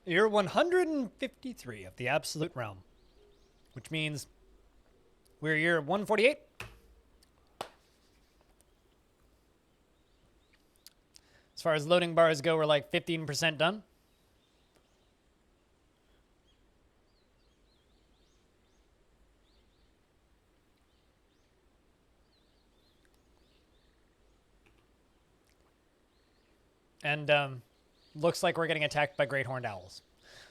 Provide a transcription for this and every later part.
Year 153 of the Absolute Realm, which means we're year 148. As far as loading bars go, we're like 15% done. And looks like we're getting attacked by great horned owls.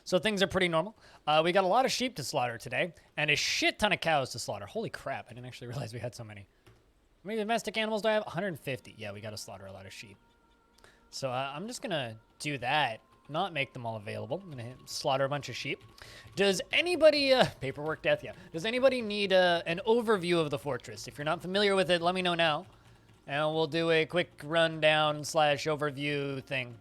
So things are pretty normal. We got a lot of sheep to slaughter today, and a shit ton of cows to slaughter. Holy crap, I didn't actually realize we had so many. How many domestic animals do I have? 150. Yeah, we got to slaughter a lot of sheep. So I'm just going to do that, not make them all available. I'm going to slaughter a bunch of sheep. Does anybody, paperwork death, yeah. Does anybody need an overview of the fortress? If you're not familiar with it, let me know now. And we'll do a quick rundown slash overview thing.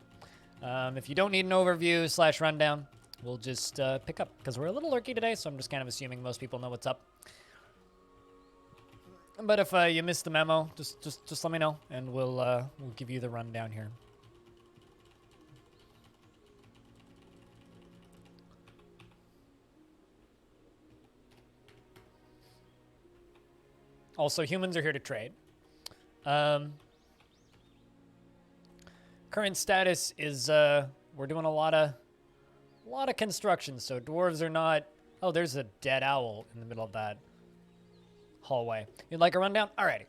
If you don't need an overview slash rundown, we'll just pick up. Because we're a little lurky today, so I'm just kind of assuming most people know what's up. But if you missed the memo, just let me know, and we'll give you the rundown here. Also, humans are here to trade. Current status is we're doing a lot of construction. So dwarves are not. Oh, there's a dead owl in the middle of that hallway. You'd like a rundown? Alrighty.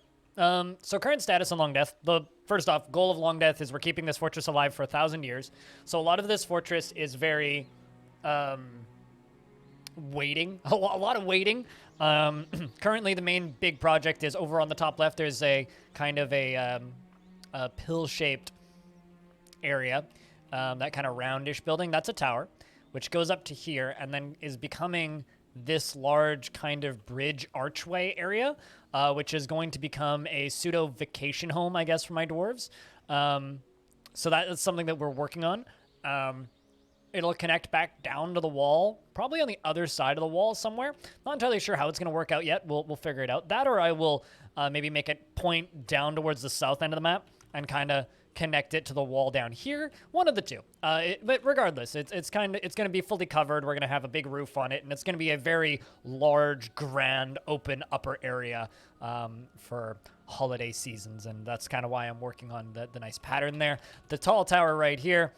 So current status on Longdeath. The first off, goal of Longdeath is we're keeping this fortress alive for 1,000 years. So a lot of this fortress is very waiting. A lot of waiting. Currently, the main big project is over on the top left. There's a kind of a pill-shaped area, that kind of roundish building. That's a tower, which goes up to here and then is becoming this large kind of bridge archway area, which is going to become a pseudo vacation home, I guess, for my dwarves. So that is something that we're working on. It'll connect back down to the wall, probably on the other side of the wall somewhere. Not entirely sure how it's going to work out yet. We'll figure it out. That, or I will maybe make it point down towards the south end of the map and kind of connect it to the wall down here. One of the two. But regardless, it's going to be fully covered. We're going to have a big roof on it, and it's going to be a very large, grand, open upper area for holiday seasons, and that's kind of why I'm working on the nice pattern there. The tall tower right here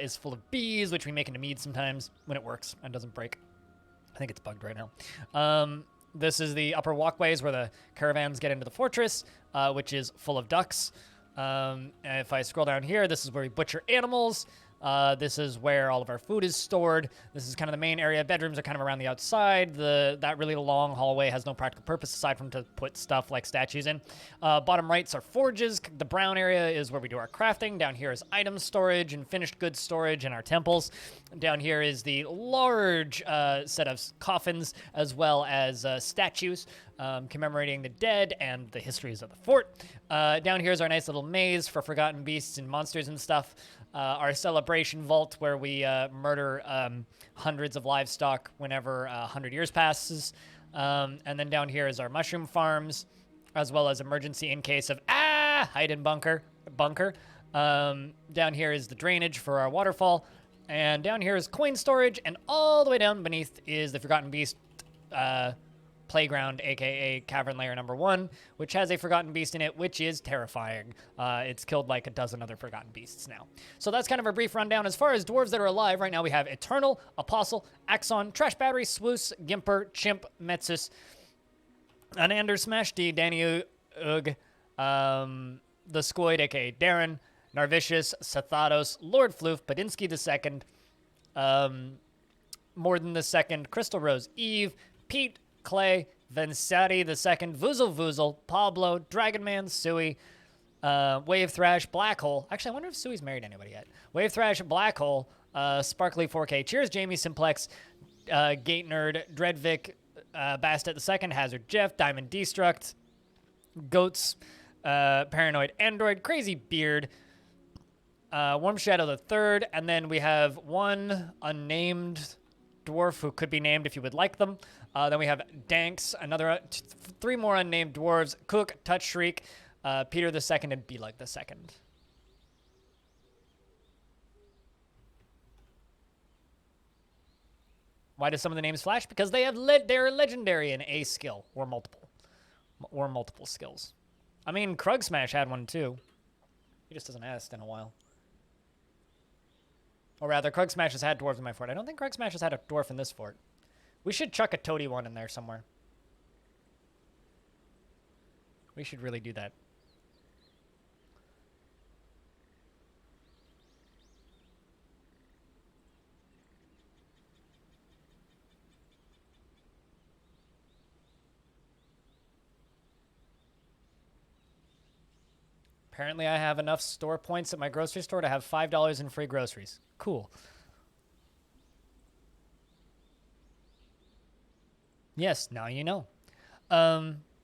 is full of bees, which we make into mead sometimes when it works and doesn't break. I think it's bugged right now. This is the upper walkways where the caravans get into the fortress, which is full of ducks. And if I scroll down here, this is where we butcher animals. This is where all of our food is stored. This is kind of the main area. Bedrooms are kind of around the outside. That really long hallway has no practical purpose aside from to put stuff like statues in. Bottom right's our forges. The brown area is where we do our crafting. Down here is item storage and finished goods storage in our temples. Down here is the large set of coffins as well as statues commemorating the dead and the histories of the fort. Down here is our nice little maze for forgotten beasts and monsters and stuff. Our celebration vault where we murder hundreds of livestock whenever 100 years passes. And then down here is our mushroom farms, as well as emergency in case of hide and bunker. Down here is the drainage for our waterfall. And down here is coin storage. And all the way down beneath is the Forgotten Beast playground, aka Cavern Layer number 1, which has a Forgotten Beast in it, which is terrifying. It's killed like a dozen other Forgotten Beasts now. So that's kind of a brief rundown. As far as dwarves that are alive, right now we have Eternal, Apostle, Axon, Trash Battery, Swoos, Gimper, Chimp, Metsus, Anander, Smash D, Danny Ugg, the Squid, aka Darren, Narvicius, Sathados, Lord Floof, Padinsky II, Morden II, Crystal Rose Eve, Pete, Clay, Vensati II, Vuzel Vuzel, Pablo, Dragonman, Sui, Wave Thrash, Black Hole. Actually, I wonder if Sui's married anybody yet. Wave Thrash, Black Hole, Sparkly 4K. Cheers, Jamie Simplex, Gate Nerd, Dreadvic, Bastet II, Hazard Jeff, Diamond Destruct, Goats, Paranoid Android, Crazy Beard, Warm Shadow III, and then we have one unnamed dwarf who could be named if you would like them. Then we have Danks, another 3 more unnamed dwarves, Cook, Touch Shriek, Peter II, and Belag II. Why do some of the names flash? Because they have they're legendary in a skill or multiple skills. I mean, Krug Smash had one too. He just hasn't asked in a while. Or rather, Krug Smash has had dwarves in my fort. I don't think Krug Smash has had a dwarf in this fort. We should chuck a toady one in there somewhere. We should really do that. Apparently, I have enough store points at my grocery store to have $5 in free groceries. Cool. Yes, now you know.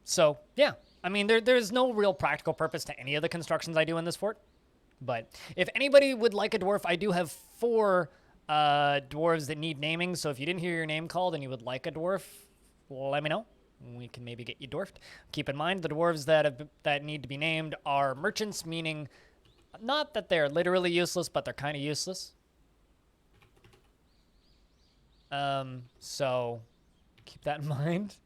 So, yeah. I mean, there's no real practical purpose to any of the constructions I do in this fort. But if anybody would like a dwarf, I do have 4 dwarves that need naming. So if you didn't hear your name called and you would like a dwarf, let me know. We can maybe get you dwarfed. Keep in mind, the dwarves that need to be named are merchants, meaning not that they're literally useless, but they're kind of useless. So keep that in mind.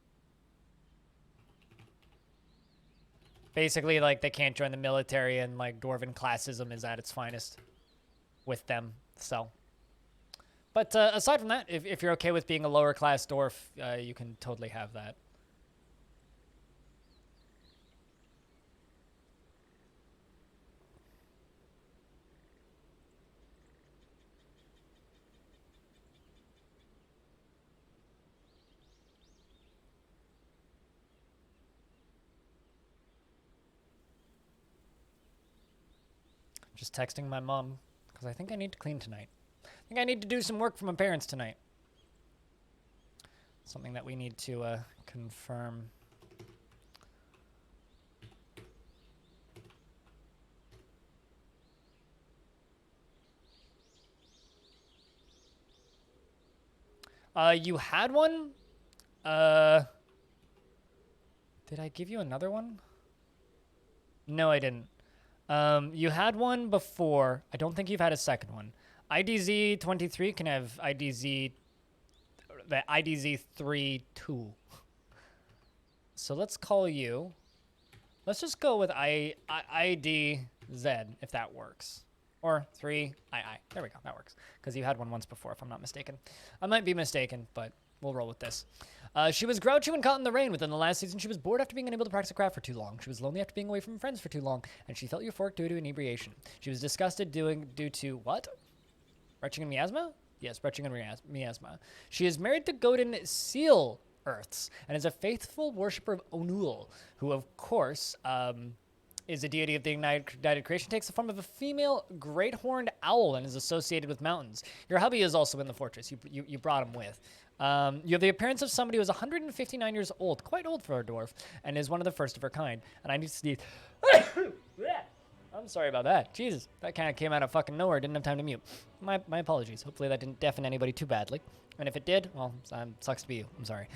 Basically, like, they can't join the military, and, like, dwarven classism is at its finest with them, so. But aside from that, if you're okay with being a lower class dwarf, you can totally have that. Just texting my mom, because I think I need to clean tonight. I think I need to do some work for my parents tonight. Something that we need to confirm. You had one? Did I give you another one? No, I didn't. You had one before. I don't think you've had a second one. IDZ-23 can have the IDZ-3-2. So let's call you. Let's just go with IDZ if that works. Or 3II. There we go. That works. Because you had one once before, if I'm not mistaken. I might be mistaken, but we'll roll with this. She was grouchy when caught in the rain. Within the last season, she was bored after being unable to practice her craft for too long. She was lonely after being away from friends for too long, and she felt euphoric due to inebriation. She was disgusted due to what? Retching and miasma? Yes, retching and miasma. She is married to Godin Seal Earths and is a faithful worshiper of Onul, who, of course, is a deity of the ignited creation, takes the form of a female great horned owl and is associated with mountains. Your hubby is also in the fortress. You brought him with. You have the appearance of somebody who is 159 years old, quite old for a dwarf, and is one of the first of her kind. And I need to sneeze. I'm sorry about that. Jesus, that kind of came out of fucking nowhere. Didn't have time to mute. My apologies. Hopefully that didn't deafen anybody too badly. And if it did, well, sucks to be you. I'm sorry.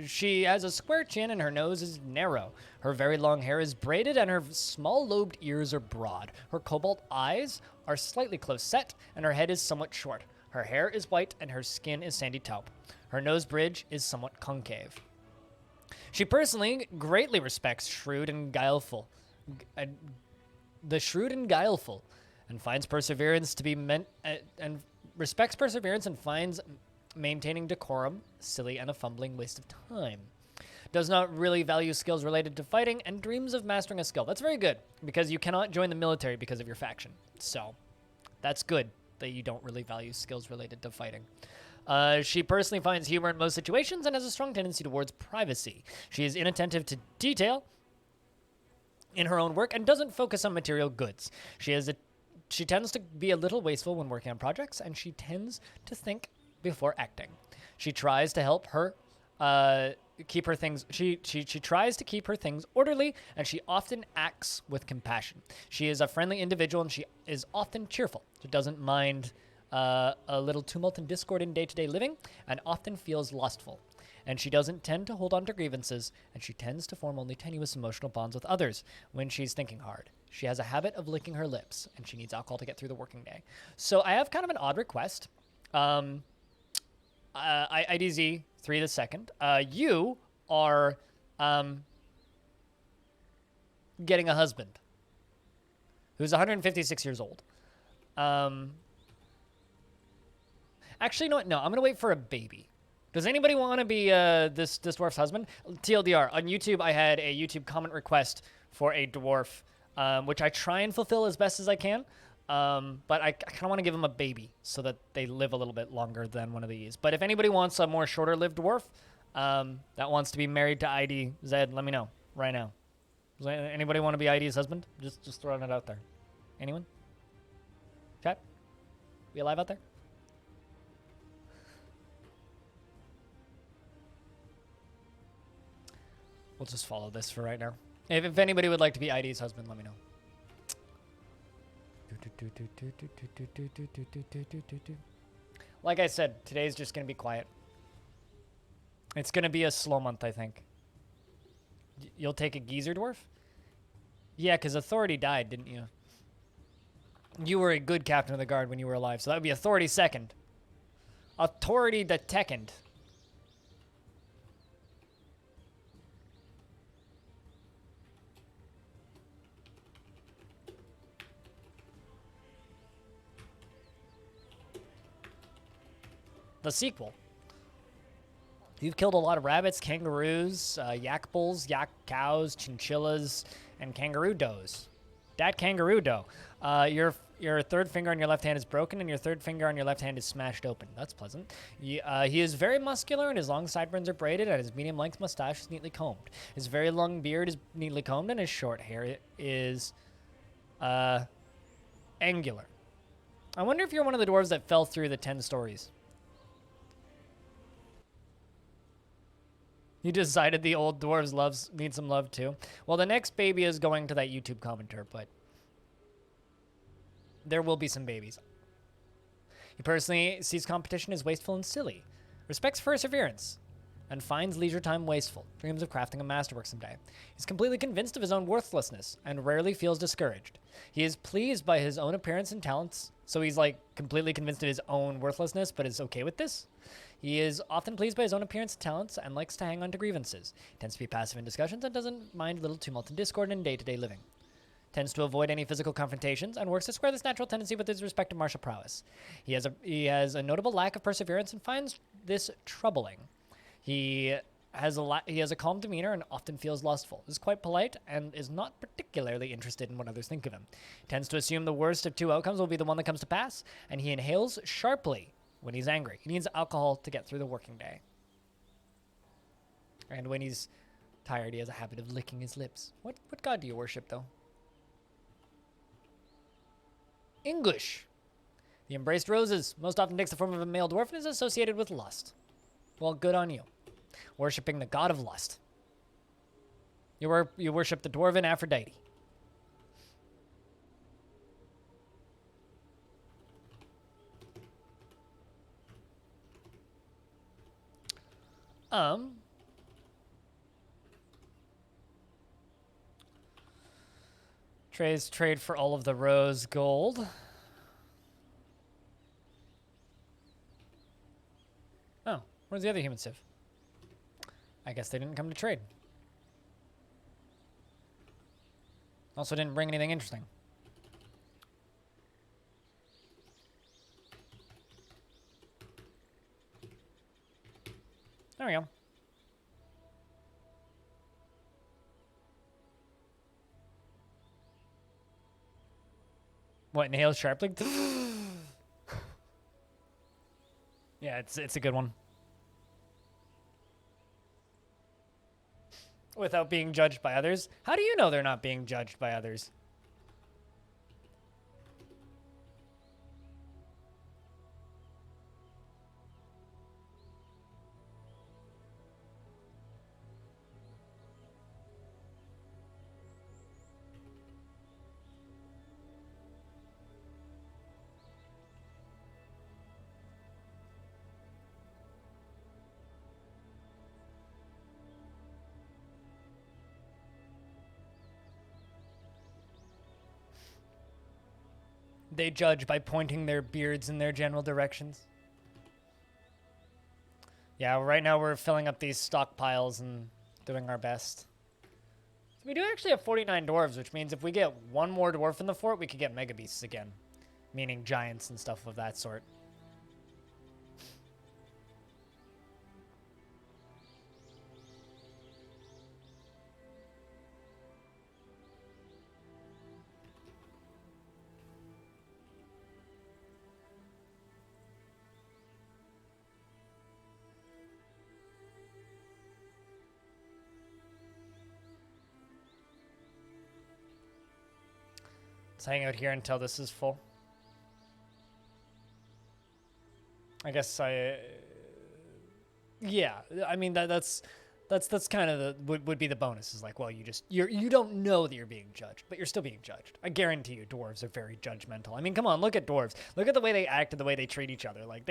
She has a square chin and her nose is narrow. Her very long hair is braided and her small lobed ears are broad. Her cobalt eyes are slightly close set and her head is somewhat short. Her hair is white and her skin is sandy taupe. Her nose bridge is somewhat concave. She personally greatly respects shrewd and guileful. The shrewd and guileful, and finds perseverance to be and respects perseverance and finds maintaining decorum silly and a fumbling waste of time. Does not really value skills related to fighting and dreams of mastering a skill. That's very good, because you cannot join the military because of your faction. So that's good that you don't really value skills related to fighting. She personally finds humor in most situations and has a strong tendency towards privacy. She is inattentive to detail in her own work and doesn't focus on material goods. She tends to be a little wasteful when working on projects, and she tends to think before acting. She tries to help her keep her things. She tries to keep her things orderly, and she often acts with compassion. She is a friendly individual, and she is often cheerful. She doesn't mind a little tumult and discord in day-to-day living, and often feels lustful. And she doesn't tend to hold on to grievances, and she tends to form only tenuous emotional bonds with others when she's thinking hard. She has a habit of licking her lips, and she needs alcohol to get through the working day. So I have kind of an odd request. IDZ 3 the second. You are getting a husband who's 156 years old. Actually, you know what? No, I'm going to wait for a baby. Does anybody want to be this dwarf's husband? TLDR, on YouTube, I had a YouTube comment request for a dwarf, which I try and fulfill as best as I can. But I kind of want to give him a baby so that they live a little bit longer than one of these. But if anybody wants a more shorter-lived dwarf that wants to be married to IDZ, let me know right now. Does anybody want to be ID's husband? Just throwing it out there. Anyone? Chat? We alive out there? We'll just follow this for right now. If anybody would like to be ID's husband, let me know. Like I said, today's just going to be quiet. It's going to be a slow month, I think. You'll take a geezer dwarf? Yeah, because Authority died, didn't you? You were a good captain of the guard when you were alive, so that would be Authority second. Authority the second. The sequel. You've killed a lot of rabbits, kangaroos, yak bulls, yak cows, chinchillas, and kangaroo does. Dat kangaroo doe. Your third finger on your left hand is broken, and your third finger on your left hand is smashed open. That's pleasant. He is very muscular, and his long sideburns are braided, and his medium-length mustache is neatly combed. His very long beard is neatly combed, and his short hair is angular. I wonder if you're one of the dwarves that fell through the 10 stories. You decided the old dwarves need some love too. Well, the next baby is going to that YouTube commenter, but there will be some babies. He personally sees competition as wasteful and silly, respects perseverance, and finds leisure time wasteful, dreams of crafting a masterwork someday. He's completely convinced of his own worthlessness and rarely feels discouraged. He is pleased by his own appearance and talents, so he's like completely convinced of his own worthlessness, but is okay with this. He is often pleased by his own appearance and talents and likes to hang on to grievances. Tends to be passive in discussions and doesn't mind little tumult and discord in day-to-day living. Tends to avoid any physical confrontations and works to square this natural tendency with his respect to martial prowess. He has a notable lack of perseverance and finds this troubling. He has a calm demeanor and often feels lustful. Is quite polite and is not particularly interested in what others think of him. Tends to assume the worst of two outcomes will be the one that comes to pass, and he inhales sharply when he's angry. He needs alcohol to get through the working day. And when he's tired, he has a habit of licking his lips. What god do you worship, though? English. The embraced roses most often takes the form of a male dwarf and is associated with lust. Well, good on you. Worshipping the god of lust. You worship the dwarven Aphrodite. Trade for all of the rose gold. Oh, where's the other human civ? I guess they didn't come to trade. Also didn't bring anything interesting. There we go. What, inhale sharply? Yeah, it's a good one. Without being judged by others. How do you know they're not being judged by others? They judge by pointing their beards in their general directions. Yeah, right now we're filling up these stockpiles and doing our best. We do actually have 49 dwarves, which means if we get one more dwarf in the fort, we could get mega beasts again. Meaning giants and stuff of that sort. Let's hang out here until this is full. I guess yeah, I mean that's kind of the would be the bonus is like, well, you don't know that you're being judged, but you're still being judged. I guarantee you dwarves are very judgmental. I mean, come on, look at dwarves. Look at the way they act and the way they treat each other. Like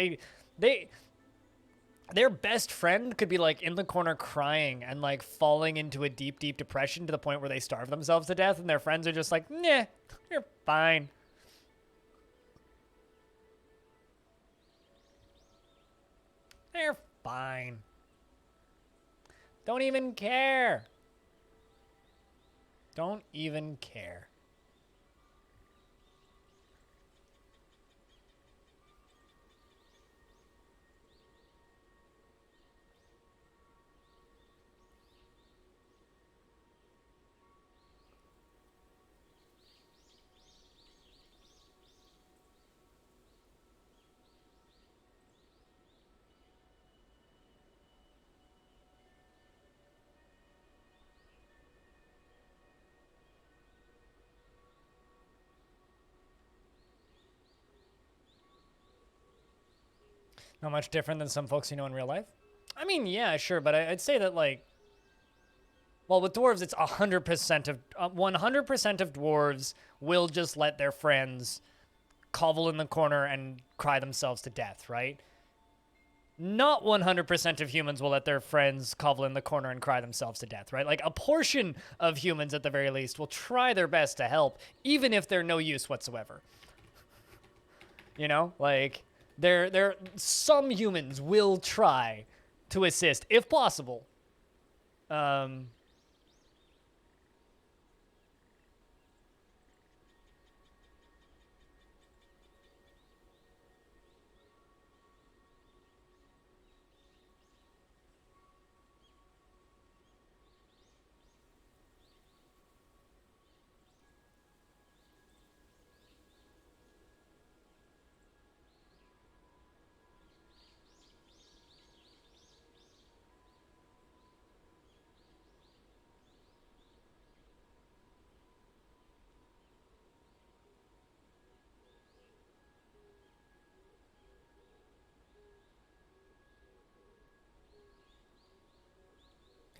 their best friend could be like in the corner crying and like falling into a deep depression to the point where they starve themselves to death, and their friends are just like, "Nah, you're fine." They're fine. Don't even care. Don't even care. Not much different than some folks you know in real life. I mean, yeah, sure, but I'd say that like, well, with dwarves, it's 100% of 100% of dwarves will just let their friends grovel in the corner and cry themselves to death, right? Not 100% of humans will let their friends grovel in the corner and cry themselves to death, right? Like a portion of humans, at the very least, will try their best to help, even if they're no use whatsoever. You know, like some humans will try to assist if possible.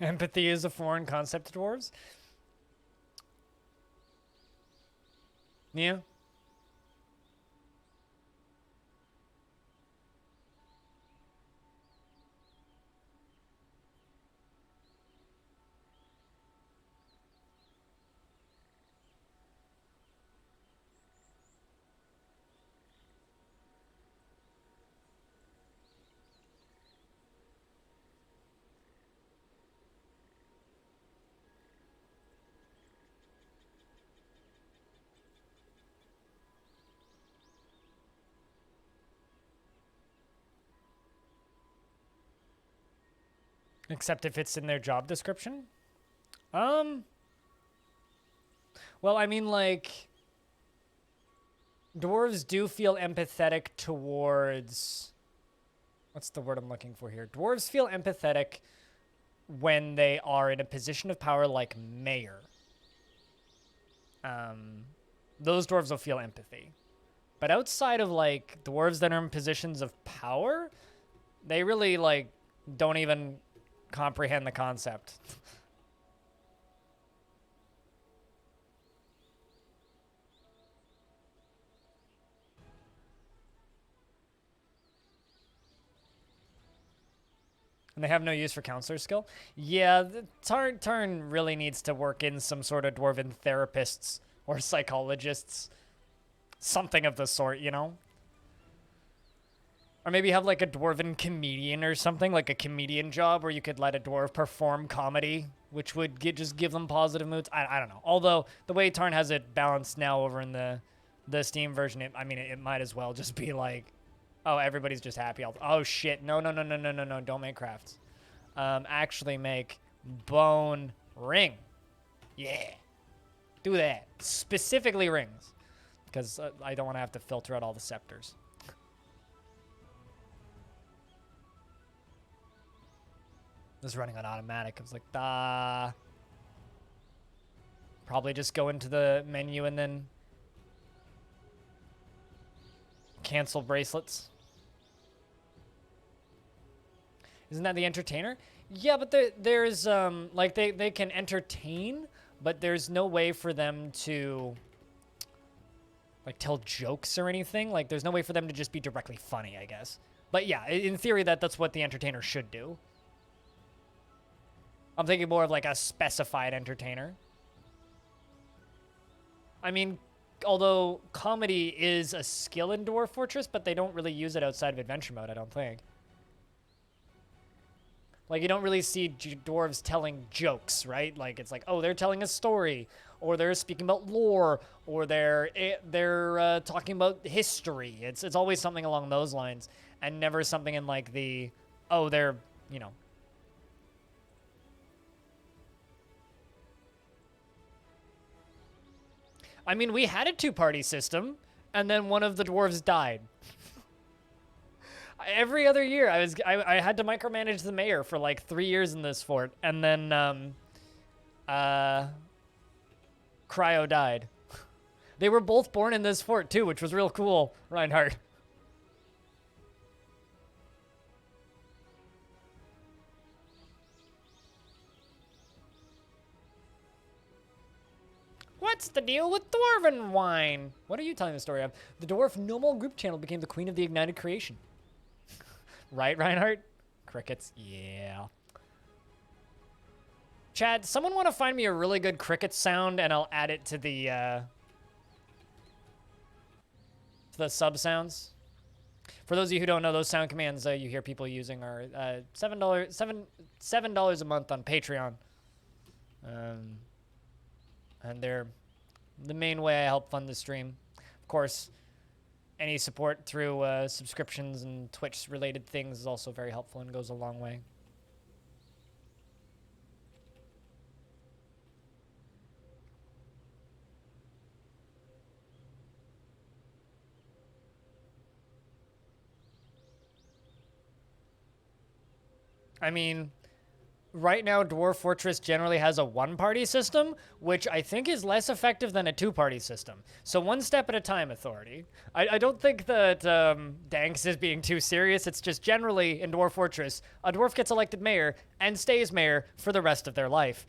Empathy is a foreign concept to dwarves. Yeah. Except if it's in their job description. Um, well, I mean, like, dwarves do feel empathetic towards. What's the word I'm looking for here? Dwarves feel empathetic when they are in a position of power like mayor. Those dwarves will feel empathy. But outside of, like, dwarves that are in positions of power, they really, like, don't even comprehend the concept. And they have no use for counselor skill. Yeah, the Tarn really needs to work in some sort of dwarven therapists or psychologists. Something of the sort, you know? Or maybe have like a dwarven comedian or something, like a comedian job where you could let a dwarf perform comedy, which would just give them positive moods. I don't know. Although the way Tarn has it balanced now over in the Steam version, it might as well just be like, oh, everybody's just happy. Oh shit, no, don't make crafts. Actually make bone ring. Yeah, do that. Specifically rings, because I don't want to have to filter out all the scepters. It was running on automatic. I was like, probably just go into the menu and then cancel bracelets. Isn't that the entertainer? Yeah, but there's like they can entertain, but there's no way for them to like tell jokes or anything. Like there's no way for them to just be directly funny, I guess. But yeah, in theory that's what the entertainer should do. I'm thinking more of like a specified entertainer. I mean, although comedy is a skill in Dwarf Fortress, but they don't really use it outside of adventure mode, I don't think. Like, you don't really see dwarves telling jokes, right? Like, it's like, oh, they're telling a story, or they're speaking about lore, or they're talking about history. It's always something along those lines, and never something in like the, oh, they're, you know. I mean, we had a two-party system, and then one of the dwarves died. Every other year, I had to micromanage the mayor for like 3 years in this fort, and then Cryo died. They were both born in this fort too, which was real cool, Reinhardt. What's the deal with dwarven wine? What are you telling the story of? The Dwarf Normal group channel became the queen of the ignited creation. Right, Reinhardt? Crickets. Yeah. Chad, someone want to find me a really good cricket sound, and I'll add it to the sub sounds. For those of you who don't know, those sound commands you hear people using are $7 a month on Patreon. And they're the main way I help fund the stream. Of course, any support through subscriptions and Twitch-related things is also very helpful and goes a long way. I mean, right now, Dwarf Fortress generally has a one-party system, which I think is less effective than a two-party system. So one step at a time, Authority. I don't think that Danks is being too serious. It's just generally, in Dwarf Fortress, a dwarf gets elected mayor and stays mayor for the rest of their life.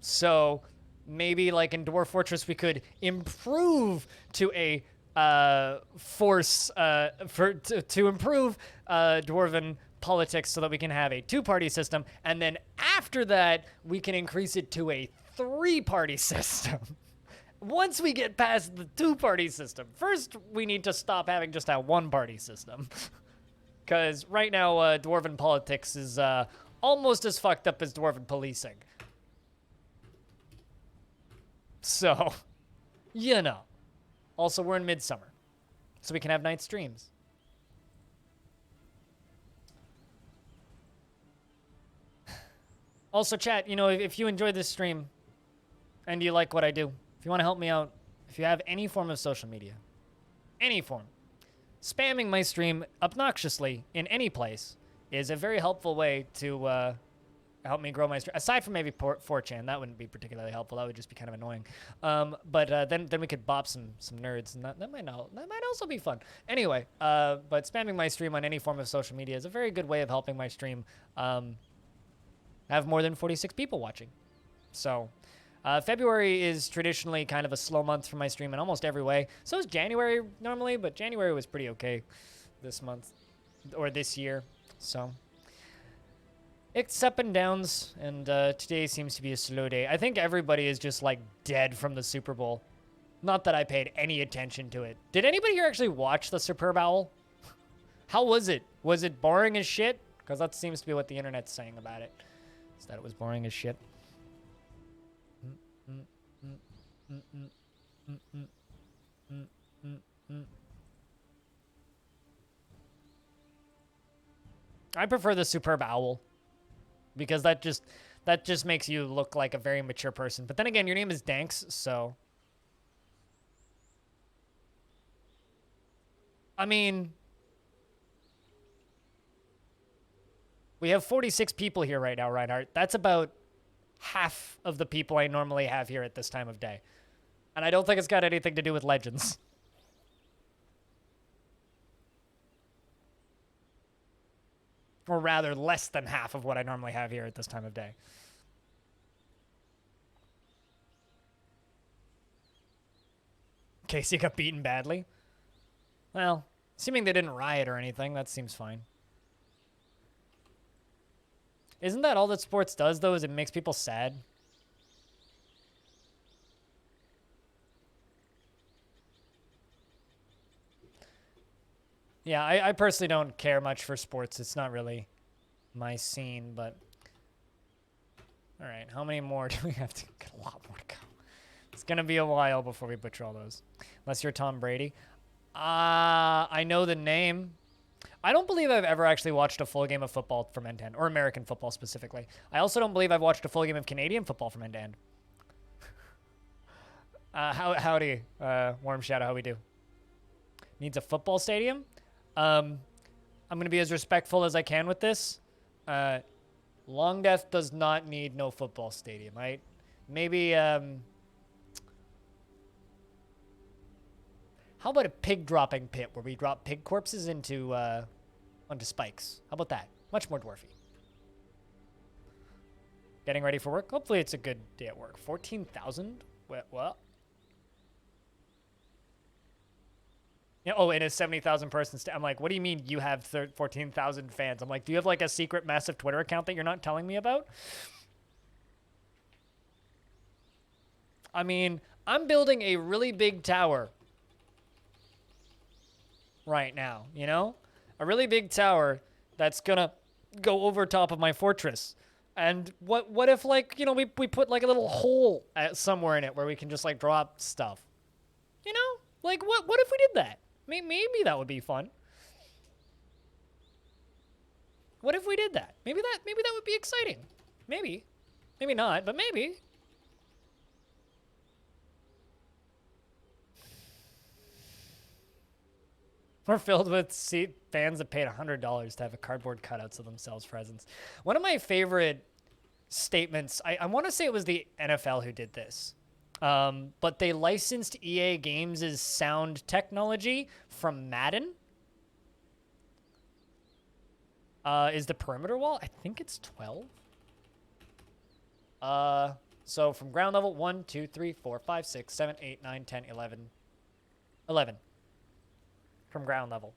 So maybe, like, in Dwarf Fortress, we could improve to a to improve Dwarven politics so that we can have a two-party system, and then after that we can increase it to a three-party system. Once we get past the two-party system, first we need to stop having just a one-party system, because right now Dwarven politics is almost as fucked up as Dwarven policing. So, you know. Also, we're in midsummer, so we can have night streams. Also, chat, you know, if you enjoy this stream and you like what I do, if you want to help me out, if you have any form of social media, any form, spamming my stream obnoxiously in any place is a very helpful way to help me grow my stream. Aside from maybe 4chan, that wouldn't be particularly helpful. That would just be kind of annoying. But then we could bop some nerds, and that might also be fun. Anyway, but spamming my stream on any form of social media is a very good way of helping my stream have more than 46 people watching. So February is traditionally kind of a slow month for my stream in almost every way. So is January normally, but January was pretty okay this month or this year. So it's up and downs, and today seems to be a slow day. I think everybody is just like dead from the Super Bowl. Not that I paid any attention to it. Did anybody here actually watch the Superb Owl? How was it? Was it boring as shit? Because that seems to be what the internet's saying about it. Is that it was boring as shit. I prefer the superb owl. Because that just makes you look like a very mature person. But then again, your name is Danks, so... I mean... We have 46 people here right now, Reinhardt. That's about half of the people I normally have here at this time of day. And I don't think it's got anything to do with Legends. Or rather, less than half of what I normally have here at this time of day. Casey got beaten badly. Well, assuming they didn't riot or anything, that seems fine. Isn't that all that sports does, though, is it makes people sad? Yeah, I personally don't care much for sports. It's not really my scene, but... Alright, how many more do we have to... Got a lot more to go. It's gonna be a while before we butcher all those. Unless you're Tom Brady. I know the name. I don't believe I've ever actually watched a full game of football from end to end, or American football specifically. I also don't believe I've watched a full game of Canadian football from end to end. Howdy, Warm Shadow, how we do? Needs a football stadium? I'm going to be as respectful as I can with this. Longdeath does not need no football stadium, right? Maybe, how about a pig dropping pit where we drop pig corpses into, onto spikes? How about that? Much more dwarfy. Getting ready for work? Hopefully it's a good day at work. 14,000? What? Yeah, oh, and a 70,000 person I'm like, what do you mean you have 14,000 fans? I'm like, do you have like a secret massive Twitter account that you're not telling me about? I mean, I'm building a really big tower right now, you know? A really big tower that's gonna go over top of my fortress. And what if, like, you know, we put like a little hole somewhere in it where we can just like drop stuff? You know? Like, what if we did that? Maybe that would be fun. What if we did that? Maybe that would be exciting. Maybe. Maybe not, but maybe. We're filled with fans that paid $100 to have a cardboard cutouts of themselves presents. One of my favorite statements, I want to say it was the NFL who did this. But they licensed EA Games' sound technology from Madden. Is the perimeter wall? I think it's 12. So from ground level, 1, 2, 3, 4, 5, 6, 7, 8, 9, 10, 11. 11. From ground level.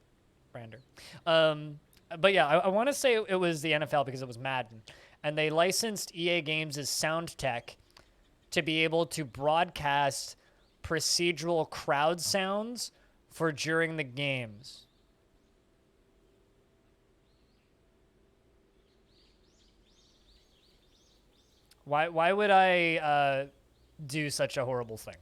Brander. But yeah, I want to say it was the NFL because it was Madden. And they licensed EA Games' sound tech to be able to broadcast procedural crowd sounds for during the games. Why would I do such a horrible thing?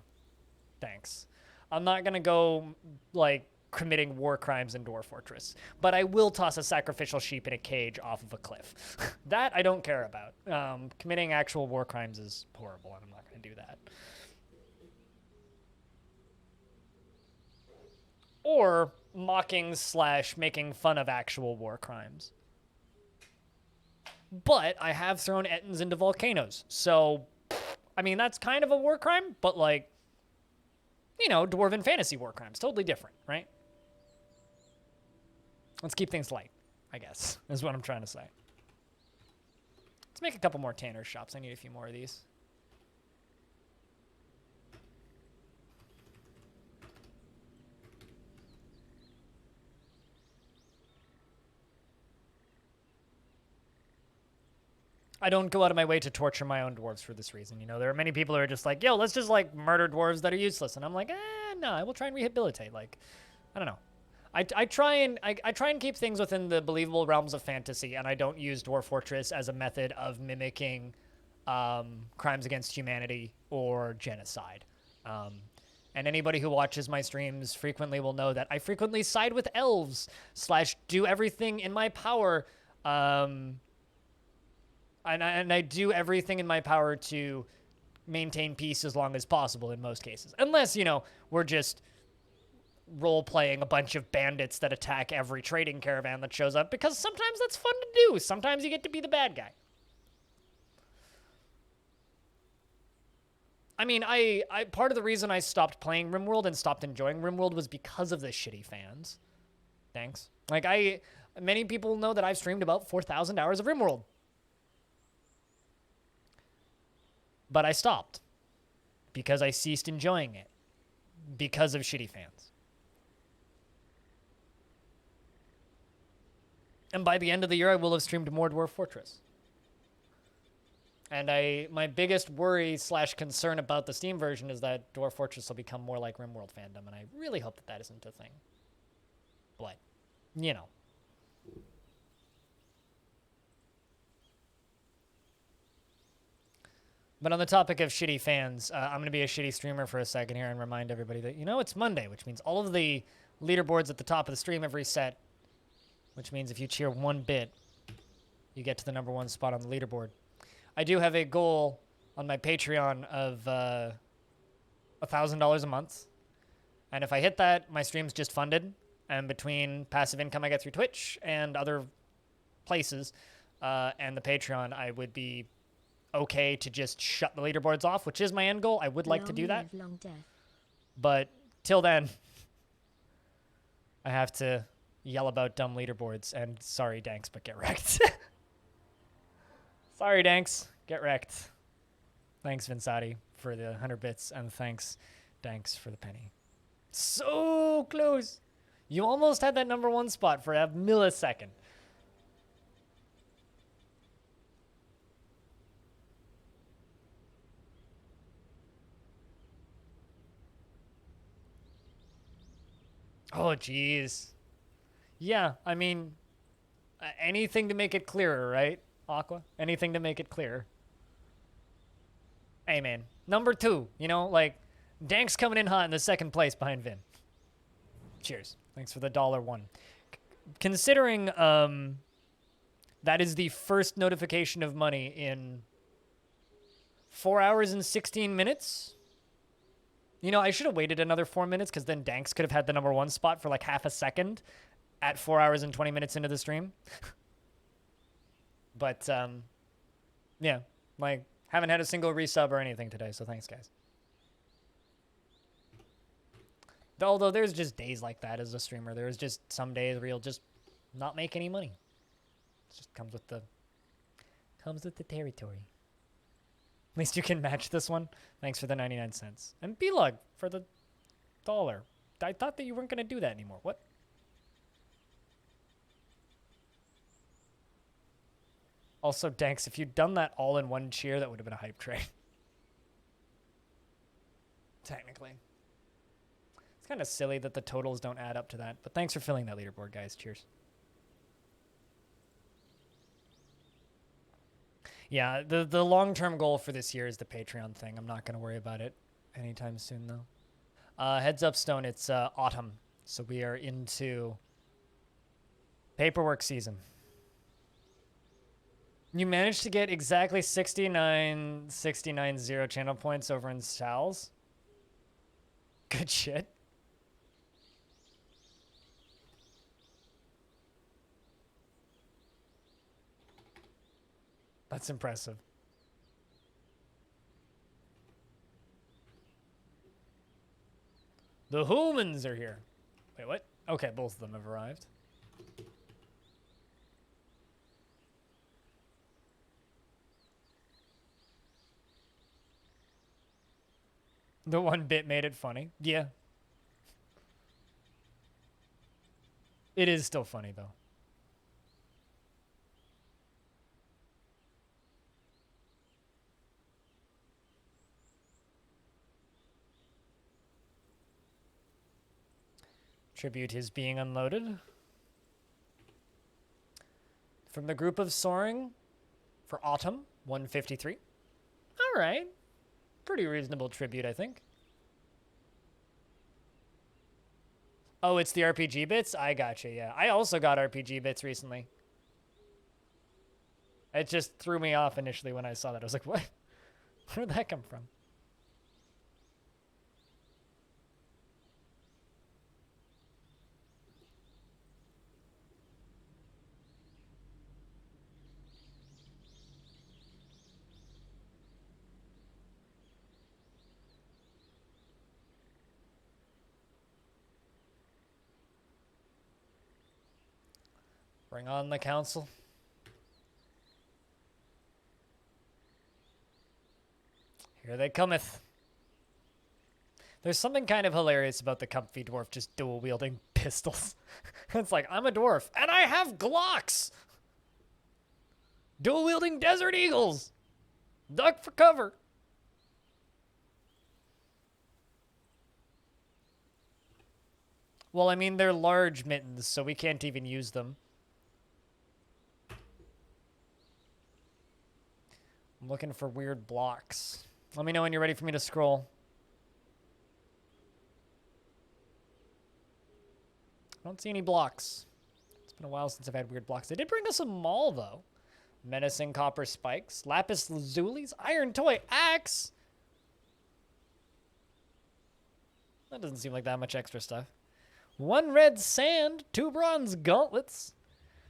Thanks. I'm not going to go, like, committing war crimes in Dwarf Fortress, but I will toss a sacrificial sheep in a cage off of a cliff. That I don't care about. Committing actual war crimes is horrible, and I'm not going to do that. Or mocking / making fun of actual war crimes. But I have thrown Ettins into volcanoes, so, I mean, that's kind of a war crime, but, like, you know, dwarven fantasy war crimes. Totally different, right? Let's keep things light, I guess, is what I'm trying to say. Let's make a couple more tanner shops. I need a few more of these. I don't go out of my way to torture my own dwarves for this reason. You know, there are many people who are just like, yo, let's just, like, murder dwarves that are useless. And I'm like, no, I will try and rehabilitate. Like, I don't know. I try and keep things within the believable realms of fantasy, and I don't use Dwarf Fortress as a method of mimicking crimes against humanity or genocide. And anybody who watches my streams frequently will know that I frequently side with elves / do everything in my power, and I do everything in my power to maintain peace as long as possible in most cases, unless we're just role-playing a bunch of bandits that attack every trading caravan that shows up, because sometimes that's fun to do. Sometimes you get to be the bad guy. I mean, I part of the reason I stopped playing RimWorld and stopped enjoying RimWorld was because of the shitty fans. Thanks. Like, many people know that I've streamed about 4,000 hours of RimWorld. But I stopped because I ceased enjoying it because of shitty fans. And by the end of the year, I will have streamed more Dwarf Fortress. And my biggest worry / concern about the Steam version is that Dwarf Fortress will become more like RimWorld fandom, and I really hope that isn't a thing. But, But on the topic of shitty fans, I'm going to be a shitty streamer for a second here and remind everybody that, it's Monday, which means all of the leaderboards at the top of the stream have reset, which means if you cheer one bit, you get to the #1 spot on the leaderboard. I do have a goal on my Patreon of $1,000 a month. And if I hit that, my stream's just funded. And between passive income I get through Twitch and other places and the Patreon, I would be okay to just shut the leaderboards off, which is my end goal. I would like to do that. But till then, I have to yell about dumb leaderboards. And sorry, Danks, but get wrecked. Sorry, Danks. Get wrecked. Thanks, Vinsati, for the 100 bits, and thanks, Danks, for the penny. So close. You almost had that #1 spot for a millisecond. Oh, jeez. Yeah, I mean, anything to make it clearer, right? Aqua? Anything to make it clearer. Hey, man. #2, Dank's coming in hot in the second place behind Vin. Cheers. Thanks for the $1. Considering that is the first notification of money in 4 hours and 16 minutes. I should have waited another 4 minutes, because then Danks could have had the #1 spot for like half a second at 4 hours and 20 minutes into the stream. But, yeah, haven't had a single resub or anything today, so thanks, guys. Although there's just days like that as a streamer. There's just some days where you'll just not make any money. It just comes with the territory. At least you can match this one. Thanks for the 99 cents. And B-Lug for the $1. I thought that you weren't going to do that anymore. What? Also, Danks, if you'd done that all in one cheer, that would have been a hype train. Technically. It's kind of silly that the totals don't add up to that, but thanks for filling that leaderboard, guys. Cheers. Yeah, the long-term goal for this year is the Patreon thing. I'm not going to worry about it anytime soon, though. Heads up, Stone, it's autumn, so we are into paperwork season. You managed to get exactly 69 channel points over in Sal's? Good shit. That's impressive. The humans are here. Wait, what? Okay, both of them have arrived. The 1 bit made it funny. Yeah. It is still funny, though. Tribute is being unloaded. From the group of soaring for autumn, 153. All right. Pretty reasonable tribute, I think. Oh, it's the RPG bits? I gotcha, yeah. I also got RPG bits recently. It just threw me off initially when I saw that. I was like, what? Where did that come from? Bring on the council. Here they cometh. There's something kind of hilarious about the comfy dwarf just dual-wielding pistols. It's like, I'm a dwarf, and I have Glocks! Dual-wielding Desert Eagles! Duck for cover! Well, I mean, they're large mittens, so we can't even use them. I'm looking for weird blocks. Let me know when you're ready for me to scroll. I don't see any blocks. It's been a while since I've had weird blocks. They did bring us a mall, though. Menacing copper spikes. Lapis lazulis. Iron toy axe. That doesn't seem like that much extra stuff. 1 red sand. 2 bronze gauntlets.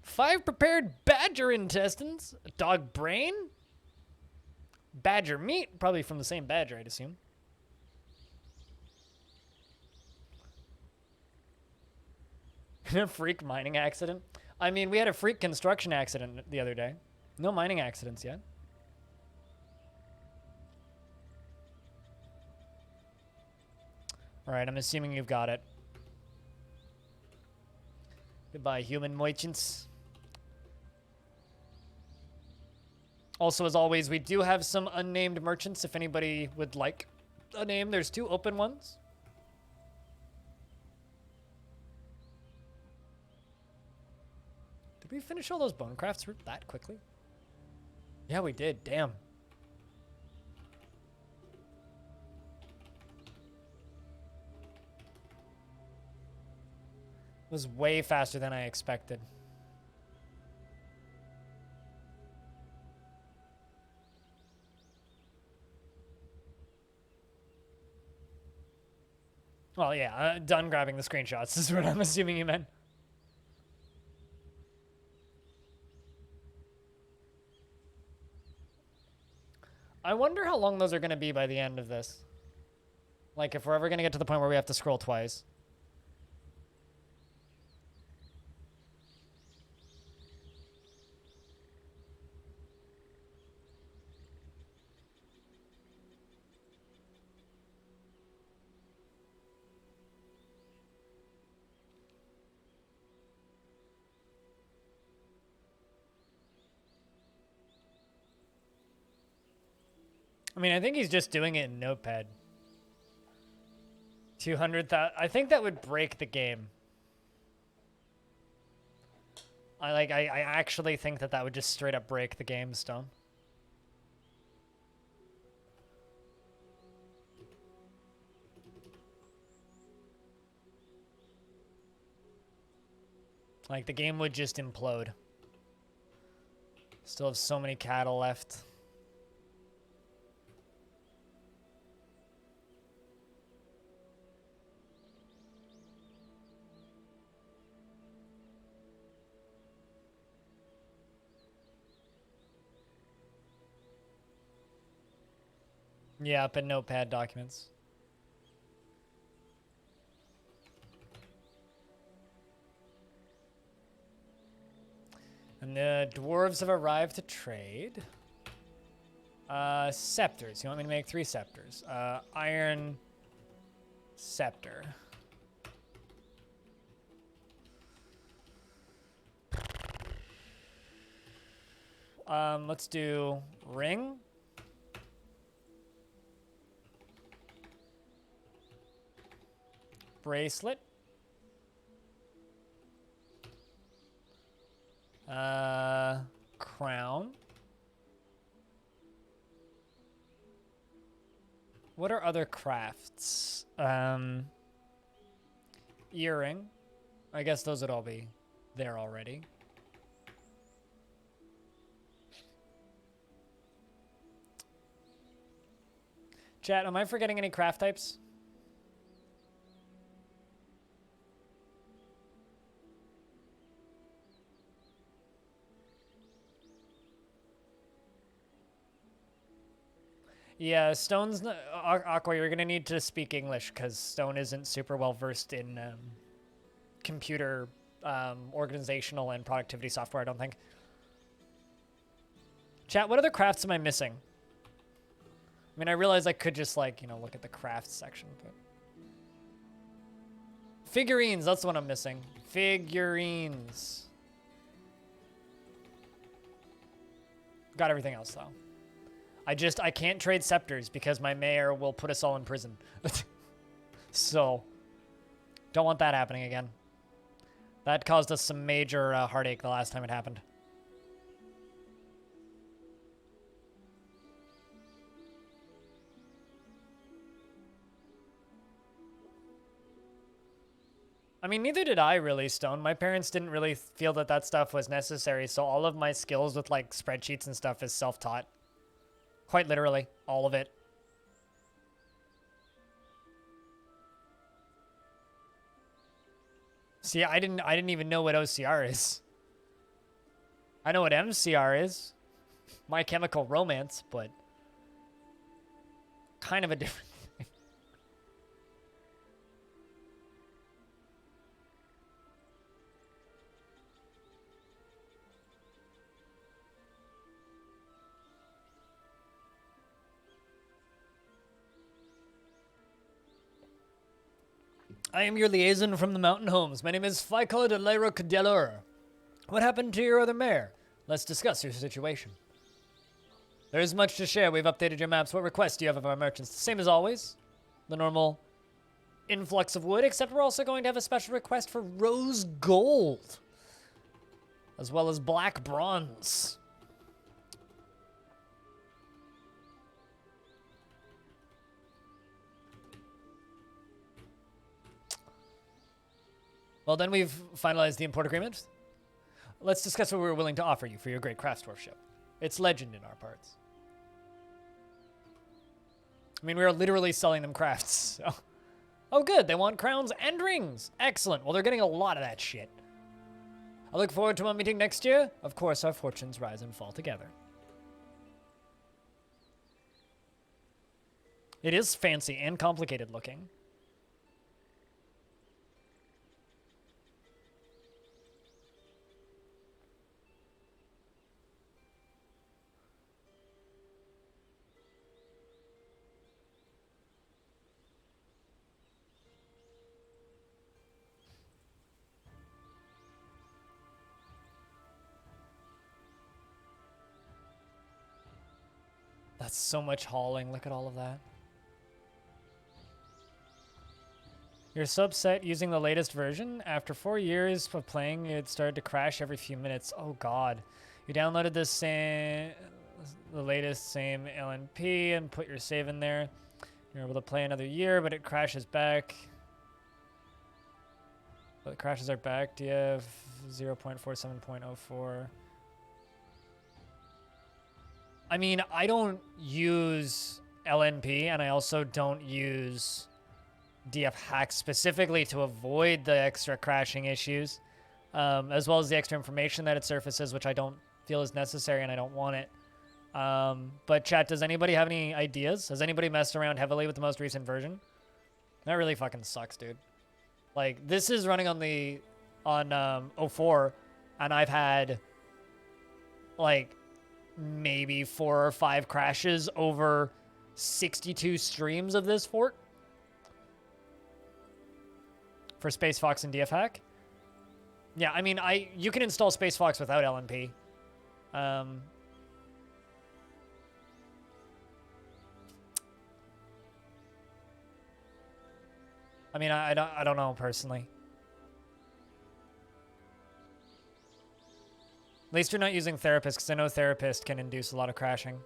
5 prepared badger intestines. A dog brain. Badger meat. Probably from the same badger, I'd assume. A freak mining accident? I mean, we had a freak construction accident the other day. No mining accidents yet. Alright, I'm assuming you've got it. Goodbye, human merchants. Also, as always, we do have some unnamed merchants if anybody would like a name. There's 2 open ones. Did we finish all those bone crafts that quickly? Yeah, we did. Damn. It was way faster than I expected. Well, yeah, done grabbing the screenshots is what I'm assuming you meant. I wonder how long those are going to be by the end of this. Like, if we're ever going to get to the point where we have to scroll twice. I mean, I think he's just doing it in Notepad. 200,000. I think that would break the game. I actually think that would just straight up break the game, Stone. Like, the game would just implode. Still have so many cattle left. Yeah, up in Notepad documents. And the dwarves have arrived to trade. Scepters. You want me to make 3 scepters? Iron scepter. Let's do ring. Bracelet. Crown. What are other crafts? Earring. I guess those would all be there already. Chat, am I forgetting any craft types? Yeah, stone's Aqua, you're gonna need to speak English because Stone isn't super well versed in computer organizational and productivity software, I don't think. Chat, what other crafts am I missing? I mean, I realize I could just, like, you know, look at the crafts section, but... Figurines, that's the one I'm missing. Figurines. Got everything else, though. I can't trade scepters because my mayor will put us all in prison. So, don't want that happening again. That caused us some major heartache the last time it happened. I mean, neither did I really, Stone. My parents didn't really feel that that stuff was necessary, so all of my skills with, like, spreadsheets and stuff is self-taught. Quite literally, all of it. See, I didn't even know what OCR is. I know what MCR is. My Chemical Romance, but kind of a different thing. I am your liaison from the mountain homes. My name is Fico de Leiroc Delur. What happened to your other mayor? Let's discuss your situation. There is much to share. We've updated your maps. What requests do you have of our merchants? Same as always. The normal influx of wood, except we're also going to have a special request for rose gold. As well as black bronze. Well, then we've finalized the import agreement. Let's discuss what we're willing to offer you for your great craftsdwarfship. It's legend in our parts. I mean, we are literally selling them crafts. So. Oh, good. They want crowns and rings. Excellent. Well, they're getting a lot of that shit. I look forward to our meeting next year. Of course, our fortunes rise and fall together. It is fancy and complicated looking. That's so much hauling. Look at all of that. Your subset using the latest version. After 4 years of playing, it started to crash every few minutes. Oh god. You downloaded the latest same LNP and put your save in there. You're able to play another year, but it crashes back. But the crashes are back. Do you have 0.47.04? I mean, I don't use LNP, and I also don't use DF hacks specifically to avoid the extra crashing issues, as well as the extra information that it surfaces, which I don't feel is necessary and I don't want it. But chat, does anybody have any ideas? Has anybody messed around heavily with the most recent version? That really fucking sucks, dude. Like, this is running on 04, and I've had, like, maybe 4 or 5 crashes over 62 streams of this fort for Space Fox and DF Hack. Yeah, I mean, you can install Space Fox without LNP. I mean, I don't know personally. At least you're not using Therapist, because I know Therapist can induce a lot of crashing.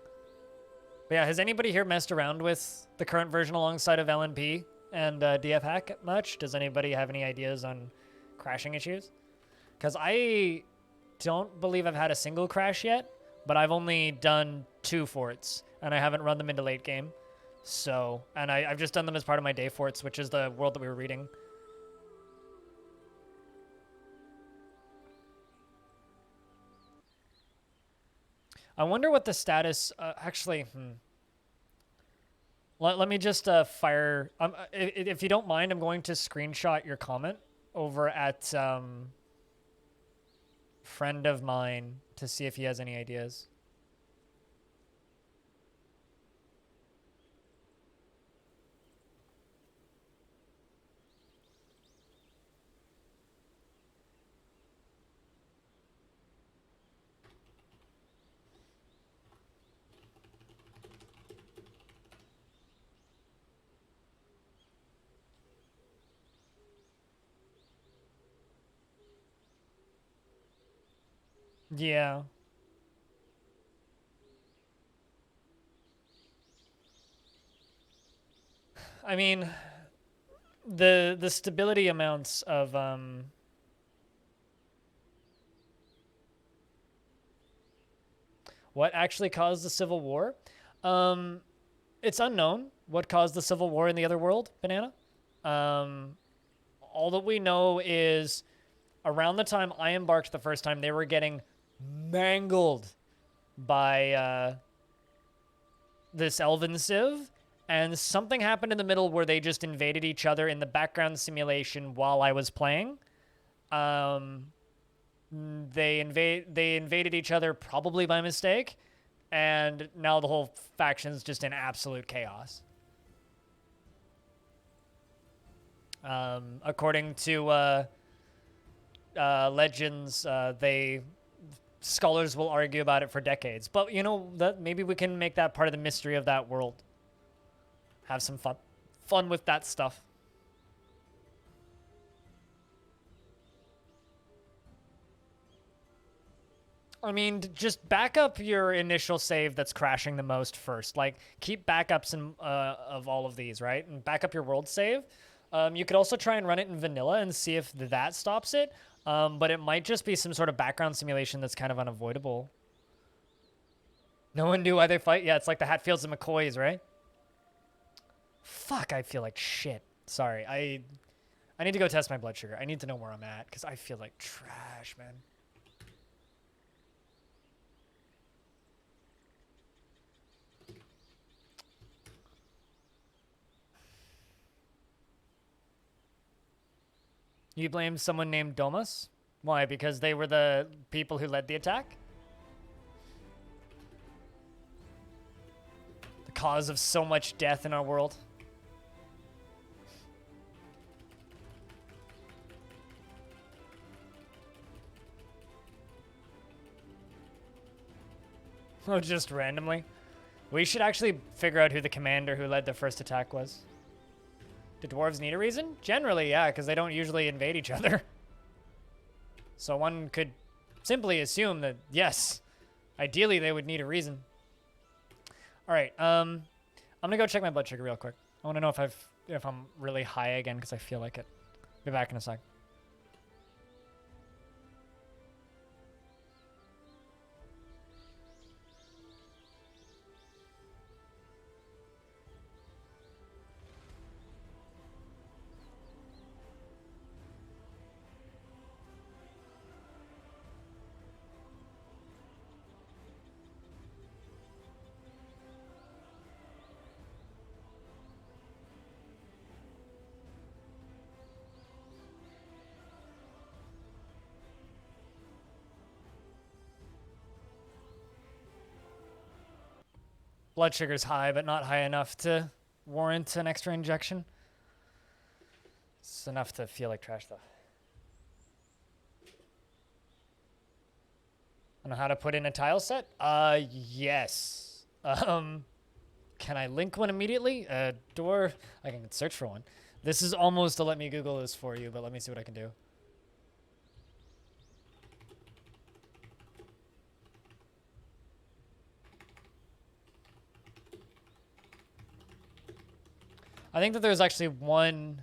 But yeah, has anybody here messed around with the current version alongside of LNP and DF Hack much? Does anybody have any ideas on crashing issues? Because I don't believe I've had a single crash yet, but I've only done 2 forts, and I haven't run them into late game. So, and I've just done them as part of my day forts, which is the world that we were reading. I wonder what the status, let me just fire, if you don't mind, I'm going to screenshot your comment over at friend of mine to see if he has any ideas. Yeah. I mean, the stability amounts of what actually caused the Civil War? It's unknown what caused the Civil War in the other world, Banana. All that we know is around the time I embarked the first time, they were getting mangled by this elven civ, and something happened in the middle where they just invaded each other in the background simulation while I was playing. They invaded each other probably by mistake, and now the whole faction's just in absolute chaos. According to legends, scholars will argue about it for decades. But you know, that maybe we can make that part of the mystery of that world. Have some fun with that stuff. I mean, just back up your initial save that's crashing the most first. Like, keep backups of all of these, right? And back up your world save. You could also try and run it in vanilla and see if that stops it. But it might just be some sort of background simulation that's kind of unavoidable. No one knew why they fight? Yeah, it's like the Hatfields and McCoys, right? Fuck, I feel like shit. Sorry, I need to go test my blood sugar. I need to know where I'm at, because I feel like trash, man. You blame someone named Domus? Why? Because they were the people who led the attack? The cause of so much death in our world? Oh, just randomly? We should actually figure out who the commander who led the first attack was. Do dwarves need a reason? Generally, yeah, because they don't usually invade each other. So one could simply assume that, yes, ideally they would need a reason. All right, I'm gonna go check my blood sugar real quick. I want to know if I'm really high again, because I feel like it. Be back in a sec. Blood sugar's high, but not high enough to warrant an extra injection. It's enough to feel like trash, though. I know how to put in a tile set? Yes. Can I link one immediately? Dwarf. I can search for one. This is almost a let me Google this for you, but let me see what I can do. I think that there's actually one.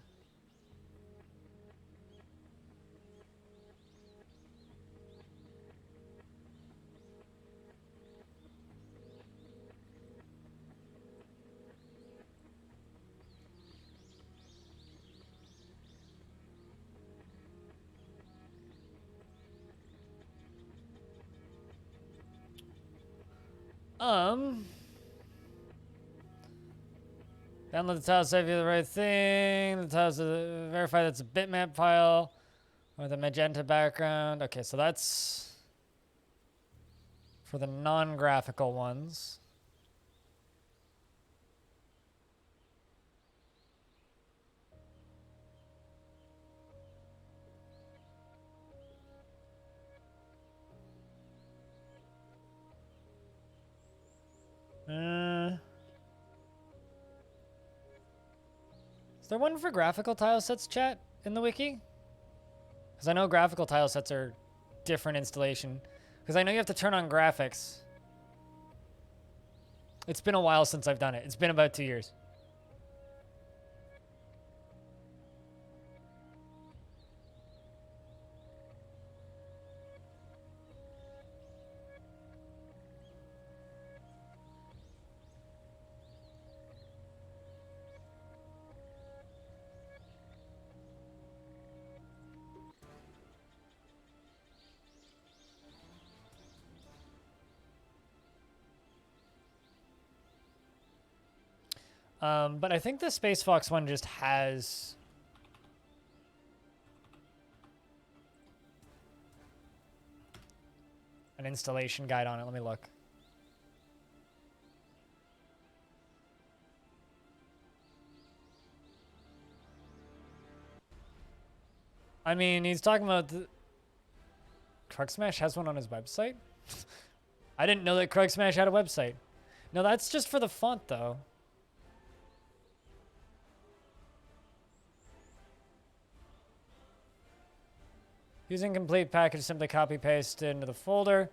Download the tile, save you the right thing. The tiles verify that's a bitmap file with a magenta background. Okay, so that's for the non-graphical ones. Is there one for graphical tile sets, chat, in the wiki? Because I know graphical tile sets are different installation. Because I know you have to turn on graphics. It's been a while since I've done it. It's been about 2 years. But I think the Space Fox one just has an installation guide on it. Let me look. I mean, he's talking about Krug Smash has one on his website? I didn't know that Krug Smash had a website. No, that's just for the font, though. Using complete package, simply copy paste into the folder.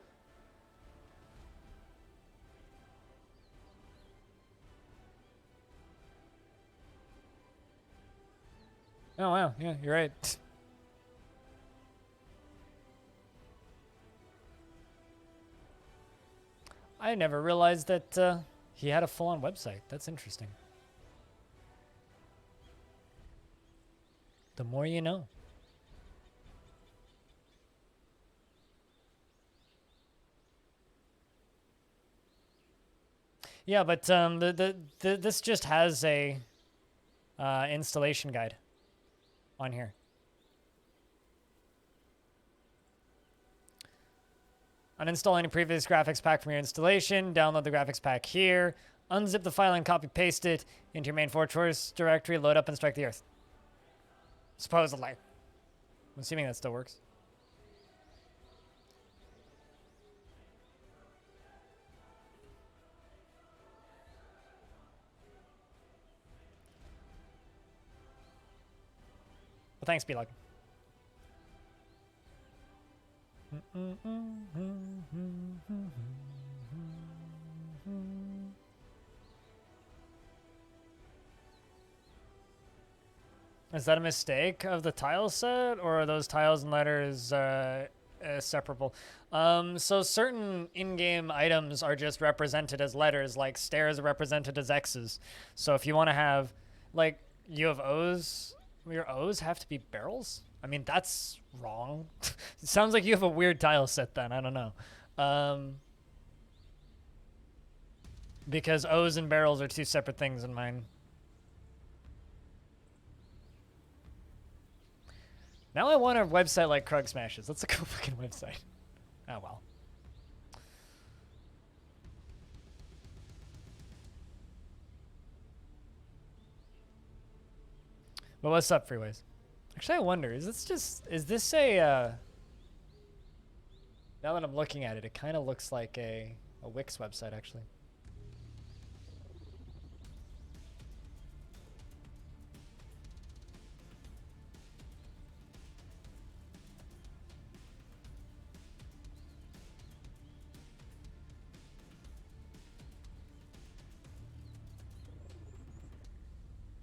Oh, wow. Yeah, you're right. I never realized that he had a full-on website. That's interesting. The more you know. Yeah, but this just has a installation guide on here. Uninstall any previous graphics pack from your installation. Download the graphics pack here. Unzip the file and copy paste it into your main fortress directory. Load up and strike the earth. Supposedly. I'm assuming that still works. Well, thanks, B-Log. Is that a mistake of the tile set, or are those tiles and letters separable? So certain in-game items are just represented as letters, like stairs are represented as X's. So if you want to have, like, you have O's, your O's have to be barrels? I mean, that's wrong. It sounds like you have a weird tile set then. I don't know. Because O's and barrels are two separate things in mine. Now I want a website like Krug Smashes. That's a cool fucking website. Oh well. But what's up, Freeways? Actually, I wonder, is this a, now that I'm looking at it, it kind of looks like a Wix website, actually.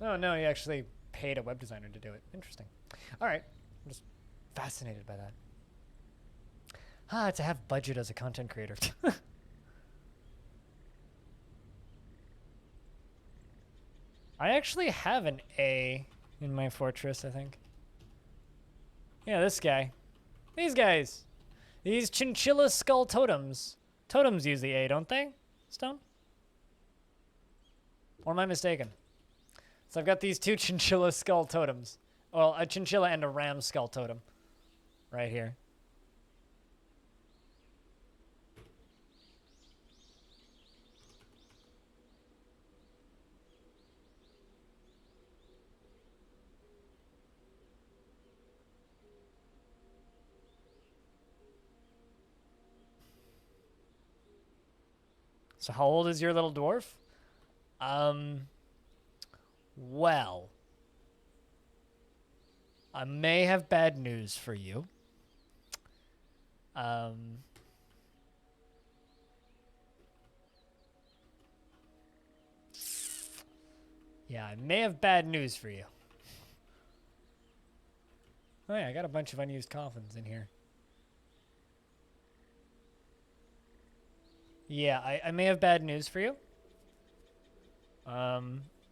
Oh, no, he actually paid a web designer to do it. Interesting. All right. I'm just fascinated by that. To have budget as a content creator. I actually have an A in my fortress, I think. Yeah, this guy. These guys. These chinchilla skull totems. Totems use the A, don't they? Stone? Or am I mistaken? So I've got these two chinchilla skull totems. Well, a chinchilla and a ram skull totem. Right here. So how old is your little dwarf? Well, I may have bad news for you. Yeah, I may have bad news for you. Oh yeah, I got a bunch of unused coffins in here. Yeah, I may have bad news for you.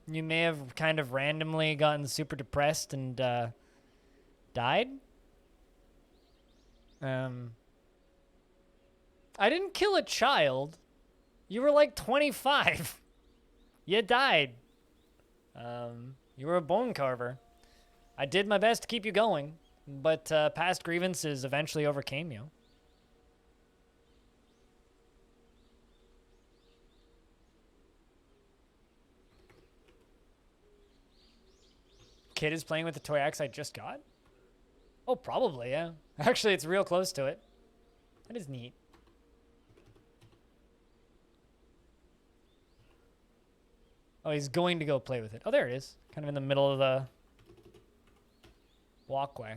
You may have kind of randomly gotten super depressed and died. I didn't kill a child. You were like 25. You died. You were a bone carver. I did my best to keep you going, but past grievances eventually overcame you. Kid is playing with the toy axe I just got? Oh, probably, yeah. Actually, it's real close to it. That is neat. Oh, he's going to go play with it. Oh, there it is. Kind of in the middle of the walkway.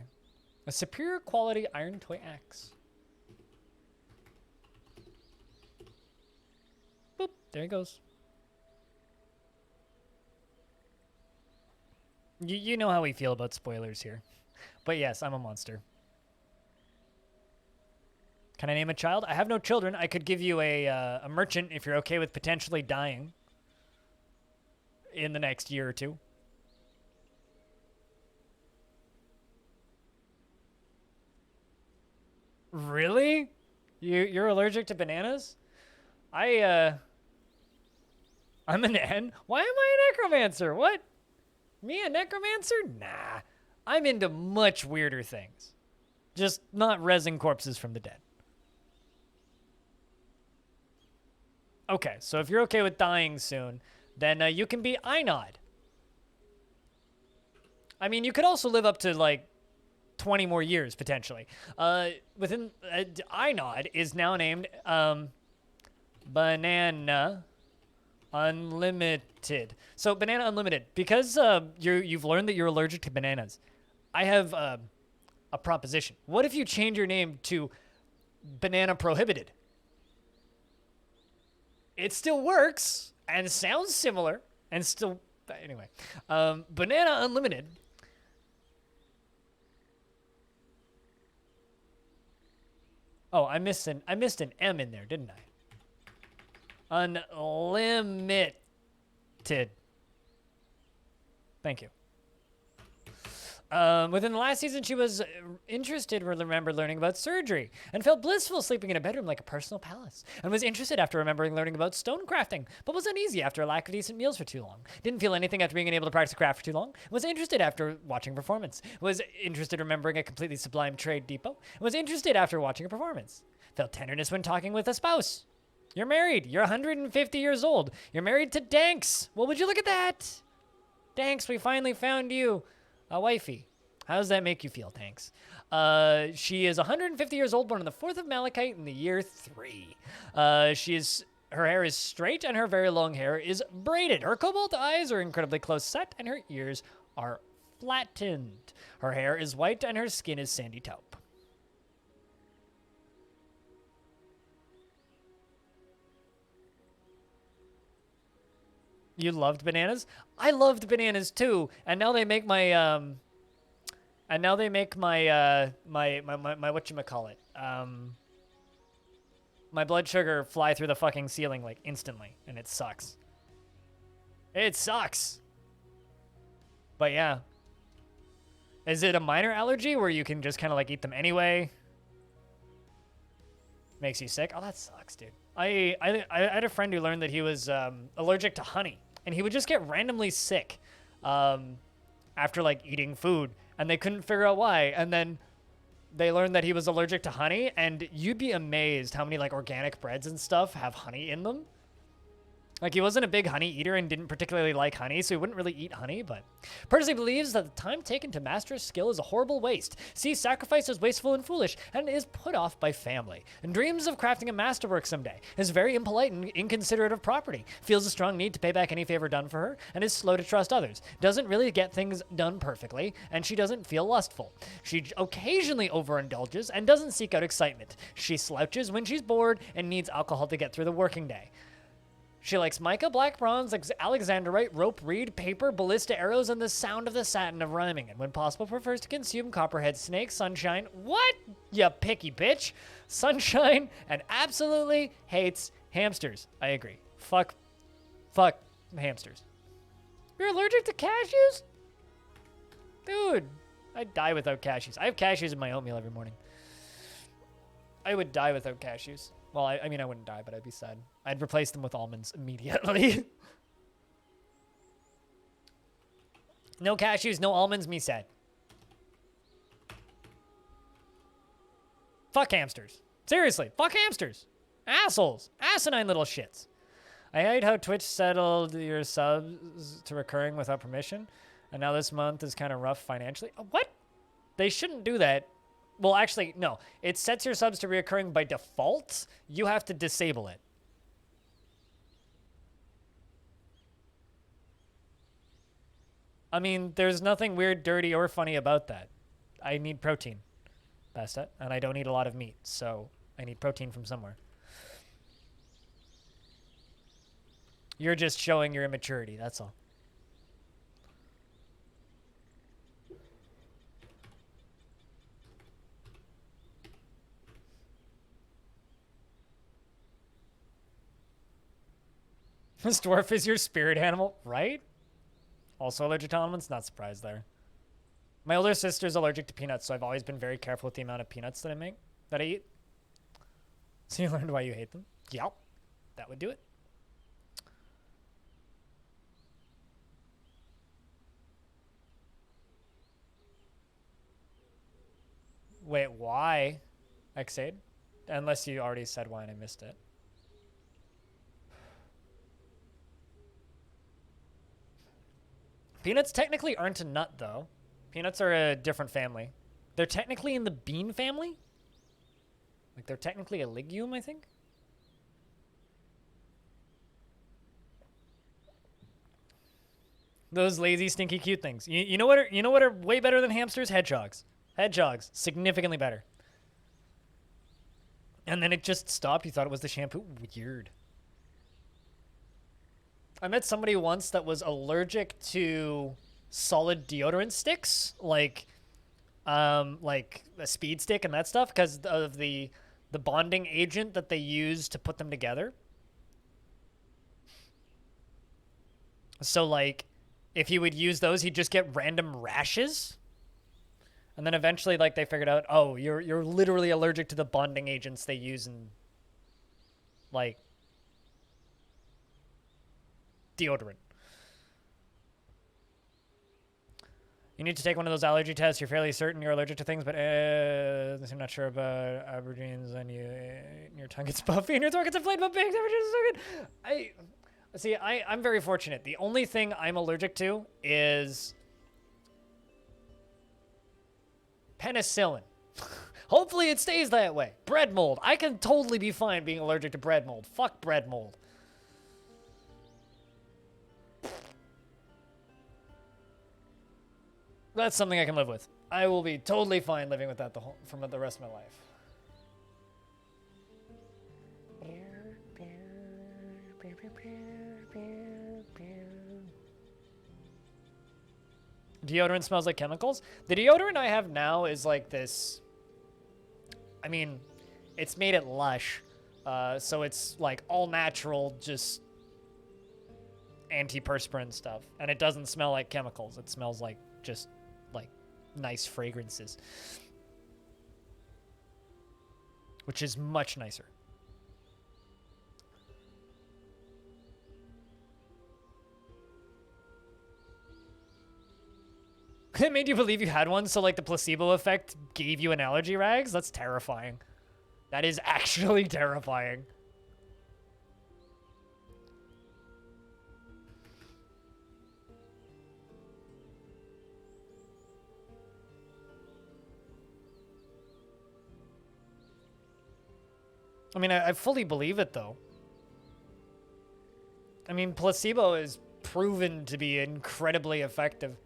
A superior quality iron toy axe. Boop. There he goes. You know how we feel about spoilers here. But yes, I'm a monster. Can I name a child? I have no children. I could give you a merchant if you're okay with potentially dying in the next year or two. Really? You're allergic to bananas? I'm an N? Why am I a necromancer? What? Me, a necromancer? Nah. I'm into much weirder things. Just not resin corpses from the dead. Okay, so if you're okay with dying soon, then you can be Einod. I mean, you could also live up to, like, 20 more years, potentially. Einod is now named Banana Unlimited. So Banana Unlimited, because you've learned that you're allergic to bananas, I have a proposition. What if you change your name to Banana Prohibited? It still works and sounds similar and still anyway. Banana Unlimited. Oh, I missed an M in there, didn't I? Unlimited. Thank you. Within the last season, she was interested, remember learning about surgery, and felt blissful sleeping in a bedroom like a personal palace, and was interested after remembering learning about stone crafting, but was uneasy after a lack of decent meals for too long. Didn't feel anything after being unable to practice craft for too long. Was interested after watching performance. Was interested remembering a completely sublime trade depot. Was interested after watching a performance. Felt tenderness when talking with a spouse. You're married. You're 150 years old. You're married to Danks. Well, would you look at that? Danks, we finally found you a wifey. How does that make you feel, Tanks? She is 150 years old, born on the 4th of Malachite in the year 3. Her hair is straight and her very long hair is braided. Her cobalt eyes are incredibly close set and her ears are flattened. Her hair is white and her skin is sandy taupe. You loved bananas? I loved bananas too, and now they make my my whatchamacallit, my blood sugar fly through the fucking ceiling like instantly, and it sucks. It sucks. But yeah. Is it a minor allergy where you can just kind of like eat them anyway? Makes you sick? Oh, that sucks, dude. I had a friend who learned that he was allergic to honey, and he would just get randomly sick after like eating food, and they couldn't figure out why. And then they learned that he was allergic to honey, and you'd be amazed how many like organic breads and stuff have honey in them. Like, he wasn't a big honey eater and didn't particularly like honey, so he wouldn't really eat honey, but Percy believes that the time taken to master a skill is a horrible waste, sees sacrifice as wasteful and foolish, and is put off by family, and dreams of crafting a masterwork someday, is very impolite and inconsiderate of property, feels a strong need to pay back any favor done for her, and is slow to trust others, doesn't really get things done perfectly, and she doesn't feel lustful. She occasionally overindulges and doesn't seek out excitement. She slouches when she's bored and needs alcohol to get through the working day. She likes mica, black bronze, alexandrite, rope, reed, paper, ballista arrows, and the sound of the satin of rhyming, and when possible prefers to consume copperhead snake, sunshine, what? Ya picky bitch. Sunshine, and absolutely hates hamsters. I agree. Fuck hamsters. You're allergic to cashews? Dude, I'd die without cashews. I have cashews in my oatmeal every morning. I would die without cashews. Well, I mean, I wouldn't die, but I'd be sad. I'd replace them with almonds immediately. No cashews, no almonds, me sad. Fuck hamsters. Seriously, fuck hamsters. Assholes. Asinine little shits. I hate how Twitch settled your subs to recurring without permission, and now this month is kind of rough financially. What? They shouldn't do that. Well, actually, no. It sets your subs to reoccurring by default. You have to disable it. I mean, there's nothing weird, dirty, or funny about that. I need protein. That's it. And I don't eat a lot of meat, so I need protein from somewhere. You're just showing your immaturity, that's all. This dwarf is your spirit animal, right? Also allergic to almonds? Not surprised there. My older sister's allergic to peanuts, so I've always been very careful with the amount of peanuts that I eat. So you learned why you hate them? Yep. That would do it. Wait, why? Xaid? Unless you already said why and I missed it. Peanuts technically aren't a nut, though. Peanuts are a different family. They're technically in the bean family? Like, they're technically a legume, I think? Those lazy, stinky, cute things. You know what are way better than hamsters? Hedgehogs. Hedgehogs. Significantly better. And then it just stopped. You thought it was the shampoo? Weird. I met somebody once that was allergic to solid deodorant sticks, like a speed stick and that stuff, because of the bonding agent that they use to put them together. So, like, if he would use those, he'd just get random rashes. And then eventually, like, they figured out, oh, you're literally allergic to the bonding agents they use in, like, deodorant. You need to take one of those allergy tests. You're fairly certain you're allergic to things, but I'm not sure about aubergines, and your tongue gets puffy and your throat gets inflamed by pigs. I'm very fortunate. The only thing I'm allergic to is penicillin. Hopefully it stays that way. Bread mold. I can totally be fine being allergic to bread mold. Fuck bread mold. That's something I can live with. I will be totally fine living with that from the rest of my life. Deodorant smells like chemicals. The deodorant I have now is like this. I mean, it's made it Lush, so it's like all natural, just antiperspirant stuff, and it doesn't smell like chemicals. It smells like just like nice fragrances, which is much nicer. It made you believe you had one, so like the placebo effect gave you an allergy rags? That's terrifying. That is actually terrifying. I mean, I fully believe it, though. I mean, placebo is proven to be incredibly effective.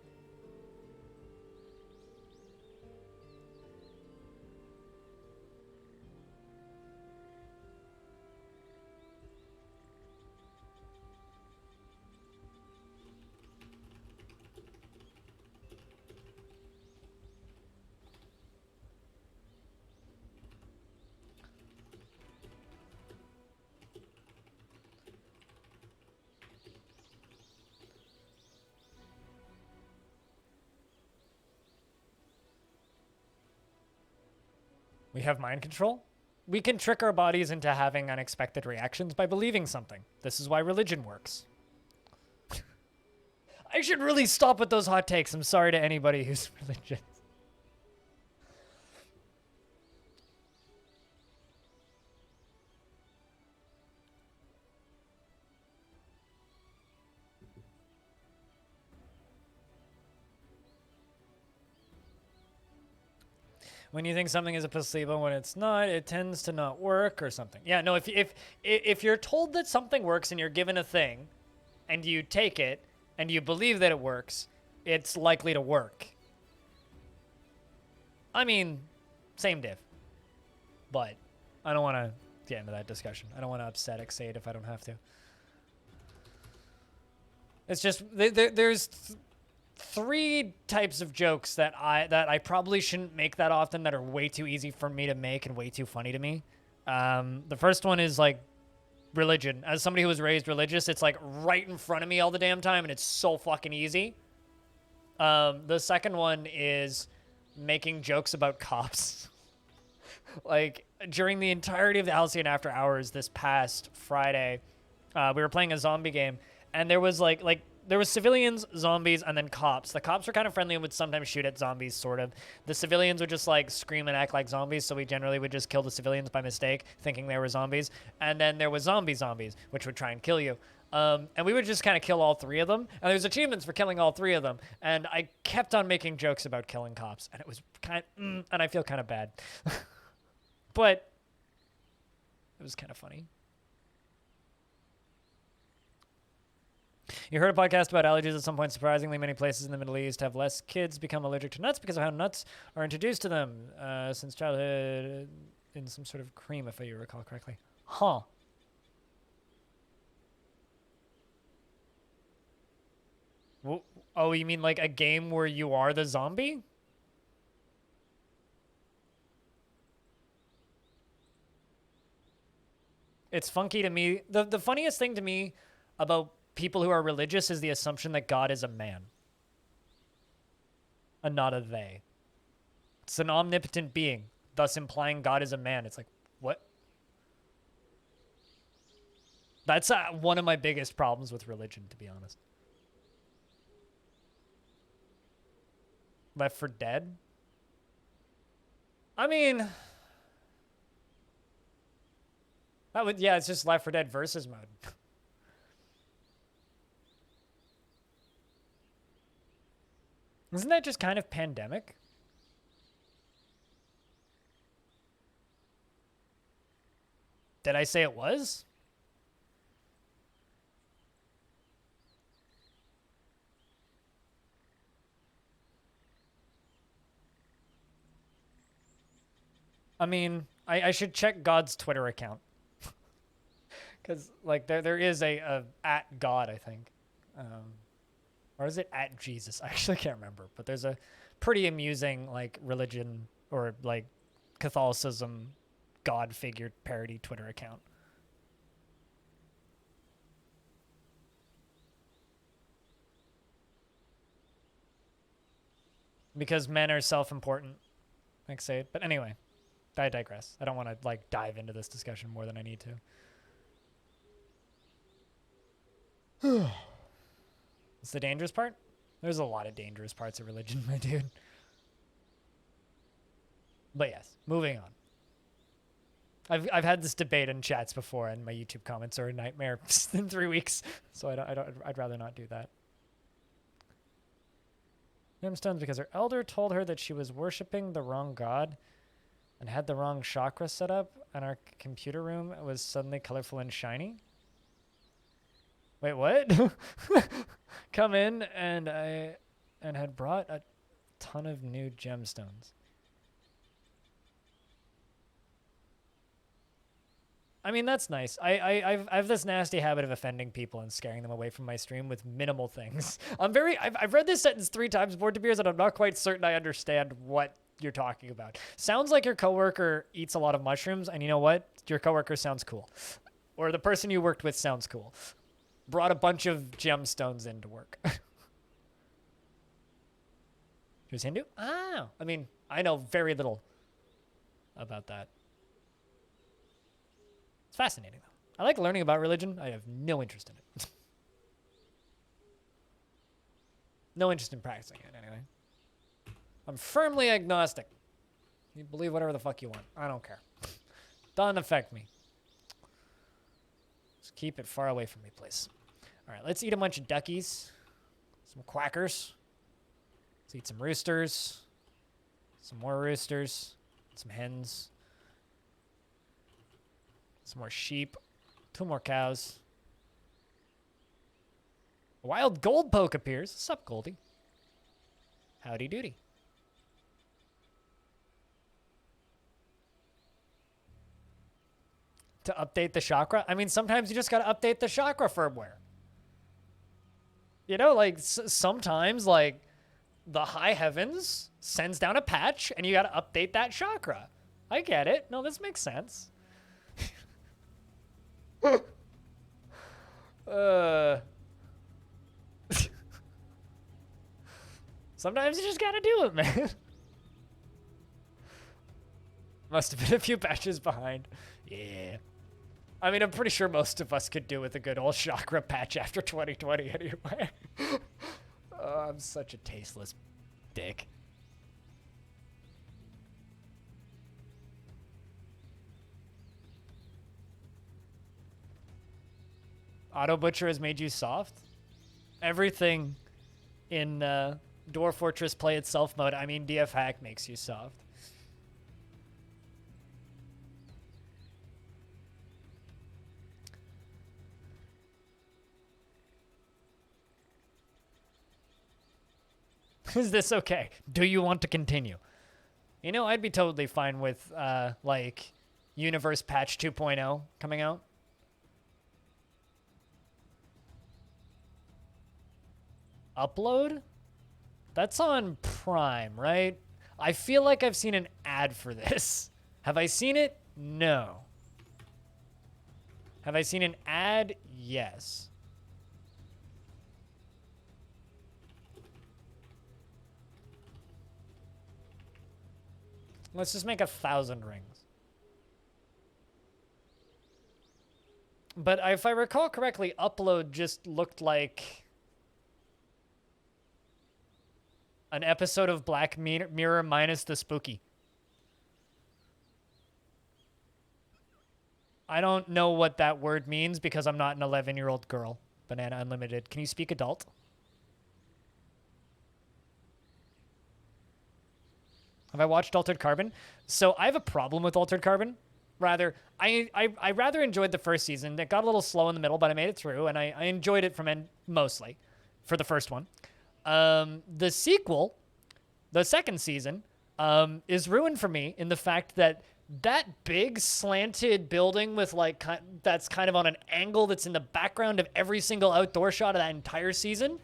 We have mind control. We can trick our bodies into having unexpected reactions by believing something. This is why religion works. I should really stop with those hot takes. I'm sorry to anybody who's religious. When you think something is a placebo when it's not, it tends to not work or something. Yeah, no, if you're told that something works and you're given a thing and you take it and you believe that it works, it's likely to work. I mean, same diff. But I don't want to get into that discussion. I don't want to upset Xade if I don't have to. It's just there's three types of jokes that I probably shouldn't make that often, that are way too easy for me to make and way too funny to me. The first one is like religion. As somebody who was raised religious, it's like right in front of me all the damn time, and it's so fucking easy. The second one is making jokes about cops. Like during the entirety of the Halcyon After Hours this past Friday, we were playing a zombie game, and there was like there was civilians, zombies, and then cops. The cops were kind of friendly and would sometimes shoot at zombies, sort of. The civilians would just like scream and act like zombies, so we generally would just kill the civilians by mistake, thinking they were zombies. And then there was zombies, which would try and kill you. And we would just kind of kill all three of them. And there's achievements for killing all three of them. And I kept on making jokes about killing cops, and it was kind of, and I feel kind of bad. But it was kind of funny. You heard a podcast about allergies at some point. Surprisingly, many places in the Middle East have less kids become allergic to nuts because of how nuts are introduced to them since childhood in some sort of cream, if I recall correctly. Huh. Oh, you mean like a game where you are the zombie? It's funky to me. The funniest thing to me about people who are religious is the assumption that God is a man and not a they. It's an omnipotent being, thus implying God is a man. It's like, what? That's one of my biggest problems with religion, to be honest. Left 4 Dead? I mean, that would, yeah, it's just Left 4 Dead versus mode. Isn't that just kind of pandemic? Did I say it was? I mean, I should check God's Twitter account. Because, like, there is a at God, I think. Or is it at Jesus? I actually can't remember. But there's a pretty amusing like religion or like Catholicism God figure parody Twitter account. Because men are self-important, like say it. But anyway, I digress. I don't want to like dive into this discussion more than I need to. It's the dangerous part? There's a lot of dangerous parts of religion, my dude. But yes, moving on. I've had this debate in chats before, and my YouTube comments are a nightmare in 3 weeks. So I'd rather not do that. Gemstones because her elder told her that she was worshiping the wrong god and had the wrong chakra set up, and our computer room was suddenly colorful and shiny. Wait, what? Come in and had brought a ton of new gemstones. I mean, that's nice. I have this nasty habit of offending people and scaring them away from my stream with minimal things. I've read this sentence 3 times more to beers, and I'm not quite certain I understand what you're talking about. Sounds like your coworker eats a lot of mushrooms, and you know what? Your coworker sounds cool. Or the person you worked with sounds cool. Brought a bunch of gemstones into work. She was Hindu? Ah, I mean, I know very little about that. It's fascinating, though. I like learning about religion. I have no interest in it. No interest in practicing it, anyway. I'm firmly agnostic. You believe whatever the fuck you want. I don't care. Doesn't affect me. Just keep it far away from me, please. All right, let's eat a bunch of duckies. Some quackers. Let's eat some roosters. Some more roosters. Some hens. Some more sheep. 2 more cows. A wild gold poke appears. Sup, Goldie? Howdy doody. To update the chakra? I mean, sometimes you just gotta update the chakra firmware. You know, like, sometimes, like, the high heavens sends down a patch, and you gotta update that chakra. I get it. No, this makes sense. Sometimes you just gotta do it, man. Must have been a few patches behind. Yeah. I mean, I'm pretty sure most of us could do with a good old chakra patch after 2020 anyway. Oh, I'm such a tasteless dick. Auto Butcher has made you soft? Everything in Dwarf Fortress Play Itself mode, I mean DF Hack makes you soft. Is this okay? Do you want to continue? You know, I'd be totally fine with, like, Universe Patch 2.0 coming out. Upload? That's on Prime, right? I feel like I've seen an ad for this. Have I seen it? No. Have I seen an ad? Yes. Let's just make 1,000 rings. But if I recall correctly, Upload just looked like an episode of Black Mirror minus the spooky. I don't know what that word means because I'm not an 11-year-old girl. Banana Unlimited. Can you speak adult? Have I watched Altered Carbon? So I have a problem with Altered Carbon. Rather, I rather enjoyed the first season. It got a little slow in the middle, but I made it through, and I enjoyed it from end mostly for the first one. The sequel, the second season, is ruined for me in the fact that that big slanted building with like that's kind of on an angle that's in the background of every single outdoor shot of that entire season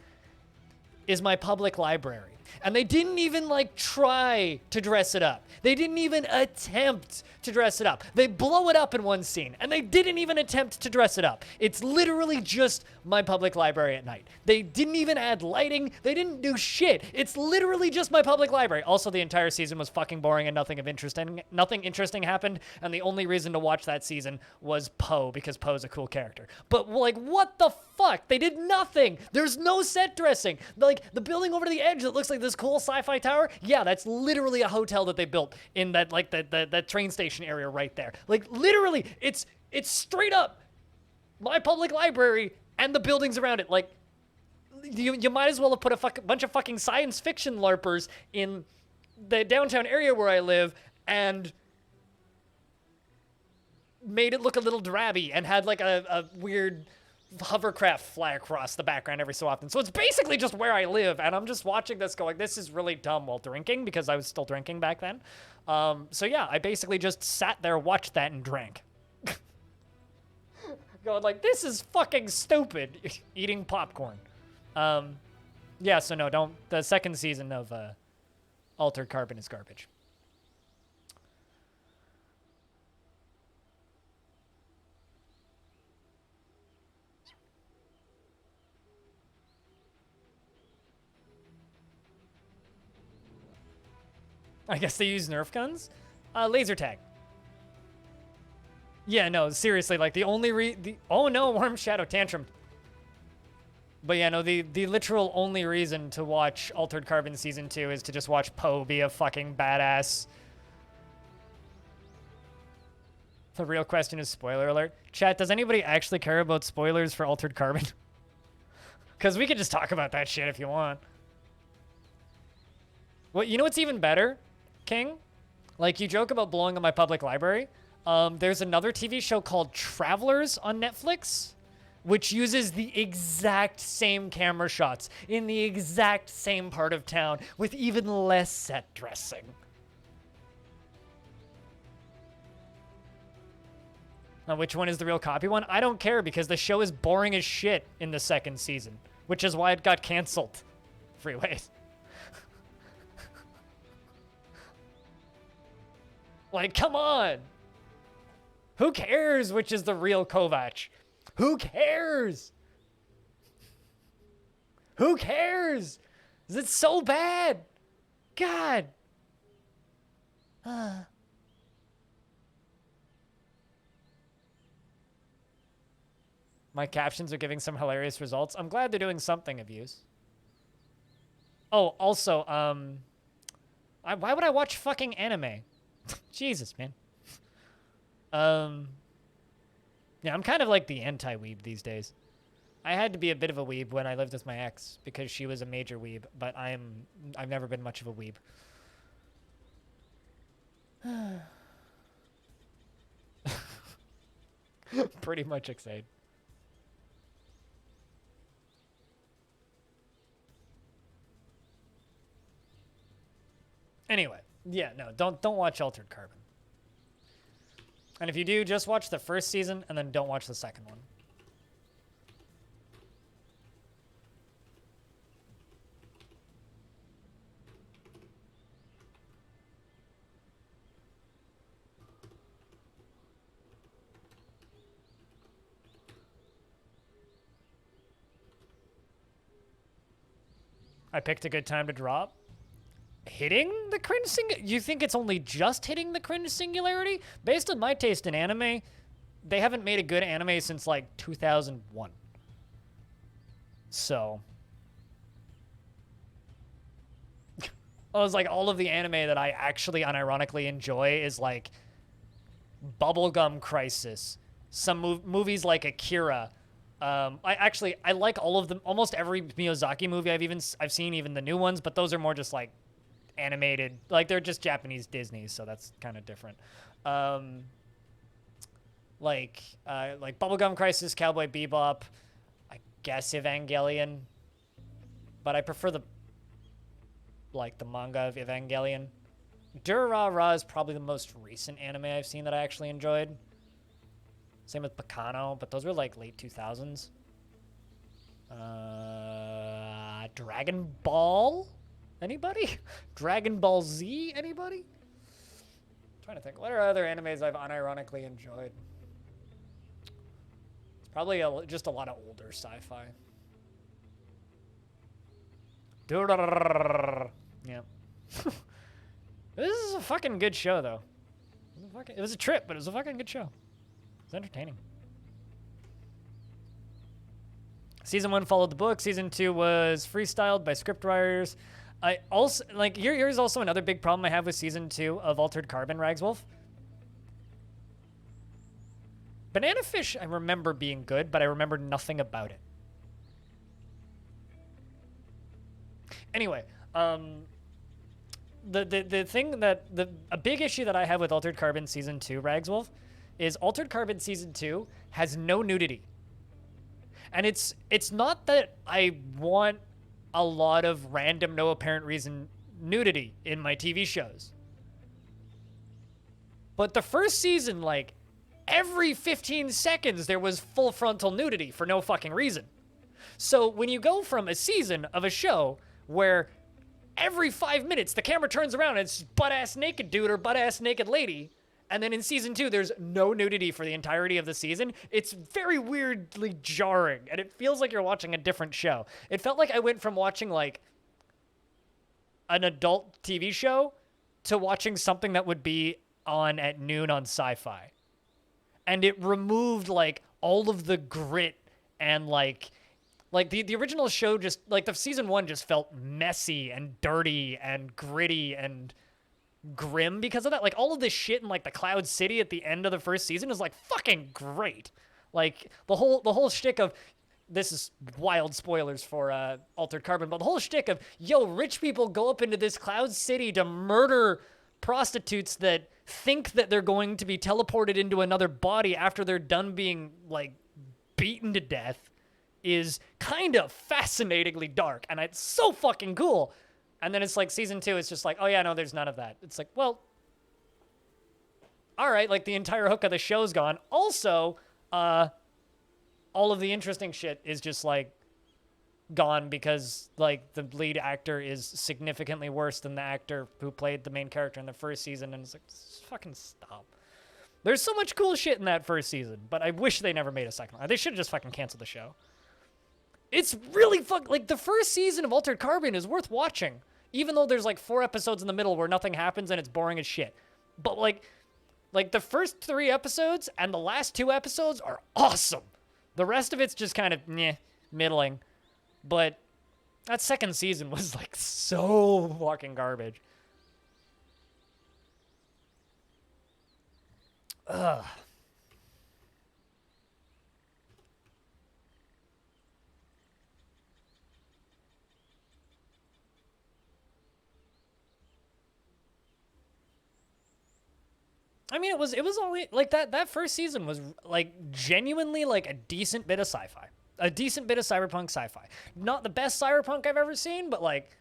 is my public library. And they didn't even like try to dress it up. They didn't even attempt to dress it up. They blow it up in one scene and they didn't even attempt to dress it up. It's literally just my public library at night. They didn't even add lighting. They didn't do shit. It's literally just my public library. Also, the entire season was fucking boring and nothing interesting happened. And the only reason to watch that season was Poe, because Poe's a cool character. But like, what the fuck? They did nothing. There's no set dressing. Like the building over to the edge that looks like this cool sci-fi tower. Yeah, that's literally a hotel that they built in that like that train station area right there. Like literally, it's straight up my public library and the buildings around it. Like you might as well have put a bunch of fucking science fiction LARPers in the downtown area where I live and made it look a little drabby and had like a weird hovercraft fly across the background every so often. So it's basically just where I live, and I'm just watching this going, this is really dumb, while drinking, because I was still drinking back then. So yeah, I basically just sat there, watched that, and drank. Going like, this is fucking stupid. Eating popcorn. Yeah, so no, don't. The second season of Altered Carbon is garbage. I guess they use Nerf guns? Laser tag. Yeah, no, seriously, like the only oh no, Worm Shadow Tantrum. But yeah, no, the literal only reason to watch Altered Carbon Season 2 is to just watch Poe be a fucking badass. The real question is spoiler alert. Chat, does anybody actually care about spoilers for Altered Carbon? Because we could just talk about that shit if you want. Well, you know what's even better, King? Like, you joke about blowing up my public library. There's another TV show called Travelers on Netflix, which uses the exact same camera shots in the exact same part of town with even less set dressing. Now, which one is the real copy one? I don't care, because the show is boring as shit in the second season, which is why it got canceled. Freeways. Like, come on. Who cares which is the real Kovac? Who cares? Who cares? Is it so bad? God. My captions are giving some hilarious results. I'm glad they're doing something of use. Oh, also, why would I watch fucking anime? Jesus, man. Yeah, I'm kind of like the anti-weeb these days. I had to be a bit of a weeb when I lived with my ex because she was a major weeb, but I've never been much of a weeb. Pretty much excited. Anyway, yeah, no, don't watch Altered Carbon. And if you do, just watch the first season and then don't watch the second one. I picked a good time to drop. Hitting the cringe you think it's only just hitting the cringe singularity? Based on my taste in anime, they haven't made a good anime since like 2001. So I was like, all of the anime that I actually unironically enjoy is like Bubblegum Crisis, some movies like Akira. I like all of them, almost every Miyazaki movie I've seen, even the new ones, but those are more just like animated, like they're just Japanese Disney, so that's kind of different. Like Bubblegum Crisis, Cowboy Bebop, I guess Evangelion, but I prefer the manga of Evangelion. Durarara is probably the most recent anime I've seen that I actually enjoyed. Same with Bacano, but those were like late 2000s. Dragon Ball? Anybody? Dragon Ball Z? Anybody? I'm trying to think. What are other animes I've unironically enjoyed? It's probably just a lot of older sci-fi. Yeah. This is a fucking good show, though. It was a trip, but it was a fucking good show. It was entertaining. Season 1 followed the book. Season 2 was freestyled by scriptwriters. I also, like, here's also another big problem I have with Season 2 of Altered Carbon, Ragswolf. Banana Fish, I remember being good, but I remember nothing about it. Anyway, the thing that, a big issue that I have with Altered Carbon Season 2, Ragswolf, is Altered Carbon Season 2 has no nudity. And it's not that I want a lot of random, no apparent reason nudity in my TV shows. But the first season, like, every 15 seconds there was full frontal nudity for no fucking reason. So when you go from a season of a show where every 5 minutes the camera turns around and it's butt-ass naked dude or butt-ass naked lady, and then in Season 2 there's no nudity for the entirety of the season, it's very weirdly jarring, and it feels like you're watching a different show. It felt like I went from watching, like, an adult TV show to watching something that would be on at noon on Sci-Fi. And it removed, like, all of the grit and, like the original show just, like, the Season 1 just felt messy and dirty and gritty and grim because of that. Like, all of this shit in, like, the Cloud City at the end of the first season is, like, fucking great. Like, the whole shtick of, this is wild spoilers for Altered Carbon, but the whole shtick of, yo, rich people go up into this Cloud City to murder prostitutes that think that they're going to be teleported into another body after they're done being, like, beaten to death is kind of fascinatingly dark, and it's so fucking cool. And then it's like Season 2, it's just like, oh yeah, no, there's none of that. It's like, well, all right, like, the entire hook of the show's gone. Also, all of the interesting shit is just, like, gone because, like, the lead actor is significantly worse than the actor who played the main character in the first season, and it's like, fucking stop. There's so much cool shit in that first season, but I wish they never made a second one. They should have just fucking canceled the show. It's really like, the first season of Altered Carbon is worth watching, even though there's, like, 4 episodes in the middle where nothing happens and it's boring as shit. But, like the first 3 episodes and the last 2 episodes are awesome. The rest of it's just kind of, middling. But that second season was, like, so fucking garbage. Ugh. I mean, it was only, like, that first season was, like, genuinely, like, a decent bit of sci-fi. A decent bit of cyberpunk sci-fi. Not the best cyberpunk I've ever seen, but, like,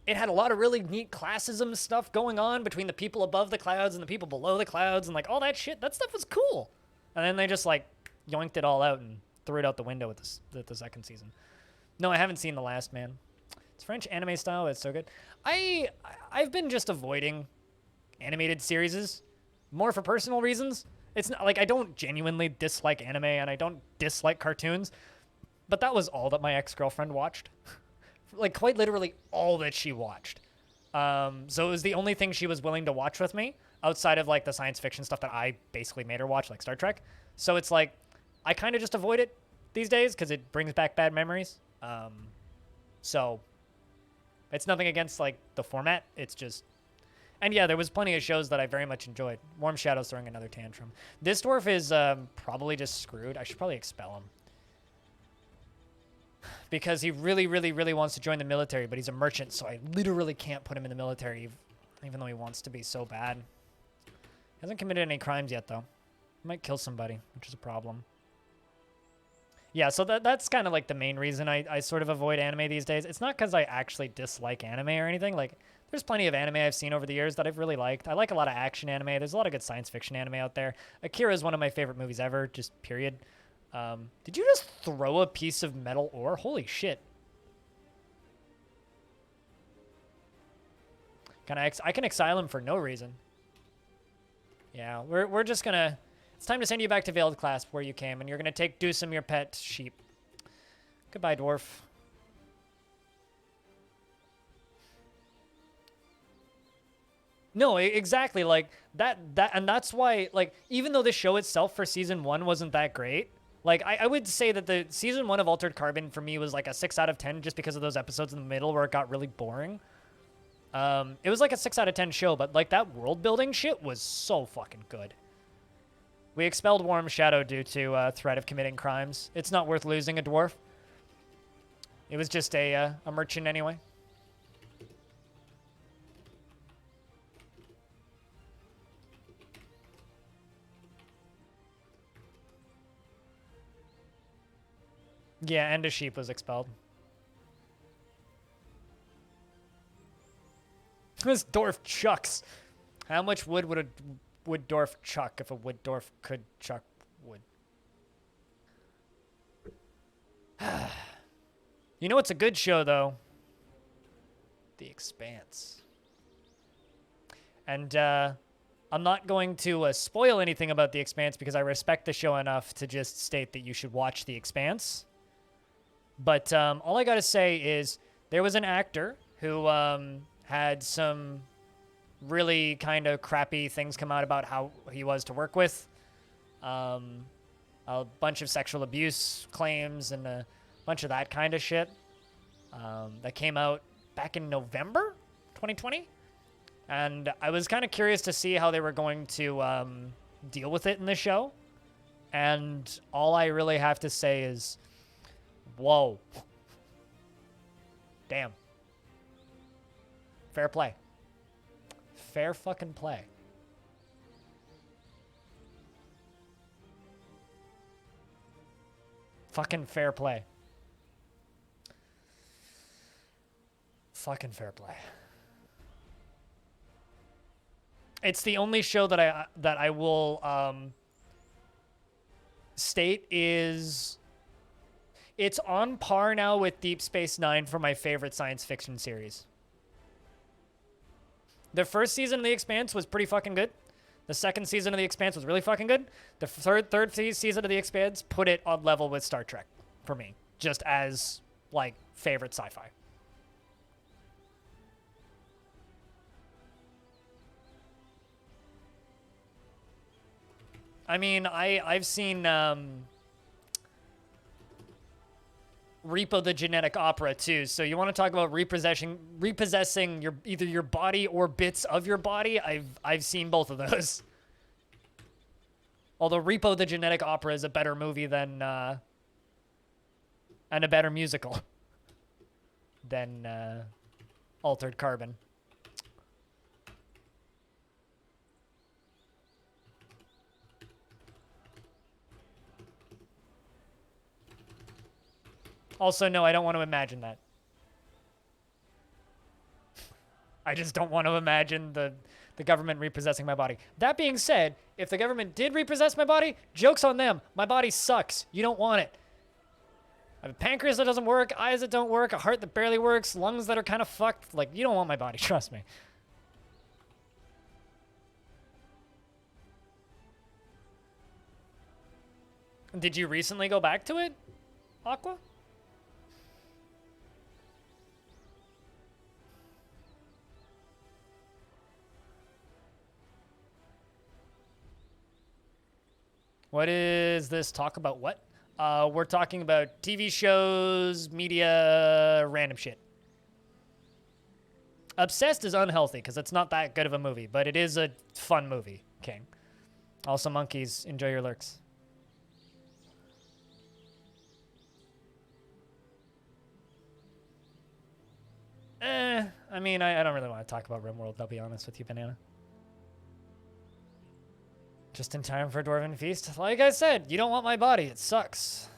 it had a lot of really neat classism stuff going on between the people above the clouds and the people below the clouds and, like, all that shit. That stuff was cool. And then they just, like, yoinked it all out and threw it out the window with the second season. No, I haven't seen the last, man. It's French anime style. It's so good. I've been just avoiding animated series more for personal reasons. It's not like I don't genuinely dislike anime and I don't dislike cartoons, but that was all that my ex-girlfriend watched. Like, quite literally all that she watched. So it was the only thing she was willing to watch with me outside of, like, the science fiction stuff that I basically made her watch, like Star Trek. So it's like, I kind of just avoid it these days because it brings back bad memories. So it's nothing against, like, the format. It's just, and yeah, there was plenty of shows that I very much enjoyed. Warm Shadows throwing another tantrum. This dwarf is probably just screwed. I should probably expel him. Because he really, really, really wants to join the military, but he's a merchant, so I literally can't put him in the military, even though he wants to be so bad. He hasn't committed any crimes yet, though. He might kill somebody, which is a problem. Yeah, so that's kind of like the main reason I sort of avoid anime these days. It's not because I actually dislike anime or anything. Like, there's plenty of anime I've seen over the years that I've really liked. I like a lot of action anime. There's a lot of good science fiction anime out there. Akira is one of my favorite movies ever, just period. Did you just throw a piece of metal ore? Holy shit. I can exile him for no reason. Yeah, we're just gonna... It's time to send you back to Veiled Clasp where you came, and you're gonna take Deucem, your pet sheep. Goodbye, Dwarf. No, exactly. Like and that's why, like, even though the show itself for season 1 wasn't that great, like, I would say that the season 1 of Altered Carbon for me was like a 6 out of 10 just because of those episodes in the middle where it got really boring. It was like a 6 out of 10 show, but like that world building shit was so fucking good. We expelled Warm Shadow due to threat of committing crimes. It's not worth losing a dwarf. It was just a merchant anyway. Yeah, and a sheep was expelled. This dwarf chucks. How much wood would a wood dwarf chuck if a wood dwarf could chuck wood? You know what's a good show, though? The Expanse. And I'm not going to spoil anything about The Expanse because I respect the show enough to just state that you should watch The Expanse. But all I gotta say is there was an actor who had some really kind of crappy things come out about how he was to work with. A bunch of sexual abuse claims and a bunch of that kind of shit. That came out back in November 2020. And I was kind of curious to see how they were going to deal with it in the show. And all I really have to say is, whoa. Damn. Fair play. Fair fucking play. Fucking fair play. Fucking fair play. It's the only show that I will state is it's on par now with Deep Space Nine for my favorite science fiction series. The first season of The Expanse was pretty fucking good. The second season of The Expanse was really fucking good. The third season of The Expanse put it on level with Star Trek for me, just as like favorite sci-fi. I mean, I've seen Repo the Genetic Opera too. So you want to talk about repossessing your either your body or bits of your body? I've seen both of those. Although Repo the Genetic Opera is a better movie than and a better musical than Altered Carbon. Also, no, I don't want to imagine that. I just don't want to imagine the government repossessing my body. That being said, if the government did repossess my body, joke's on them. My body sucks. You don't want it. I have a pancreas that doesn't work, eyes that don't work, a heart that barely works, lungs that are kind of fucked. Like, you don't want my body, trust me. Did you recently go back to it, Aqua? What is this talk about? What? We're talking about TV shows, media, random shit. Obsessed is unhealthy because it's not that good of a movie, but it is a fun movie, King. Also, monkeys, enjoy your lurks. I mean, I don't really want to talk about RimWorld, I'll be honest with you, Banana. Just in time for a Dwarven Feast. Like I said, you don't want my body. It sucks.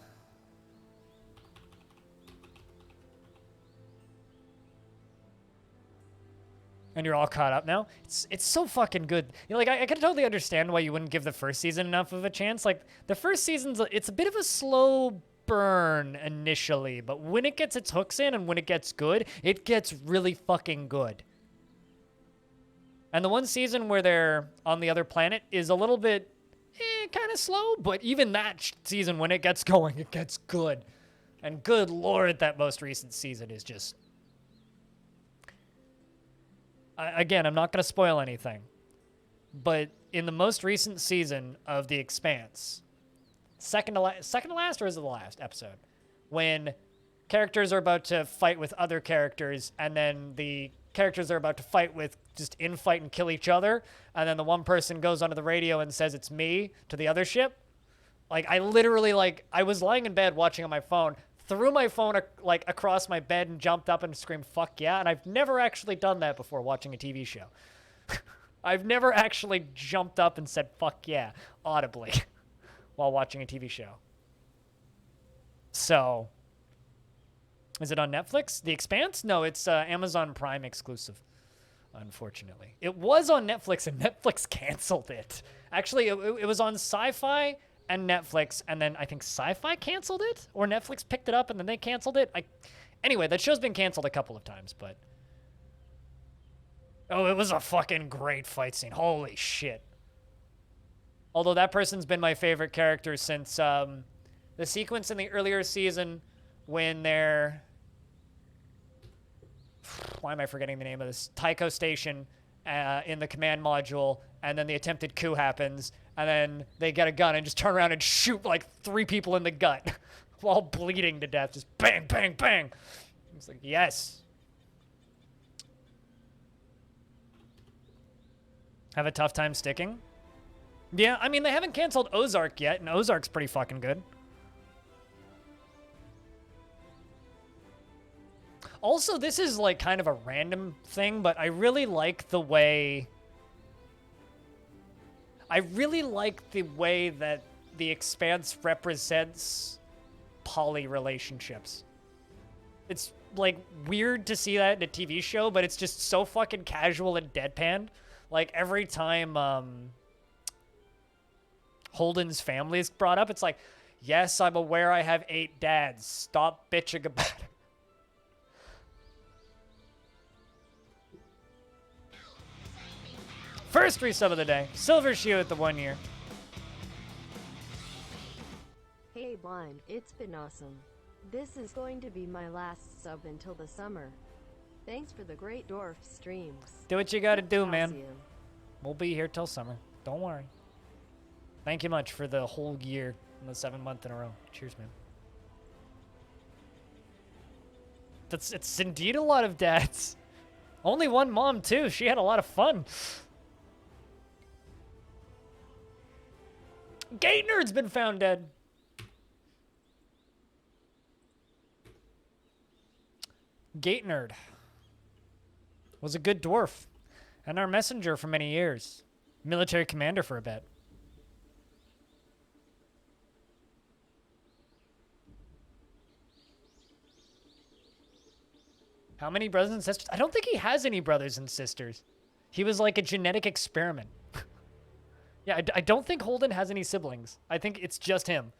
And you're all caught up now? It's so fucking good. You know, like, I can totally understand why you wouldn't give the first season enough of a chance. Like, the first season's, it's a bit of a slow burn initially, but when it gets its hooks in and when it gets good, it gets really fucking good. And the one season where they're on the other planet is a little bit kind of slow, but even that season, when it gets going, it gets good. And good lord, that most recent season is just... Again, I'm not going to spoil anything, but in the most recent season of The Expanse, second to last, or is it the last episode? When characters are about to fight with other characters, and then the characters are about to fight with just infight and kill each other, and then the one person goes onto the radio and says it's me to the other ship. Like, I literally, like, I was lying in bed watching on my phone, threw my phone like across my bed and jumped up and screamed fuck yeah, and I've never actually done that before watching a TV show. I've never actually jumped up and said fuck yeah audibly while watching a TV show. So, is it on Netflix? The Expanse? No, it's Amazon Prime exclusive, unfortunately. It was on Netflix, and Netflix canceled it. Actually, it was on Sci-Fi and Netflix, and then I think Sci-Fi canceled it, or Netflix picked it up and then they canceled it. Anyway, that show's been canceled a couple of times, but... Oh, it was a fucking great fight scene. Holy shit. Although that person's been my favorite character since the sequence in the earlier season when they're... Why am I forgetting the name of this? Tycho Station in the command module, and then the attempted coup happens, and then they get a gun and just turn around and shoot like 3 people in the gut while bleeding to death. Just bang, bang, bang. It's like, yes. Have a tough time sticking? Yeah, I mean, they haven't canceled Ozark yet, and Ozark's pretty fucking good. Also, this is like kind of a random thing, but I really like the way... that The Expanse represents poly relationships. It's, like, weird to see that in a TV show, but it's just so fucking casual and deadpan. Like, every time, Holden's family is brought up, it's like, yes, I'm aware I have 8 dads. Stop bitching about it. First resub of the day. Silver Shoe at the 1 year. Hey Blind, it's been awesome. This is going to be my last sub until the summer. Thanks for the great Dwarf streams. Do what you gotta do, man. Calcium. We'll be here till summer. Don't worry. Thank you much for the whole year and the 7 month in a row. Cheers, man. It's indeed a lot of dads. Only one mom, too. She had a lot of fun. Gate Nerd's been found dead. Gate Nerd was a good dwarf and our messenger for many years. Military commander for a bit. How many brothers and sisters? I don't think he has any brothers and sisters. He was like a genetic experiment. Yeah, I don't think Holden has any siblings. I think it's just him.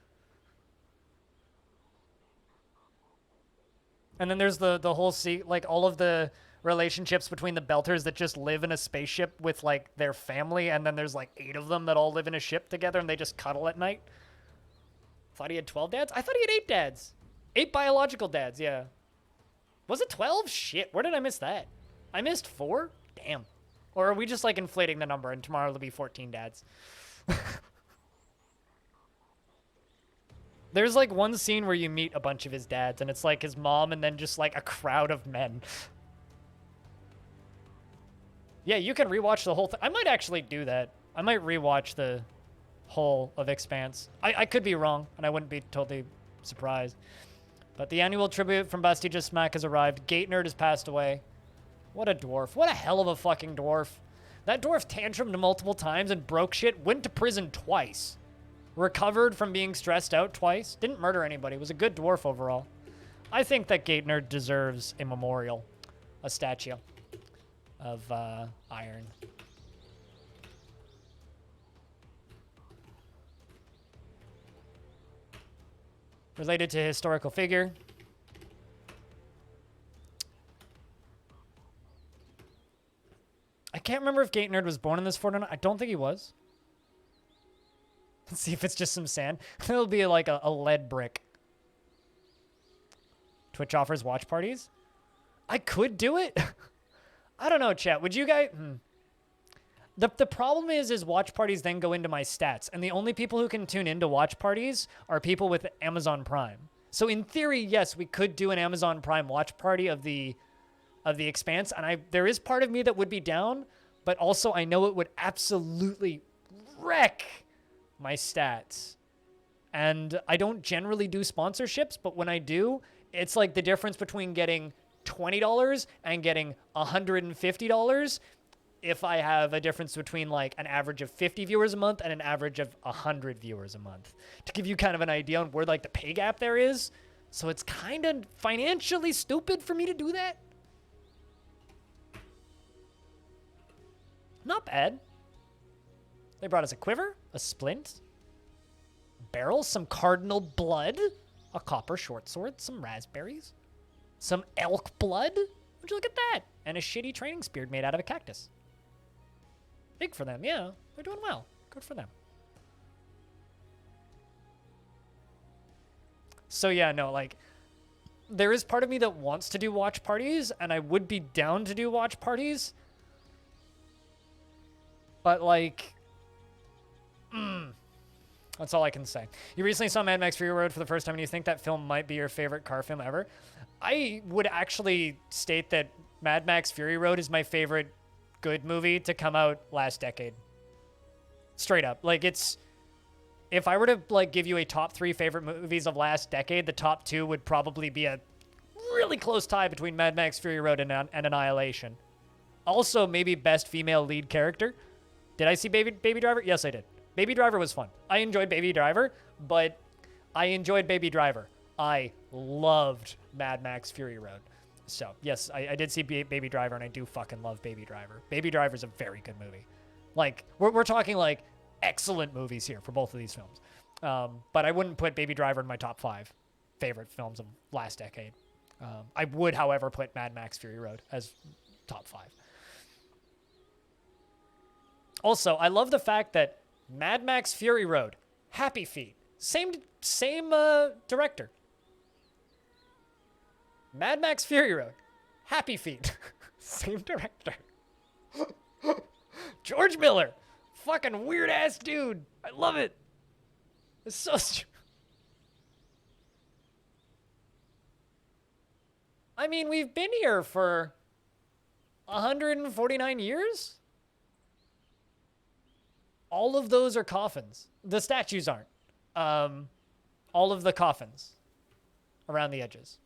And then there's the whole like all of the relationships between the Belters that just live in a spaceship with like their family, and then there's like 8 of them that all live in a ship together and they just cuddle at night. Thought he had 12 dads? I thought he had 8 dads. 8 biological dads, yeah. Was it 12? Shit, where did I miss that? I missed 4? Damn. Or are we just like inflating the number and tomorrow there'll be 14 dads? There's like one scene where you meet a bunch of his dads and it's like his mom and then just like a crowd of men. Yeah, you can rewatch the whole thing. I might actually do that. I might rewatch the whole of Expanse. I could be wrong and I wouldn't be totally surprised. But the annual tribute from Busty Just Smack has arrived. Gate Nerd has passed away. What a dwarf. What a hell of a fucking dwarf. That dwarf tantrumed multiple times and broke shit. Went to prison twice. Recovered from being stressed out twice. Didn't murder anybody. Was a good dwarf overall. I think that Gate Nerd deserves a memorial. A statue of iron. Related to a historical figure. can't remember if Gate Nerd was born in this fort or not. I don't think he was. Let's see if it's just some sand. It'll be like a lead brick. Twitch offers watch parties. I could do it. I don't know, chat. Would you guys... The problem is watch parties then go into my stats, and the only people who can tune into watch parties are people with Amazon Prime. So in theory, yes, we could do an Amazon Prime watch party of the Expanse, and there is part of me that would be down, but also I know it would absolutely wreck my stats. And I don't generally do sponsorships, but when I do, it's like the difference between getting $20 and getting $150 if I have a difference between like an average of 50 viewers a month and an average of 100 viewers a month, to give you kind of an idea on where like the pay gap there is. So it's kind of financially stupid for me to do that. Not bad. They brought us a quiver, a splint, barrel, some cardinal blood, a copper short sword, some raspberries, some elk blood. Would you look at that? And a shitty training spear made out of a cactus. Big for them, yeah. They're doing well. Good for them. So yeah, no, like, there is part of me that wants to do watch parties, and I would be down to do watch parties. But, like, that's all I can say. You recently saw Mad Max Fury Road for the first time, and you think that film might be your favorite car film ever. I would actually state that Mad Max Fury Road is my favorite good movie to come out last decade. Straight up. Like, it's... If I were to, like, give you a top 3 favorite movies of last decade, the top 2 would probably be a really close tie between Mad Max Fury Road and Annihilation. Also, maybe best female lead character. Did I see Baby Driver? Yes, I did. Baby Driver was fun. I enjoyed Baby Driver, but I enjoyed Baby Driver. I loved Mad Max Fury Road. So, yes, I did see Baby Driver, and I do fucking love Baby Driver. Baby Driver's a very good movie. Like, we're talking, like, excellent movies here for both of these films. But I wouldn't put Baby Driver in my top 5 favorite films of last decade. I would, however, put Mad Max Fury Road as top 5. Also, I love the fact that Mad Max Fury Road, Happy Feet, same director. Mad Max Fury Road, Happy Feet, same director. George Miller, fucking weird ass dude. I love it. It's so I mean, we've been here for 149 years. All of those are coffins. The statues aren't. All of the coffins around the edges.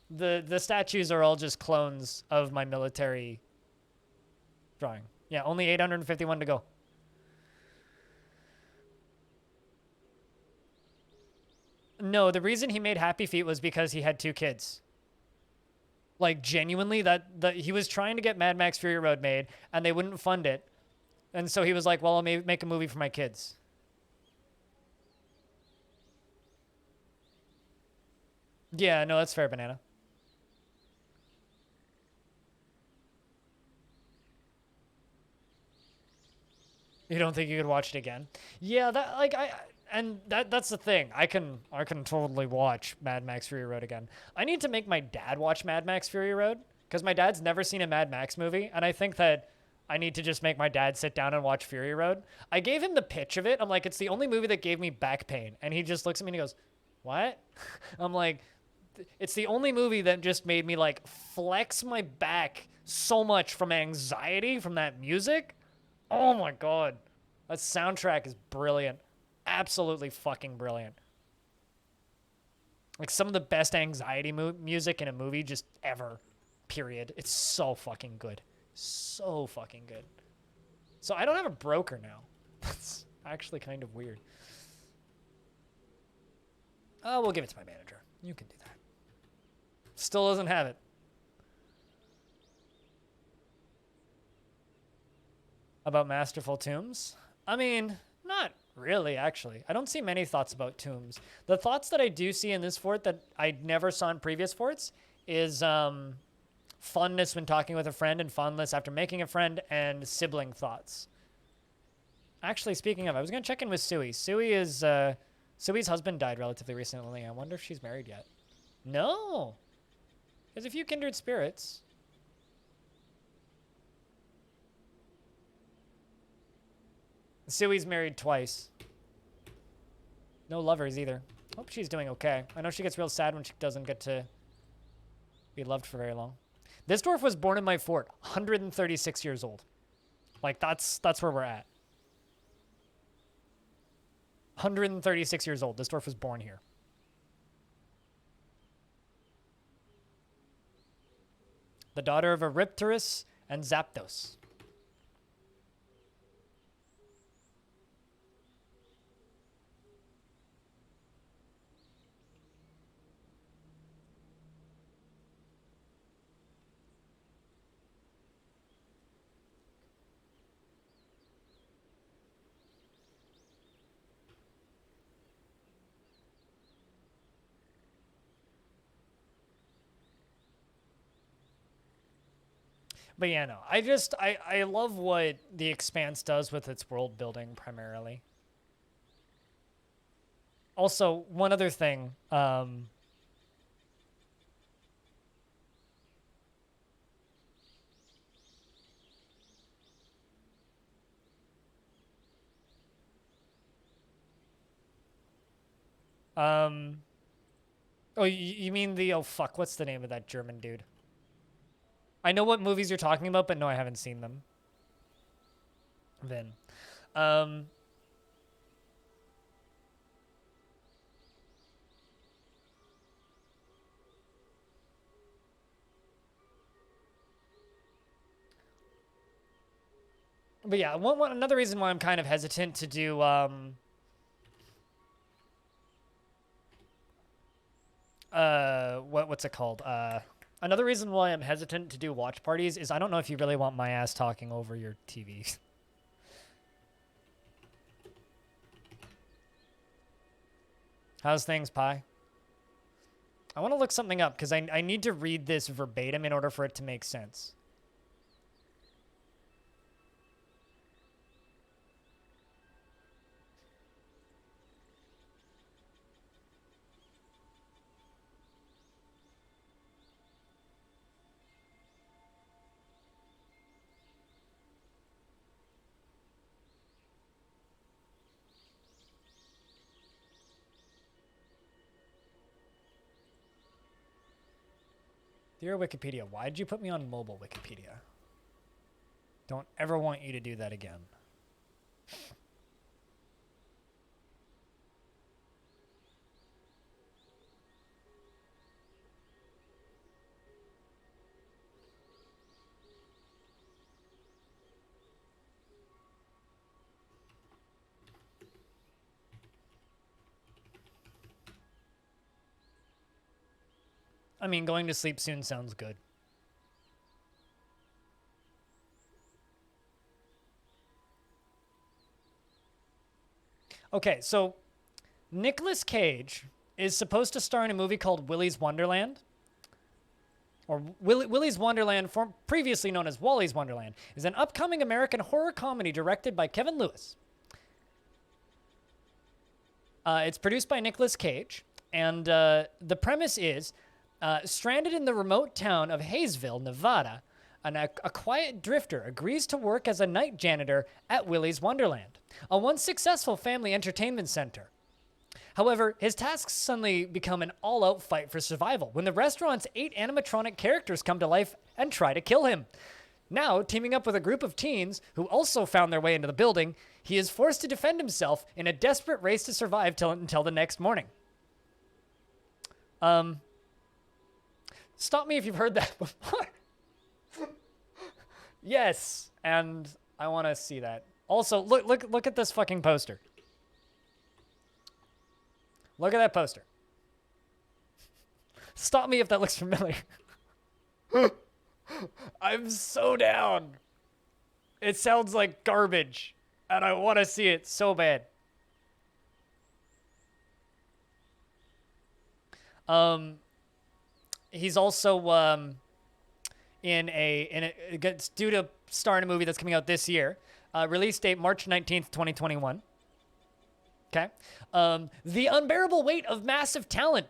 The statues are all just clones of my military drawing. Yeah, only 851 to go. No, the reason he made Happy Feet was because he had 2 kids. Like, genuinely, that he was trying to get Mad Max Fury Road made, and they wouldn't fund it. And so he was like, well, I'll make a movie for my kids. Yeah, no, that's fair, Banana. You don't think you could watch it again? Yeah, that's the thing. I can totally watch Mad Max Fury Road again. I need to make my dad watch Mad Max Fury Road because my dad's never seen a Mad Max movie, and I think that I need to just make my dad sit down and watch Fury Road. I gave him the pitch of it. I'm like, it's the only movie that gave me back pain, and he just looks at me and he goes, "What?" I'm like, it's the only movie that just made me like flex my back so much from anxiety from that music. Oh my god, that soundtrack is brilliant. Absolutely fucking brilliant. Like some of the best anxiety music in a movie just ever, period. It's so fucking good. So fucking good. So I don't have a broker now. That's actually kind of weird. Oh, we'll give it to my manager. You can do that. Still doesn't have it. About Masterful Tombs? I mean, not really, actually. I don't see many thoughts about tombs. The thoughts that I do see in this fort that I never saw in previous forts is fondness when talking with a friend and fondness after making a friend, and sibling thoughts. Actually, speaking of, I was going to check in with Sui. Sui's husband died relatively recently. I wonder if she's married yet. No. There's a few kindred spirits. Sui's married twice. No lovers either. Hope she's doing okay. I know she gets real sad when she doesn't get to be loved for very long. This dwarf was born in my fort, 136 years old. Like, that's where we're at. 136 years old. This dwarf was born here. The daughter of Eripterus and Zapdos. But yeah, no. I love what The Expanse does with its world building primarily. Also, one other thing. Oh, you mean the, oh fuck, what's the name of that German dude? I know what movies you're talking about, but no, I haven't seen them. Vin. But yeah, another reason why I'm kind of hesitant to do, what's it called? Another reason why I'm hesitant to do watch parties is I don't know if you really want my ass talking over your TV. How's things, Pi? I want to look something up because I need to read this verbatim in order for it to make sense. Dear Wikipedia, why did you put me on mobile Wikipedia? Don't ever want you to do that again. I mean, going to sleep soon sounds good. Okay, so Nicolas Cage is supposed to star in a movie called Willy's Wonderland. Or Willy's Wonderland, previously known as Wally's Wonderland, is an upcoming American horror comedy directed by Kevin Lewis. It's produced by Nicolas Cage, and the premise is stranded in the remote town of Hayesville, Nevada, a quiet drifter agrees to work as a night janitor at Willy's Wonderland, a once successful family entertainment center. However, his tasks suddenly become an all-out fight for survival when the restaurant's 8 animatronic characters come to life and try to kill him. Now, teaming up with a group of teens who also found their way into the building, he is forced to defend himself in a desperate race to survive until the next morning. Stop me if you've heard that before. Yes, and I want to see that. Also, look at this fucking poster. Look at that poster. Stop me if that looks familiar. I'm so down. It sounds like garbage, and I want to see it so bad. He's also it gets due to star in a movie that's coming out this year. Release date March 19th, 2021. Okay. The unbearable weight of massive talent.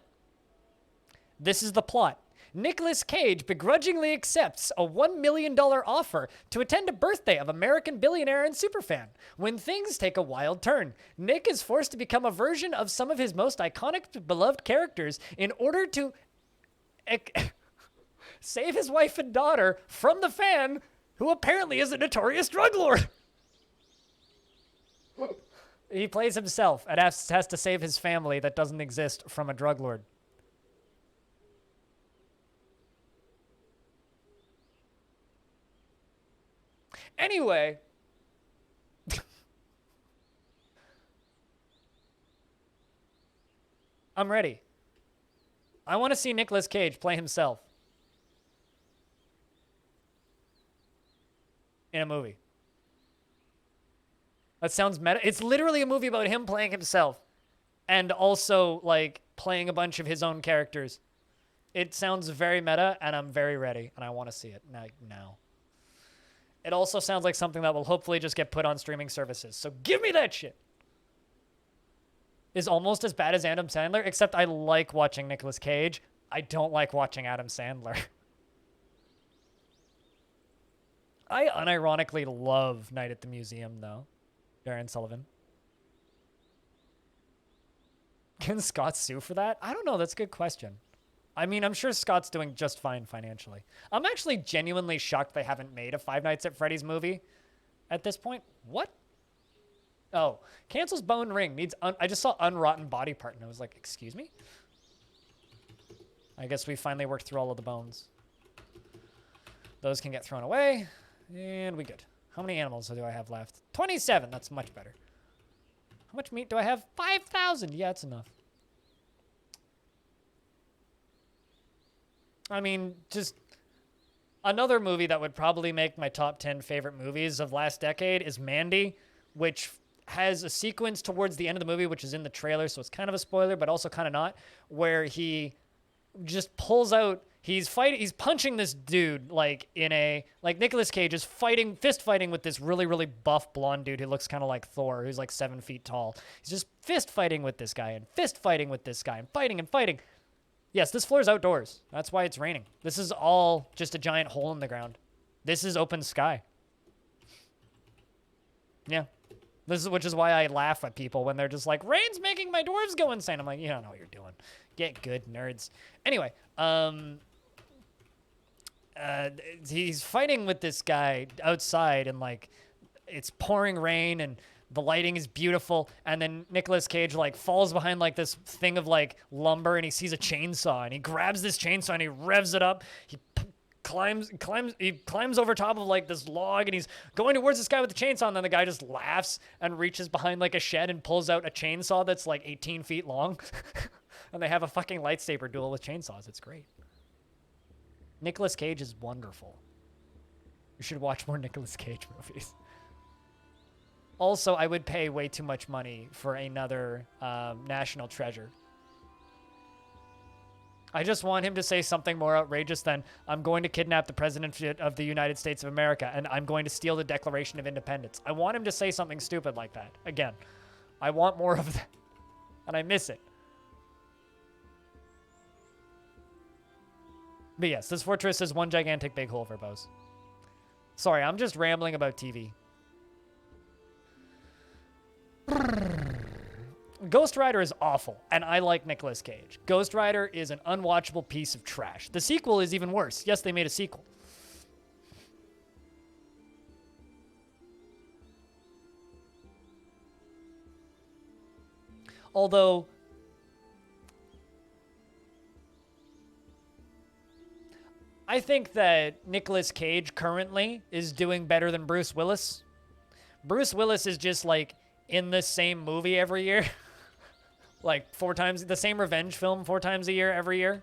This is the plot. Nicolas Cage begrudgingly accepts a $1 million offer to attend a birthday of American billionaire and superfan. When things take a wild turn, Nick is forced to become a version of some of his most iconic, beloved characters in order to save his wife and daughter from the fan, who apparently is a notorious drug lord. He plays himself and has to save his family that doesn't exist from a drug lord. Anyway, I'm ready. I want to see Nicolas Cage play himself in a movie. That sounds meta. It's literally a movie about him playing himself and also like playing a bunch of his own characters. It sounds very meta, and I'm very ready, and I want to see it now. It also sounds like something that will hopefully just get put on streaming services. So give me that shit. Is almost as bad as Adam Sandler, except I like watching Nicolas Cage. I don't like watching Adam Sandler. I unironically love Night at the Museum, though. Darren Sullivan. Can Scott sue for that? I don't know. That's a good question. I mean, I'm sure Scott's doing just fine financially. I'm actually genuinely shocked they haven't made a Five Nights at Freddy's movie at this point. What? Oh, cancels bone ring. Needs. I just saw unrotten body part, and I was like, excuse me? I guess we finally worked through all of the bones. Those can get thrown away, and we good. How many animals do I have left? 27. That's much better. How much meat do I have? 5,000. Yeah, that's enough. I mean, just another movie that would probably make my top 10 favorite movies of last decade is Mandy, which has a sequence towards the end of the movie, which is in the trailer, so it's kind of a spoiler, but also kind of not, where he just pulls out, he's punching this dude, like Nicolas Cage is fist fighting with this really, really buff blonde dude who looks kind of like Thor, who's like 7 feet tall. He's just fist fighting with this guy and fist fighting with this guy and fighting and fighting. Yes, this floor is outdoors. That's why it's raining. This is all just a giant hole in the ground. This is open sky. Yeah. Which is why I laugh at people when they're just like, rain's making my dwarves go insane. I'm like, you don't know what you're doing. Get good, nerds. Anyway, he's fighting with this guy outside, and like it's pouring rain and the lighting is beautiful, and then Nicolas Cage like falls behind like this thing of like lumber, and he sees a chainsaw, and he grabs this chainsaw and he revs it up. He climbs over top of like this log, and he's going towards this guy with the chainsaw, and then the guy just laughs and reaches behind like a shed and pulls out a chainsaw that's like 18 feet long. And they have a fucking lightsaber duel with chainsaws. It's great. Nicolas Cage is wonderful. You should watch more Nicolas Cage movies. Also, I would pay way too much money for another National Treasure. I just want him to say something more outrageous than, I'm going to kidnap the President of the United States of America, and I'm going to steal the Declaration of Independence. I want him to say something stupid like that. Again, I want more of that, and I miss it. But yes, this fortress is one gigantic big hole for bows. Sorry, I'm just rambling about TV. Ghost Rider is awful, and I like Nicolas Cage. Ghost Rider is an unwatchable piece of trash. The sequel is even worse. Yes, they made a sequel. Although, I think that Nicolas Cage currently is doing better than Bruce Willis. Bruce Willis is just like in the same movie every year. Like 4 times, the same revenge film 4 times a year every year.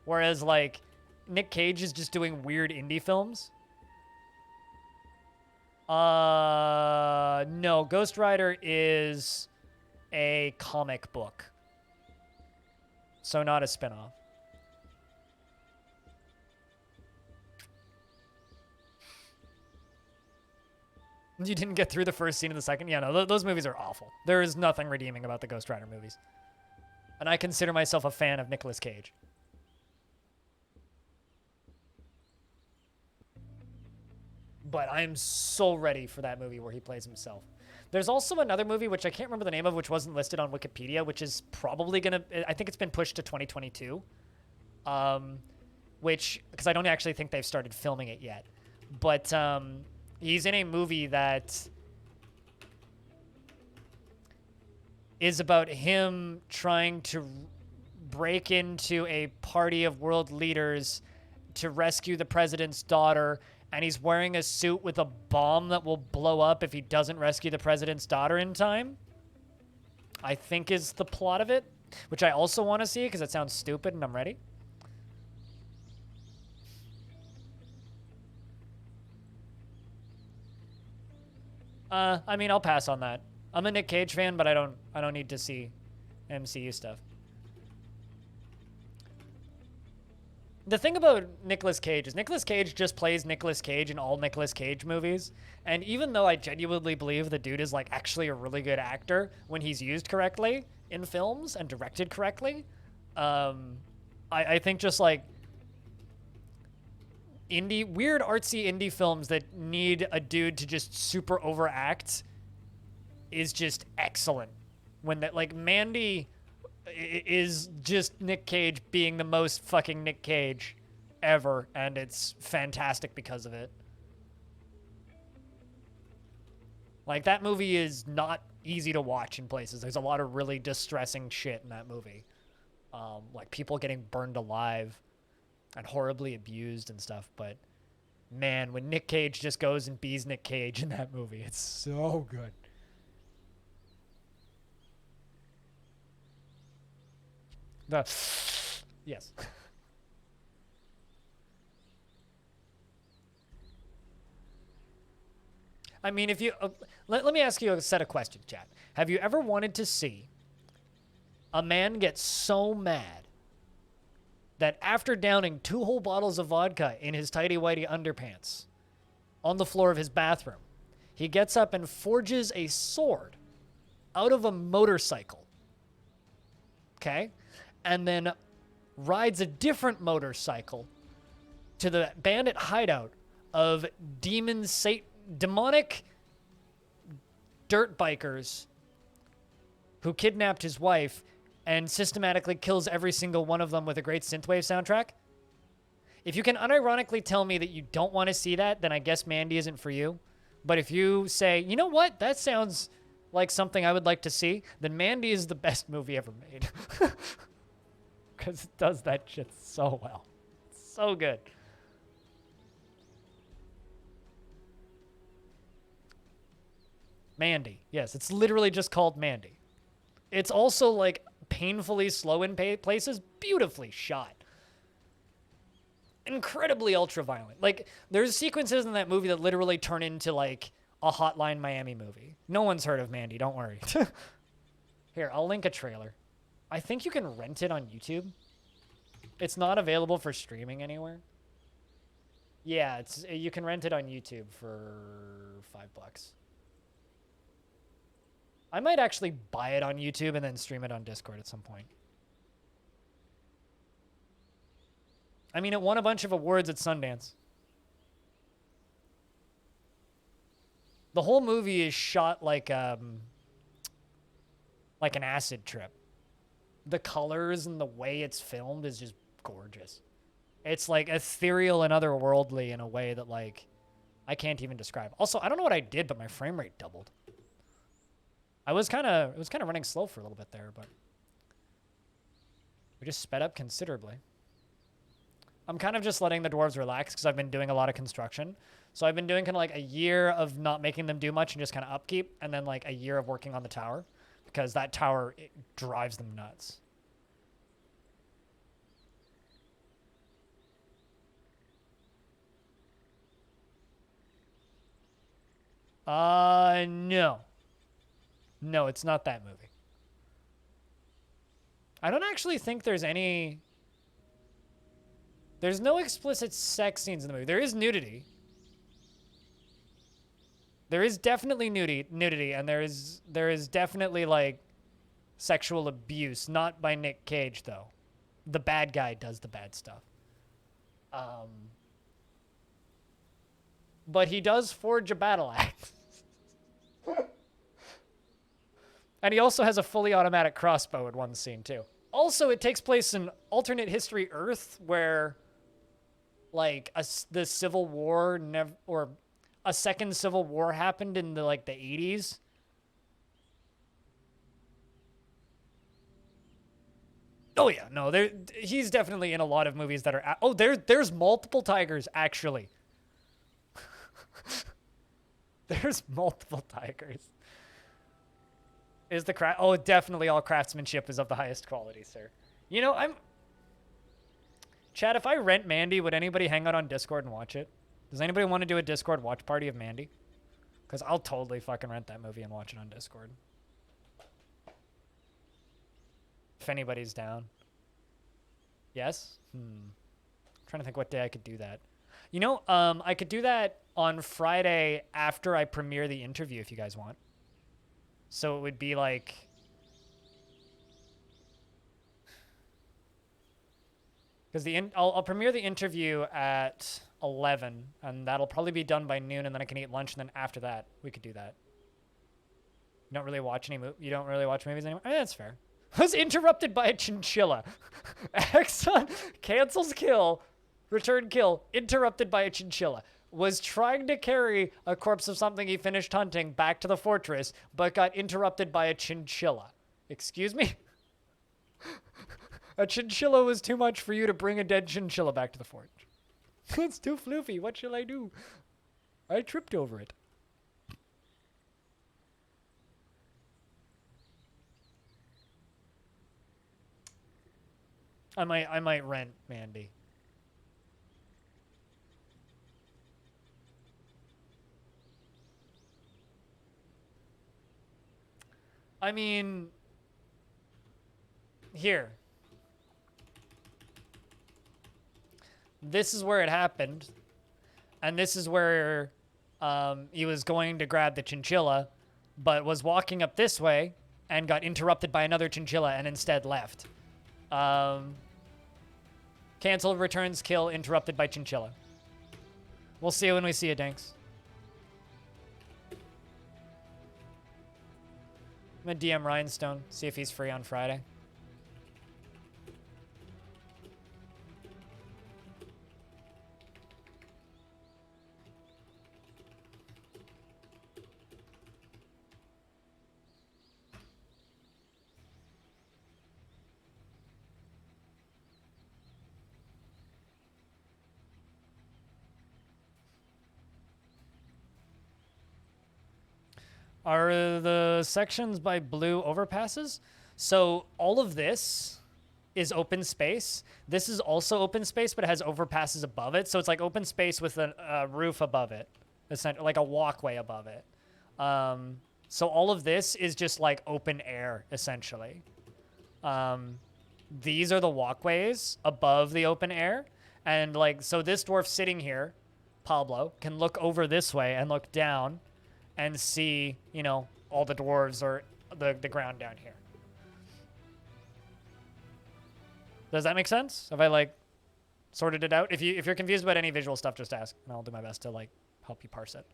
Whereas like Nick Cage is just doing weird indie films. No, Ghost Rider is a comic book. So not a spinoff. You didn't get through the first scene of the second? Yeah, no, those movies are awful. There is nothing redeeming about the Ghost Rider movies. And I consider myself a fan of Nicolas Cage. But I'm so ready for that movie where he plays himself. There's also another movie, which I can't remember the name of, which wasn't listed on Wikipedia, which is probably going to... I think it's been pushed to 2022. Because I don't actually think they've started filming it yet. But he's in a movie that is about him trying to break into a party of world leaders to rescue the president's daughter, and he's wearing a suit with a bomb that will blow up if he doesn't rescue the president's daughter in time, I think is the plot of it, which I also want to see because it sounds stupid and I'm ready. I mean, I'll pass on that. I'm a Nick Cage fan, but I don't need to see MCU stuff. The thing about Nicolas Cage is Nicolas Cage just plays Nicolas Cage in all Nicolas Cage movies. And even though I genuinely believe the dude is like actually a really good actor when he's used correctly in films and directed correctly, I think just like weird artsy indie films that need a dude to just super overact is just excellent. When that, like, Mandy is just Nick Cage being the most fucking Nick Cage ever, and it's fantastic because of it. Like, that movie is not easy to watch in places. There's a lot of really distressing shit in that movie. Like people getting burned alive and horribly abused and stuff, but man, when Nick Cage just goes and bees Nick Cage in that movie, it's so good. Yes. I mean, if you let me ask you a set of questions, chat. Have you ever wanted to see a man get so mad that after downing 2 whole bottles of vodka in his tighty-whitey underpants on the floor of his bathroom, he gets up and forges a sword out of a motorcycle, okay? And then rides a different motorcycle to the bandit hideout of demonic dirt bikers who kidnapped his wife and systematically kills every single one of them with a great synthwave soundtrack? If you can unironically tell me that you don't want to see that, then I guess Mandy isn't for you. But if you say, you know what, that sounds like something I would like to see, then Mandy is the best movie ever made. Because it does that shit so well. It's so good. Mandy. Yes, it's literally just called Mandy. It's also like painfully slow in places, beautifully shot. Incredibly ultra-violent. Like, there's sequences in that movie that literally turn into like a Hotline Miami movie. No one's heard of Mandy, don't worry. Here, I'll link a trailer. I think you can rent it on YouTube. It's not available for streaming anywhere. Yeah, you can rent it on YouTube for $5. I might actually buy it on YouTube and then stream it on Discord at some point. I mean, it won a bunch of awards at Sundance. The whole movie is shot like an acid trip. The colors and the way it's filmed is just gorgeous. It's like ethereal and otherworldly in a way that like I can't even describe. Also, I don't know what I did, but my frame rate doubled. It was kind of running slow for a little bit there, but we just sped up considerably. I'm kind of just letting the dwarves relax because I've been doing a lot of construction. So I've been doing kind of like a year of not making them do much and just kind of upkeep, and then like a year of working on the tower because that tower, it drives them nuts. No. No, it's not that movie. I don't actually think there's any... There's no explicit sex scenes in the movie. There is nudity. There is definitely nudity, and there is definitely like sexual abuse, not by Nick Cage though. The bad guy does the bad stuff. But he does forge a battle axe. And he also has a fully automatic crossbow in one scene too. Also, it takes place in alternate history Earth where like the Civil War or a second Civil War happened in the 80s. Oh yeah, no, he's definitely in a lot of movies that are there's multiple tigers actually. There's multiple tigers. Is the craft? Oh, definitely all craftsmanship is of the highest quality, sir. You know, Chad, if I rent Mandy, would anybody hang out on Discord and watch it? Does anybody want to do a Discord watch party of Mandy? Because I'll totally fucking rent that movie and watch it on Discord. If anybody's down. Yes? I'm trying to think what day I could do that. You know, I could do that on Friday after I premiere the interview if you guys want. So it would be like... Because I'll premiere the interview at 11, and that'll probably be done by noon, and then I can eat lunch, and then after that, we could do that. You don't really watch you don't really watch movies anymore? That's fair. Was interrupted by a chinchilla. Exxon cancels kill, return kill, interrupted by a chinchilla. Was trying to carry a corpse of something he finished hunting back to the fortress, but got interrupted by a chinchilla. Excuse me? A chinchilla was too much for you to bring a dead chinchilla back to the fort. It's too floofy. What shall I do? I tripped over it. I might rent Mandy. I mean, here. This is where it happened. And this is where he was going to grab the chinchilla, but was walking up this way and got interrupted by another chinchilla and instead left. Cancel, returns, kill, interrupted by chinchilla. We'll see you when we see you, Danks. I'm gonna DM Rhinestone, see if he's free on Friday. Are the sections by blue overpasses? So all of this is open space. This is also open space, but it has overpasses above it. So it's like open space with a roof above it, like a walkway above it. So all of this is just like open air, essentially. These are the walkways above the open air. And like, so this dwarf sitting here, Pablo, can look over this way and look down and see, you know, all the dwarves or the ground down here. Does that make sense? Have I like sorted it out? If you're confused about any visual stuff, just ask, and I'll do my best to like help you parse it.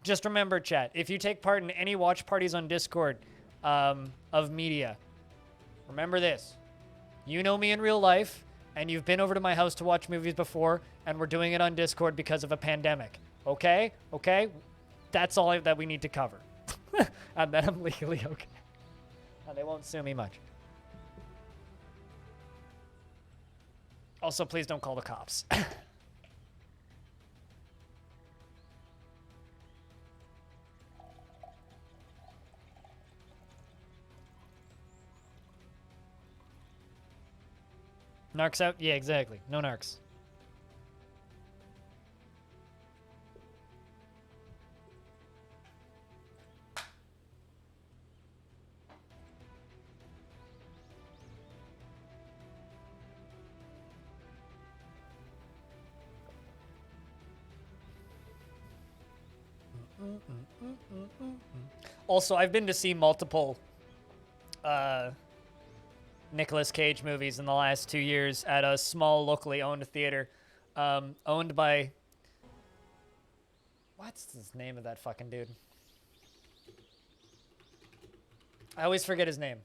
Just remember, chat, if you take part in any watch parties on Discord of media, remember this. You know me in real life, and you've been over to my house to watch movies before, and we're doing it on Discord because of a pandemic. Okay? Okay? That's all that we need to cover. And then I'm legally okay. And they won't sue me much. Also, please don't call the cops. Narcs out? Yeah, exactly. No narcs. Also, I've been to see multiple Nicolas Cage movies in the last 2 years at a small locally owned theater, owned by, what's the name of that fucking dude? I always forget his name.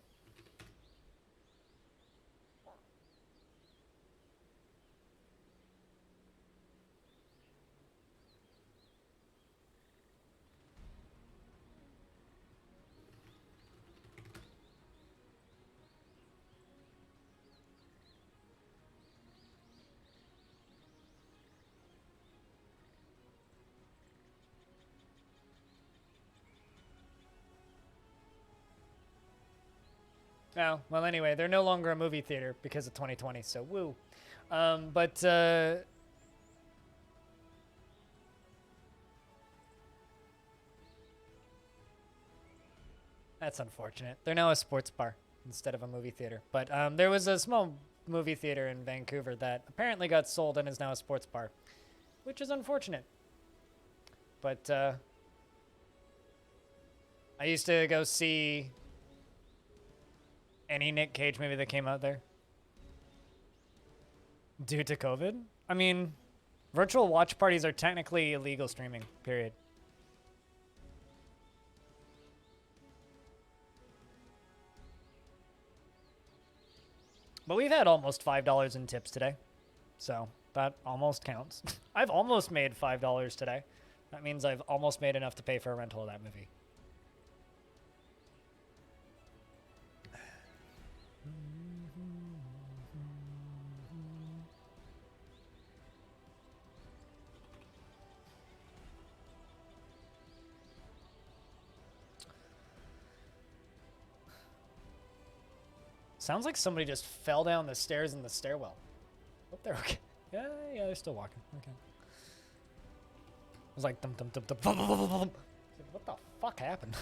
Oh, well, anyway, they're no longer a movie theater because of 2020, so woo. But that's unfortunate. They're now a sports bar instead of a movie theater. But there was a small movie theater in Vancouver that apparently got sold and is now a sports bar, which is unfortunate. But I used to go see any Nick Cage movie that came out there due to COVID. I mean, virtual watch parties are technically illegal streaming, period. But we've had almost $5 in tips today, so that almost counts. I've almost made $5 today. That means I've almost made enough to pay for a rental of that movie. Sounds like somebody just fell down the stairs in the stairwell. Hope they're okay. Yeah, they're still walking. Okay. It was like dum dum dum dum dum dum dum dum. What the fuck happened?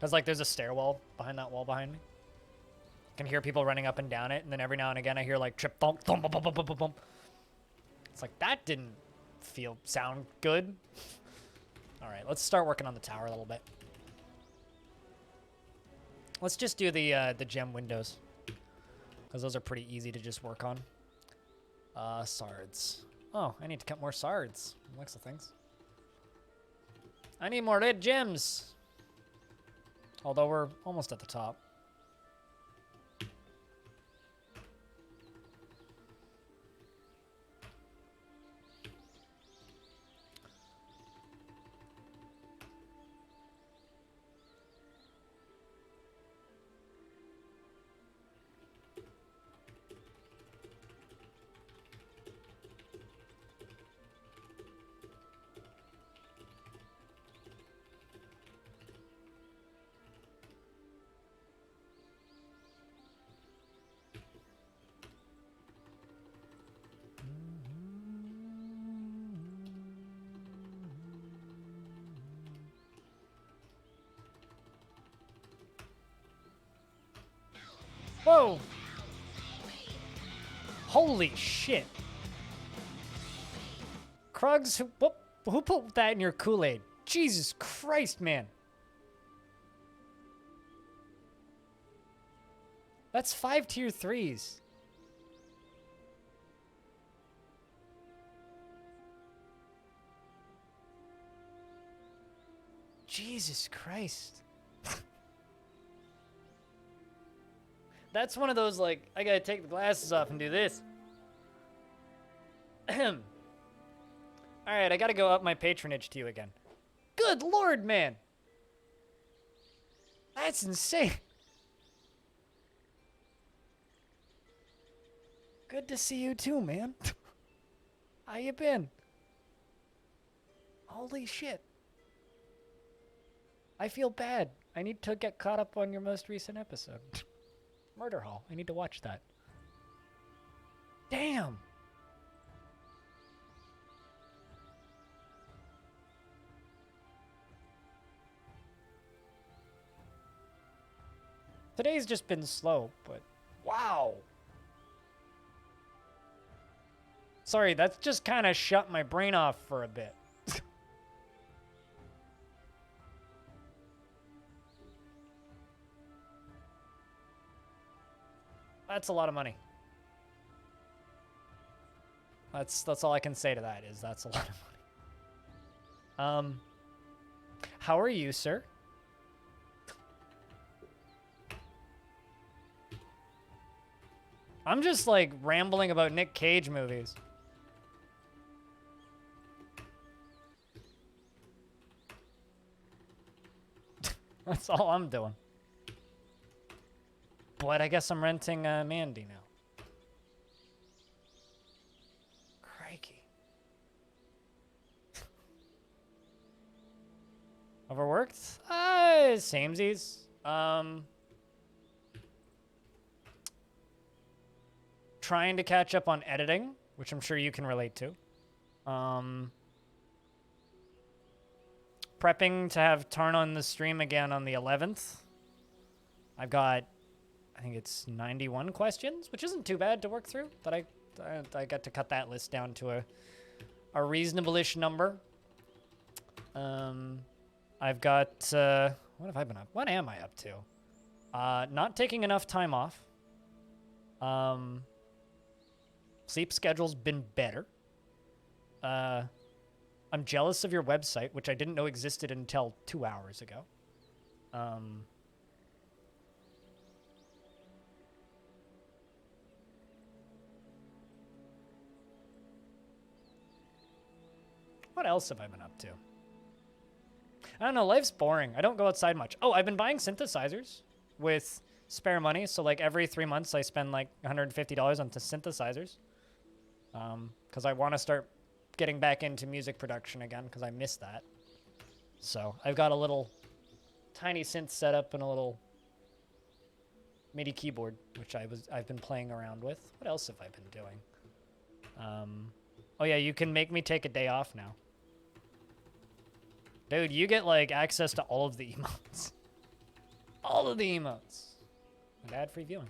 Cause like there's a stairwell behind that wall behind me. I can hear people running up and down it, and then every now and again I hear like trip thump thump bum bum bum bum bum. It's like that didn't sound good. All right, let's start working on the tower a little bit. Let's just do the gem windows, because those are pretty easy to just work on. Sards. Oh, I need to cut more sards. Looks of things. I need more red gems. Although we're almost at the top. Whoa! Holy shit! Krugs, who put that in your Kool-Aid? Jesus Christ, man! That's 5 tier 3s. Jesus Christ. That's one of those, like, I gotta take the glasses off and do this. Ahem. Alright, I gotta go up my patronage to you again. Good lord, man! That's insane. Good to see you too, man. How you been? Holy shit. I feel bad. I need to get caught up on your most recent episode. Murder Hall. I need to watch that. Damn. Today's just been slow, but wow. Sorry, that's just kind of shut my brain off for a bit. That's a lot of money. That's all I can say to that is that's a lot of money. How are you, sir? I'm just like rambling about Nick Cage movies. That's all I'm doing. But I guess I'm renting Mandy now. Crikey. Overworked? Samesies. Trying to catch up on editing, which I'm sure you can relate to. Prepping to have Tarn on the stream again on the 11th. I've got, I think it's 91 questions, which isn't too bad to work through, but I got to cut that list down to a reasonable-ish number. I've got, what have I been up? What am I up to? Not taking enough time off. Sleep schedule's been better. I'm jealous of your website, which I didn't know existed until 2 hours ago. What else have I been up to? I don't know, life's boring. I don't go outside much. Oh, I've been buying synthesizers with spare money. So like every 3 months I spend like $150 on synthesizers. Because I want to start getting back into music production again because I miss that. So I've got a little tiny synth setup and a little MIDI keyboard, which I've been playing around with. What else have I been doing? Oh yeah, you can make me take a day off now. Dude, you get like access to all of the emotes. All of the emotes. And ad-free viewing.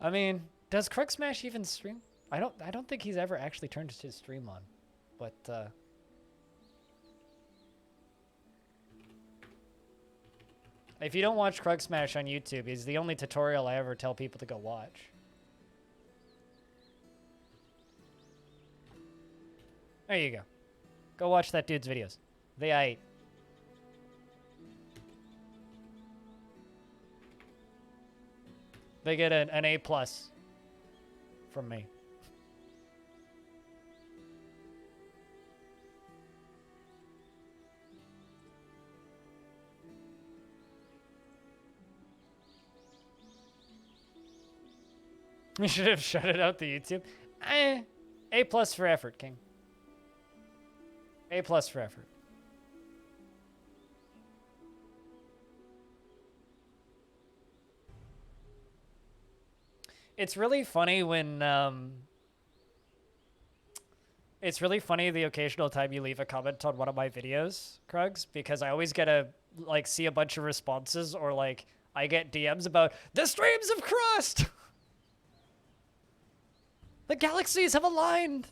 I mean, does Krug Smash even stream? I don't think he's ever actually turned his stream on. But if you don't watch Krug Smash on YouTube, he's the only tutorial I ever tell people to go watch. There you go. Go watch that dude's videos. They aight. They get an A+ from me. We should have shouted out the YouTube. A+ for effort, King. A+ for effort. It's really funny when, it's really funny the occasional time you leave a comment on one of my videos, Krugs, because I always get like, see a bunch of responses, or, like, I get DMs about, the streams have crossed! The galaxies have aligned!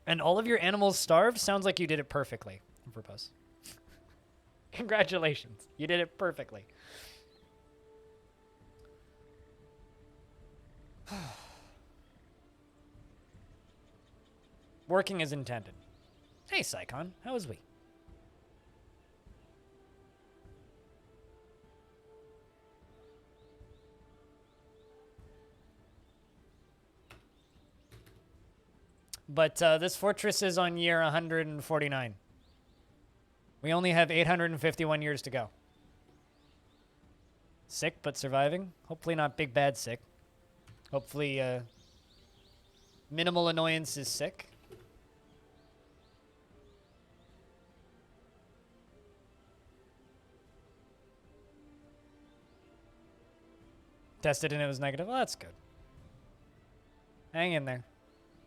And all of your animals starved? Sounds like you did it perfectly, on purpose. Congratulations. You did it perfectly. Working as intended. Hey, Psycon. How is we? But this fortress is on year 149. We only have 851 years to go. Sick, but surviving. Hopefully not big bad sick. Hopefully, minimal annoyance is sick. Tested and it was negative. Well, that's good. Hang in there.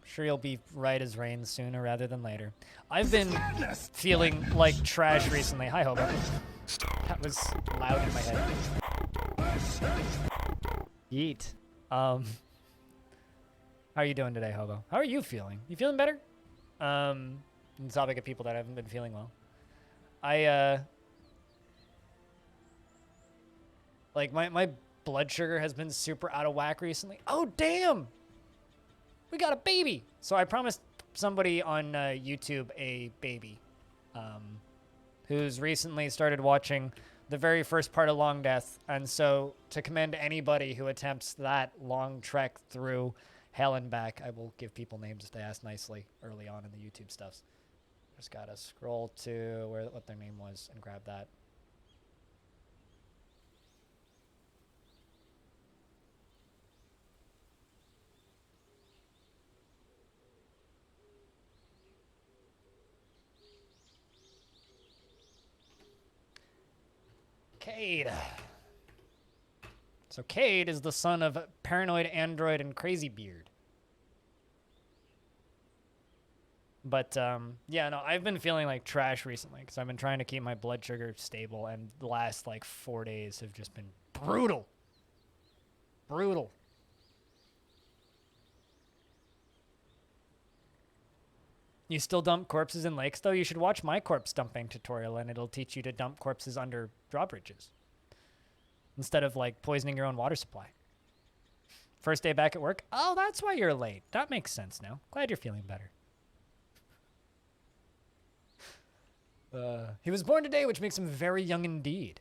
Sure you'll be right as rain sooner rather than later. I've been feeling like trash recently. Hi, Hobo. That was loud in my head. Yeet. How are you doing today, Hobo? How are you feeling? You feeling better? On the topic of people that haven't been feeling well. Like, my blood sugar has been super out of whack recently. Oh, damn! We got a baby! So I promised somebody on YouTube a baby, who's recently started watching the very first part of Longdeath, and so to commend anybody who attempts that long trek through hell and back, I will give people names to ask nicely early on in the YouTube stuffs. Just gotta scroll to what their name was and grab that. Cade. So Cade is the son of Paranoid Android and Crazy Beard. But, yeah, no, I've been feeling like trash recently because I've been trying to keep my blood sugar stable, and the last, like, 4 days have just been brutal. Brutal. You still dump corpses in lakes, though? You should watch my corpse dumping tutorial, and it'll teach you to dump corpses under drawbridges instead of, like, poisoning your own water supply. First day back at work? Oh, that's why you're late. That makes sense now. Glad you're feeling better. He was born today, which makes him very young indeed.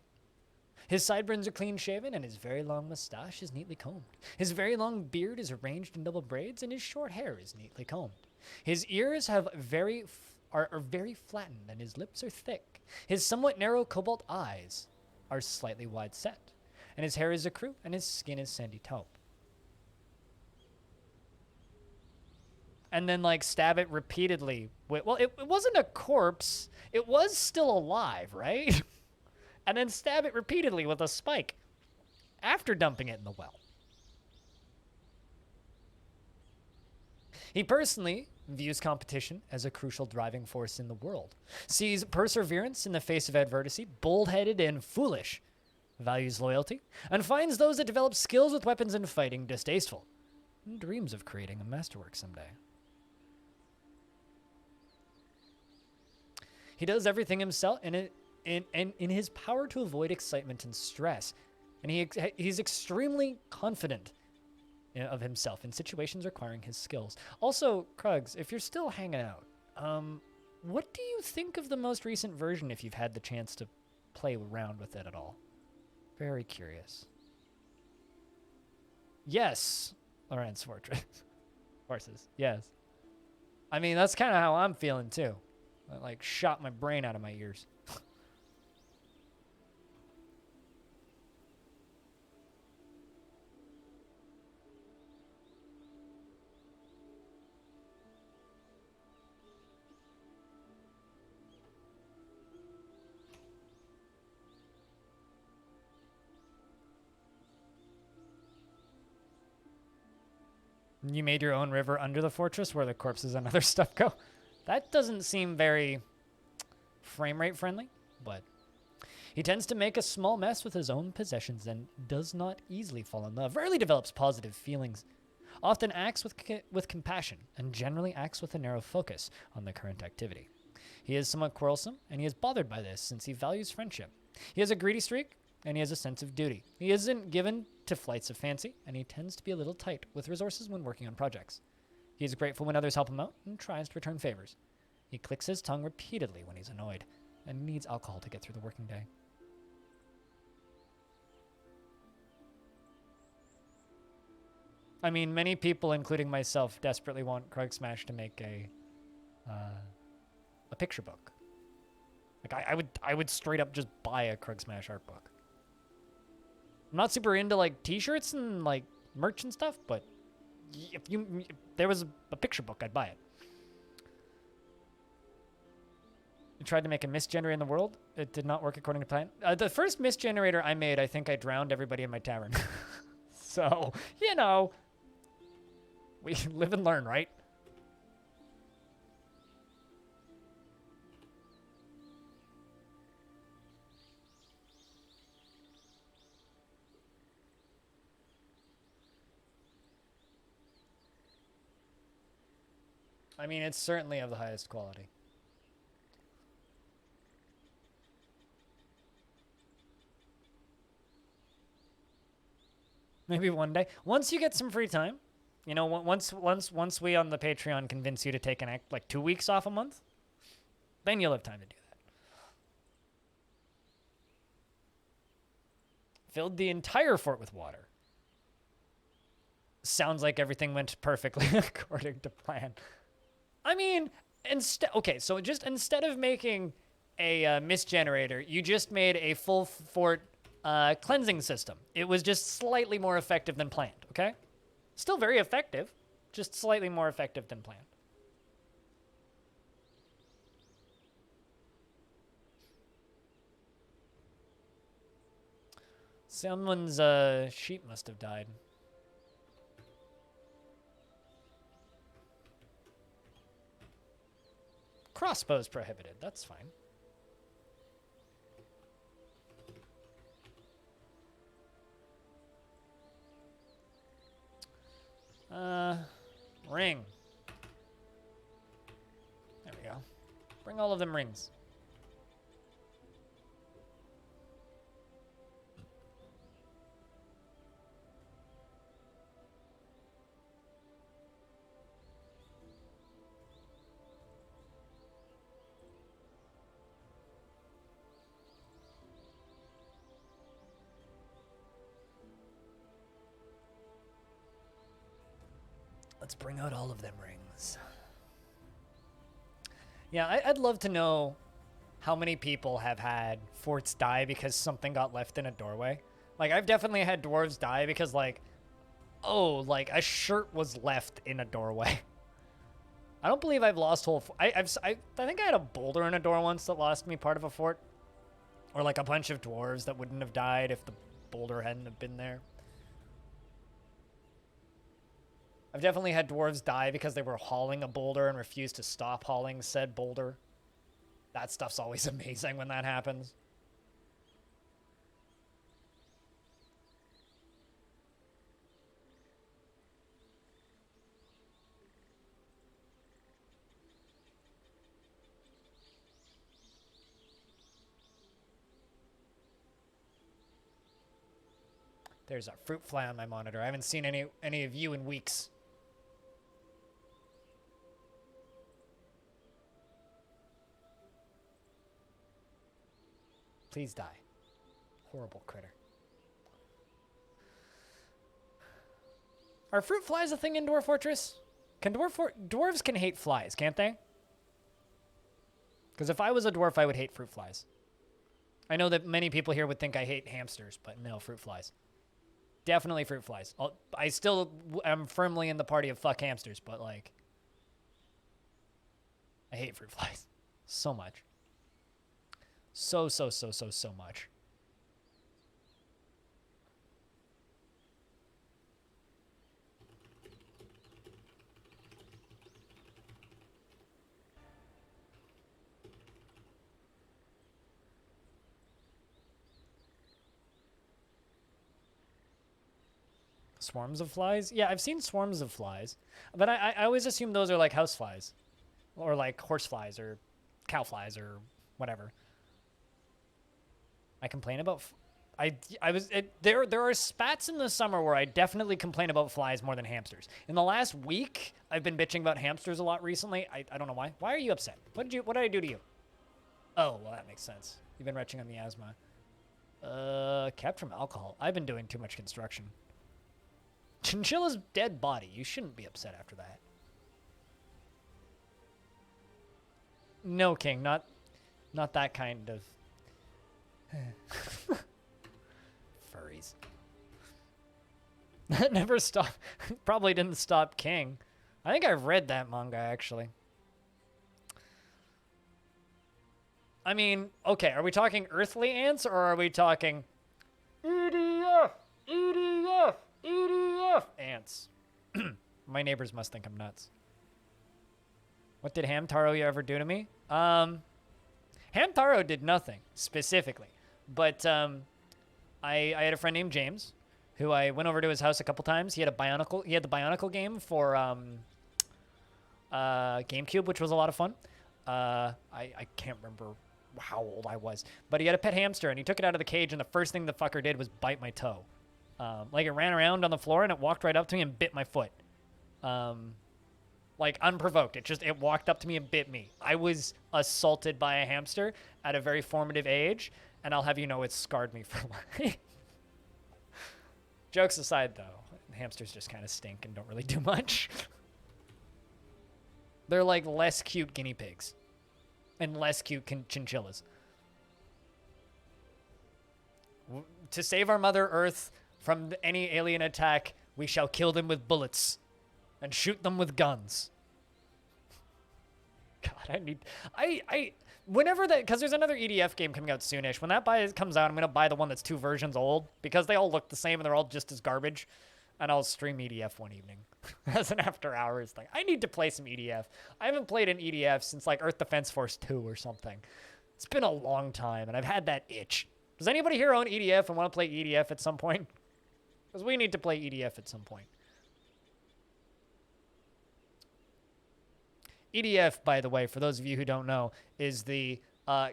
His sideburns are clean-shaven, and his very long mustache is neatly combed. His very long beard is arranged in double braids, and his short hair is neatly combed. His ears are very flattened, and his lips are thick. His somewhat narrow cobalt eyes are slightly wide set, and his hair is ecru, and his skin is sandy taupe. And then, like, stab it repeatedly. Well, it wasn't a corpse. It was still alive, right? And then stab it repeatedly with a spike after dumping it in the well. He personally views competition as a crucial driving force in the world, sees perseverance in the face of adversity, bold-headed and foolish, values loyalty, and finds those that develop skills with weapons and fighting distasteful, and dreams of creating a masterwork someday. He does everything himself in his power to avoid excitement and stress, and he's extremely confident of himself in situations requiring his skills. Also, Krugs, if you're still hanging out, what do you think of the most recent version if you've had the chance to play around with it at all? Very curious. Yes, Lorentz Fortress. Horses, yes. I mean, that's kind of how I'm feeling, too. I, like, shot my brain out of my ears. You made your own river under the fortress where the corpses and other stuff go? That doesn't seem very frame rate friendly, but he tends to make a small mess with his own possessions and does not easily fall in love, rarely develops positive feelings, often acts with compassion, and generally acts with a narrow focus on the current activity. He is somewhat quarrelsome, and he is bothered by this since he values friendship. He has a greedy streak, and he has a sense of duty. He isn't given to flights of fancy, and he tends to be a little tight with resources when working on projects. He is grateful when others help him out and tries to return favors. He clicks his tongue repeatedly when he's annoyed and needs alcohol to get through the working day. I mean, many people, including myself, desperately want Krug Smash to make a picture book. Like, I would straight up just buy a Krug Smash art book. I'm not super into, like, t-shirts and, like, merch and stuff, but if there was a picture book, I'd buy it. I tried to make a mist generator in the world. It did not work according to plan. The first mist generator I made, I think I drowned everybody in my tavern. So, you know, we live and learn, right? I mean, it's certainly of the highest quality. Maybe one day. Once you get some free time, you know, once we on the Patreon convince you to take an like 2 weeks off a month, then you'll have time to do that. Filled the entire fort with water. Sounds like everything went perfectly according to plan. I mean, okay, so just instead of making a mist generator, you just made a full fort cleansing system. It was just slightly more effective than planned, okay? Still very effective, just slightly more effective than planned. Someone's sheep must have died. Crossbows prohibited, that's fine. Ring. There we go. Bring all of them rings. Let's bring out all of them rings. Yeah, I'd love to know how many people have had forts die because something got left in a doorway. Like, I've definitely had dwarves die because, like, oh, like, a shirt was left in a doorway. I don't believe I've lost whole... I think I had a boulder in a door once that lost me part of a fort. Or, like, a bunch of dwarves that wouldn't have died if the boulder hadn't have been there. I've definitely had dwarves die because they were hauling a boulder and refused to stop hauling said boulder. That stuff's always amazing when that happens. There's a fruit fly on my monitor. I haven't seen any of you in weeks. Please die. Horrible critter. Are fruit flies a thing in Dwarf Fortress? Can dwarves can hate flies, can't they? Because if I was a dwarf, I would hate fruit flies. I know that many people here would think I hate hamsters, but no, fruit flies. Definitely fruit flies. I still am firmly in the party of fuck hamsters, but like, I hate fruit flies so much. So much. Swarms of flies? Yeah, I've seen swarms of flies, but I always assume those are like house flies, or like horse flies, or cow flies, or whatever. I complain about... There are spats in the summer where I definitely complain about flies more than hamsters. In the last week, I've been bitching about hamsters a lot recently. I don't know why. Why are you upset? What did I do to you? Oh, well, that makes sense. You've been retching on the asthma. Kept from alcohol. I've been doing too much construction. Chinchilla's dead body. You shouldn't be upset after that. No, King. Not that kind of... Furries. That never stopped. Probably didn't stop King. I think I've read that manga, actually. I mean, okay, are we talking earthly ants, or are we talking EDF, EDF, EDF ants? My neighbors must think I'm nuts. What did Hamtaro ever do to me? Hamtaro did nothing, specifically. But I had a friend named James, who I went over to his house a couple times. He had the Bionicle game for GameCube, which was a lot of fun. I can't remember how old I was, but he had a pet hamster, and he took it out of the cage, and the first thing the fucker did was bite my toe. Like, it ran around on the floor, and it walked right up to me and bit my foot. Like, unprovoked. It walked up to me and bit me. I was assaulted by a hamster at a very formative age, and I'll have you know, it scarred me for life. Jokes aside, though, hamsters just kind of stink and don't really do much. They're like less cute guinea pigs and less cute chinchillas. To save our Mother Earth from any alien attack, we shall kill them with bullets and shoot them with guns. God, whenever that, because there's another EDF game coming out soonish. When that comes out, I'm going to buy the one that's 2 versions old, because they all look the same and they're all just as garbage. And I'll stream EDF one evening as an after hours thing. I need to play some EDF. I haven't played an EDF since like Earth Defense Force 2 or something. It's been a long time, and I've had that itch. Does anybody here own EDF and want to play EDF at some point? Because we need to play EDF at some point. EDF, by the way, for those of you who don't know, is the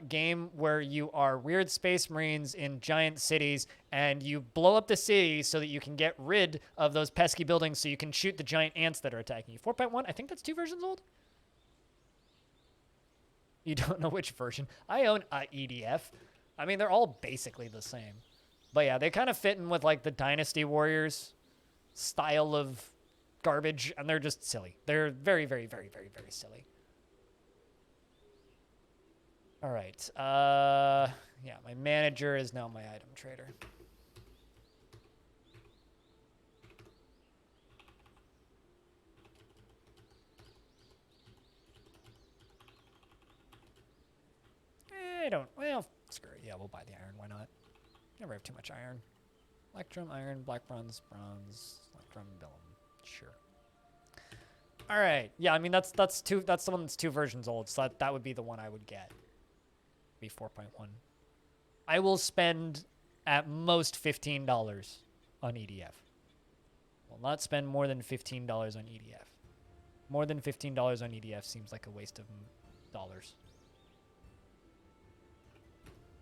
game where you are weird space marines in giant cities, and you blow up the city so that you can get rid of those pesky buildings so you can shoot the giant ants that are attacking you. 4.1, I think that's 2 versions old? You don't know which version? I own EDF. I mean, they're all basically the same. But yeah, they kind of fit in with like the Dynasty Warriors style of garbage, and they're just silly. They're very, very, very, very, very silly. All right. Yeah, my manager is now my item trader. Well, screw it. Yeah, we'll buy the iron. Why not? Never have too much iron. Electrum, iron, black bronze, electrum, billum. Sure. All right. Yeah, I mean, that's the one that's 2 versions old, so that would be the one I would get. Be 4.1. I will spend at most $15 on EDF. Will not spend more than $15 on EDF. More than $15 on EDF seems like a waste of dollars.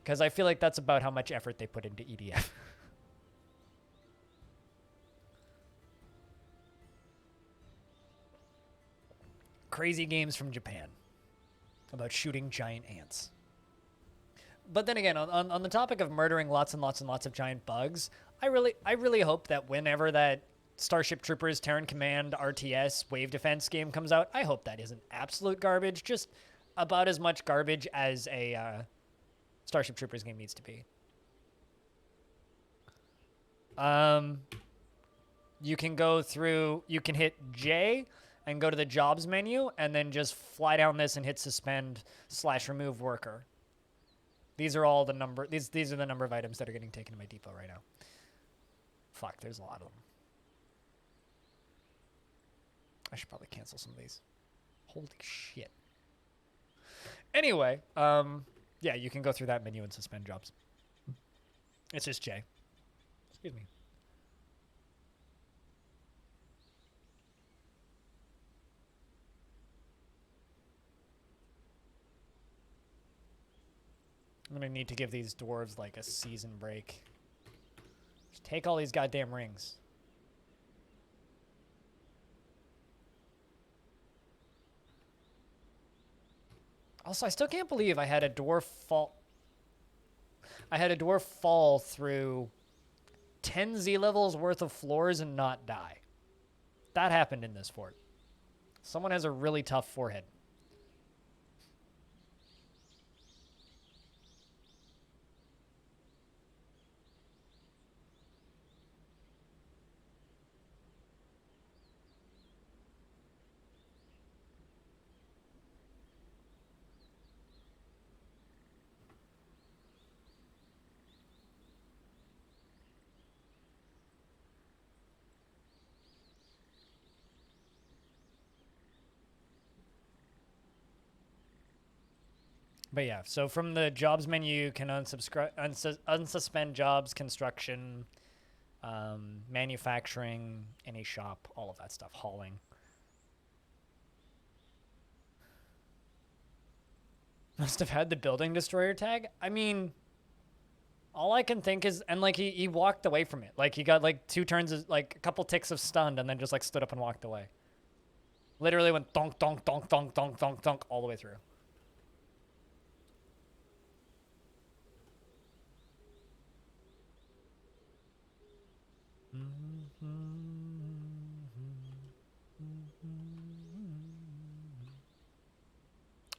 Because I feel like that's about how much effort they put into EDF. Crazy games from Japan about shooting giant ants. But then again, on the topic of murdering lots and lots and lots of giant bugs, I really hope that whenever that Starship Troopers Terran Command RTS wave defense game comes out, I hope that isn't absolute garbage, just about as much garbage as a Starship Troopers game needs to be. You can hit J and go to the jobs menu and then just fly down this and hit suspend/remove worker. These are all the number. These are the number of items that are getting taken to my depot right now. Fuck, there's a lot of them. I should probably cancel some of these. Holy shit. Anyway, yeah, you can go through that menu and suspend jobs. It's just J. Excuse me. I'm gonna need to give these dwarves like a season break. Just take all these goddamn rings. Also, I still can't believe I had a dwarf fall. I had a dwarf fall through 10 Z levels worth of floors and not die. That happened in this fort. Someone has a really tough forehead. But yeah, so from the jobs menu, you can unsuspend jobs, construction, manufacturing, any shop, all of that stuff, hauling. Must have had the building destroyer tag. I mean, all I can think is, and like he walked away from it. Like he got like 2 turns, like a couple ticks of stunned, and then just like stood up and walked away. Literally went donk, donk, donk, donk, donk, donk, donk all the way through.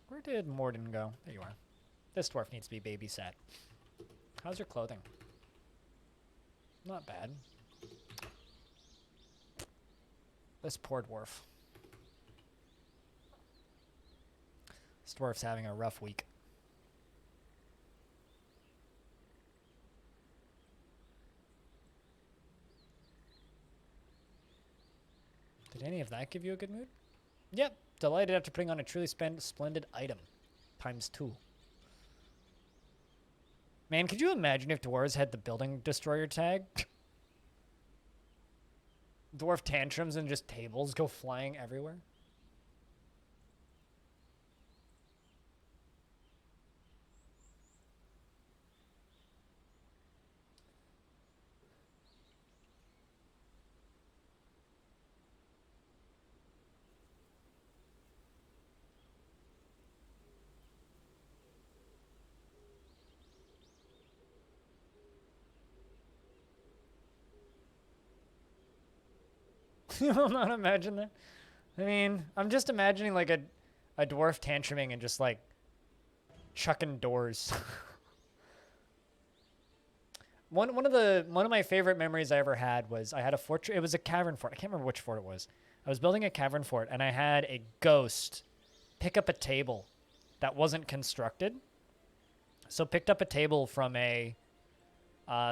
Where did Morden go? There you are. This dwarf needs to be babysat. How's your clothing? Not bad. This poor dwarf. This dwarf's having a rough week. Did any of that give you a good mood? Yep. Delighted after putting on a truly splendid item. ×2. Man, could you imagine if dwarves had the building destroyer tag? Dwarf tantrums and just tables go flying everywhere. You will not imagine that. I mean, I'm just imagining like a dwarf tantruming and just like chucking doors. One of my favorite memories I ever had was I had a fortress. It was a cavern fort. I can't remember which fort it was. I was building a cavern fort and I had a ghost pick up a table that wasn't constructed. So picked up a table from a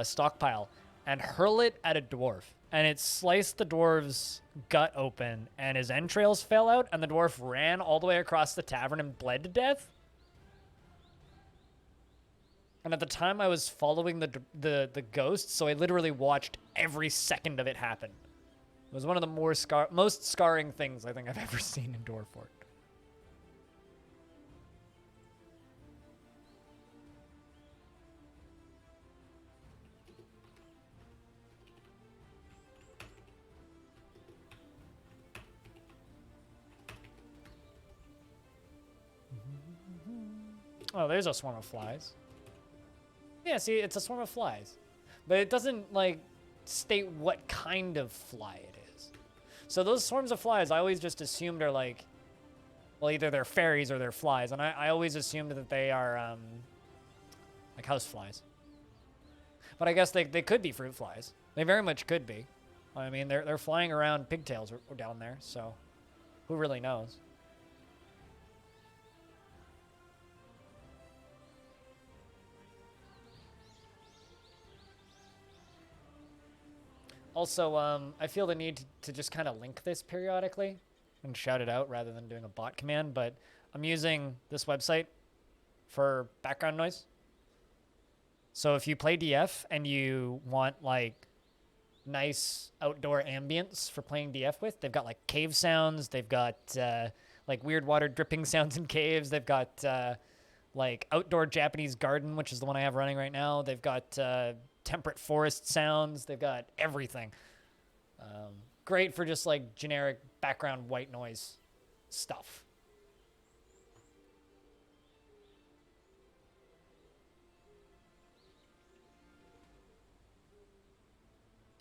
stockpile and hurl it at a dwarf. And it sliced the dwarf's gut open, and his entrails fell out, and the dwarf ran all the way across the tavern and bled to death. And at the time, I was following the ghost, so I literally watched every second of it happen. It was one of the most scarring things I think I've ever seen in Dwarfort. Oh, there's a swarm of flies. Yeah, see, it's a swarm of flies. But it doesn't, like, state what kind of fly it is. So those swarms of flies, I always just assumed are, like, well, either they're fairies or they're flies. And I always assumed that they are, like, house flies. But I guess they could be fruit flies. They very much could be. I mean, they're flying around pigtails down there, so who really knows? Also, I feel the need to just kind of link this periodically and shout it out rather than doing a bot command, but I'm using this website for background noise. So if you play DF and you want, like, nice outdoor ambience for playing DF with, they've got, like, cave sounds, they've got, like, weird water dripping sounds in caves, they've got, like, outdoor Japanese garden, which is the one I have running right now, they've got, temperate forest sounds. They've got everything. Great for just like generic background white noise stuff.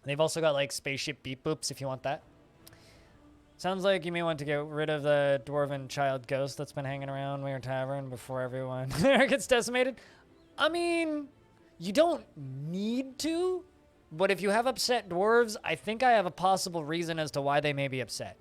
They've also got like spaceship beep boops if you want that. Sounds like you may want to get rid of the dwarven child ghost that's been hanging around your tavern before everyone there gets decimated. I mean, you don't need to, but if you have upset dwarves, I think I have a possible reason as to why they may be upset.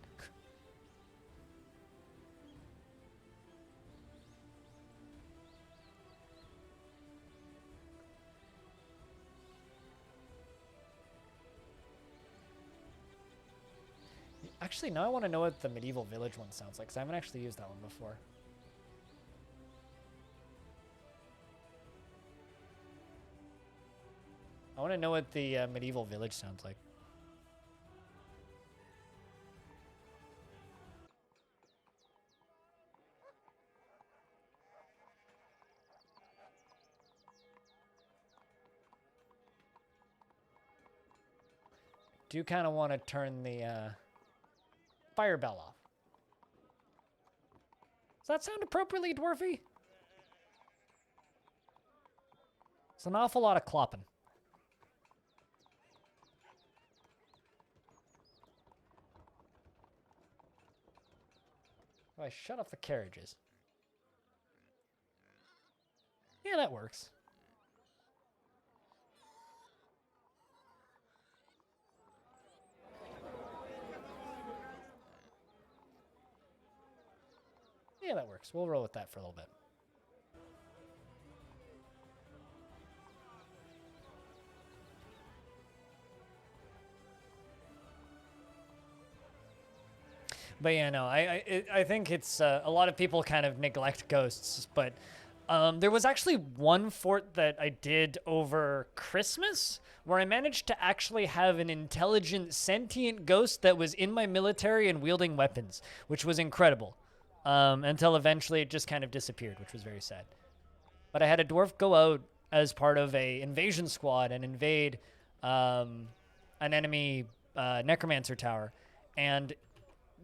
Actually, now I want to know what the medieval village one sounds like, because I haven't actually used that one before. I want to know what the medieval village sounds like. do kind of want to turn the fire bell off. Does that sound appropriately dwarfy? It's an awful lot of clopping. Oh, I shut off the carriages. Yeah, that works. Yeah, that works. We'll roll with that for a little bit. But yeah, no, I think it's a lot of people kind of neglect ghosts, but there was actually one fort that I did over Christmas where I managed to actually have an intelligent, sentient ghost that was in my military and wielding weapons, which was incredible. Until eventually it just kind of disappeared, which was very sad. But I had a dwarf go out as part of a invasion squad and invade an enemy necromancer tower, and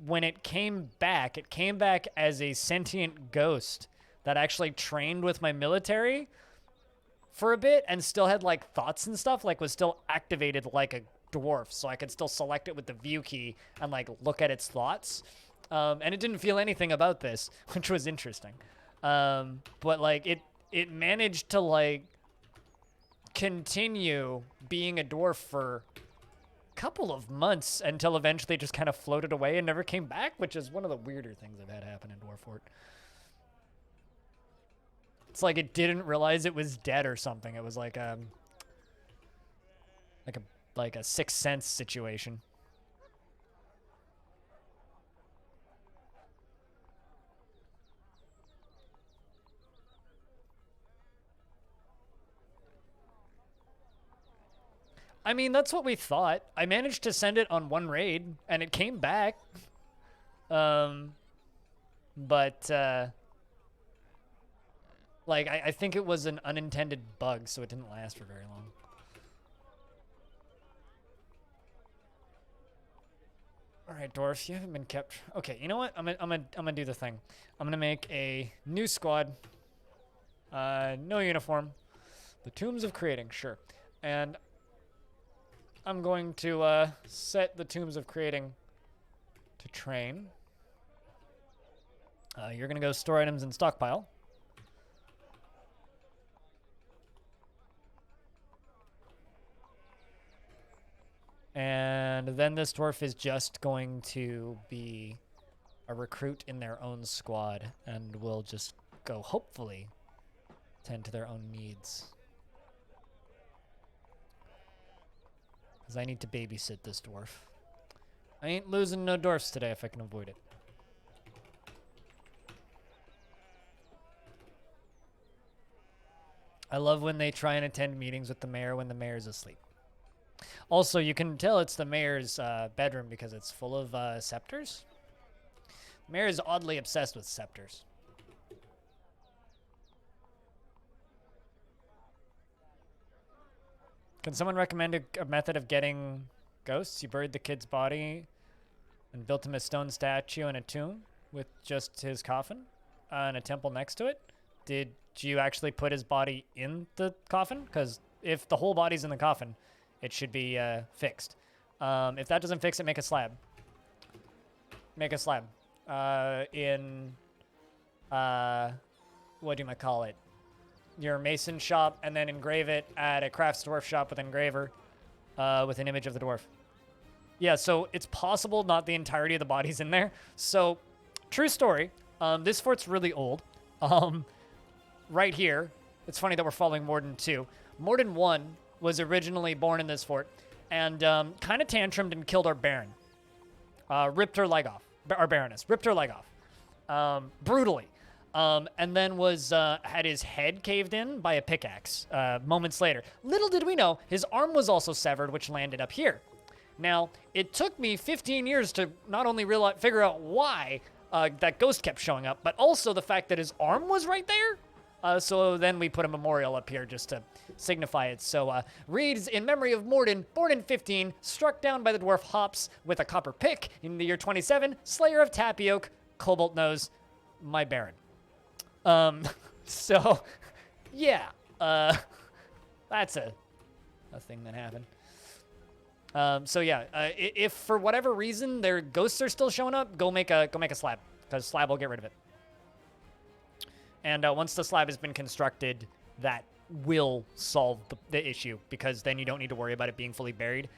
when it came back as a sentient ghost that actually trained with my military for a bit and still had like thoughts and stuff, like was still activated like a dwarf, so I could still select it with the view key and like look at its thoughts. And it didn't feel anything about this, which was interesting. But like it managed to like continue being a dwarf for couple of months until eventually it just kind of floated away and never came back, which is one of the weirder things I've had happen in Dwarf Fort. It's like it didn't realize it was dead or something. It was like a Sixth Sense situation. I mean, that's what we thought. I managed to send it on one raid, and it came back. Like, I think it was an unintended bug, so it didn't last for very long. All right, Dwarf, you haven't been kept. Okay, you know what? I'm gonna do the thing. I'm gonna make a new squad. No uniform. The Tombs of Creating, sure. And I'm going to set the Tombs of Creating to train. You're going to go store items in stockpile. And then this dwarf is just going to be a recruit in their own squad and will just go, hopefully, tend to their own needs. Because I need to babysit this dwarf. I ain't losing no dwarfs today if I can avoid it. I love when they try and attend meetings with the mayor when the mayor's asleep. Also, you can tell it's the mayor's bedroom because it's full of scepters. The mayor is oddly obsessed with scepters. Can someone recommend a method of getting ghosts? You buried the kid's body and built him a stone statue and a tomb with just his coffin and a temple next to it. Did you actually put his body in the coffin? Because if the whole body's in the coffin, it should be fixed. If that doesn't fix it, make a slab. Make a slab. What do you call it? Your mason shop, and then engrave it at a crafts dwarf shop with engraver with an image of the dwarf. Yeah, so it's possible not the entirety of the body's in there. So, true story. This fort's really old. Right here, it's funny that we're following Morden 2. Morden 1 was originally born in this fort and kind of tantrumed and killed our Baron. Ripped her leg off. Our Baroness. Ripped her leg off. Brutally. And then had his head caved in by a pickaxe moments later. Little did we know, his arm was also severed, which landed up here. Now, it took me 15 years to not only figure out why that ghost kept showing up, but also the fact that his arm was right there. So then we put a memorial up here just to signify it. So reads, in memory of Morden, born in 15, struck down by the dwarf Hops with a copper pick in the year 27, slayer of Tapioke, Cobalt Nose, my Baron. So, yeah, that's a thing that happened. So yeah, if for whatever reason their ghosts are still showing up, go make a slab, because slab will get rid of it. And once the slab has been constructed, that will solve the issue, because then you don't need to worry about it being fully buried.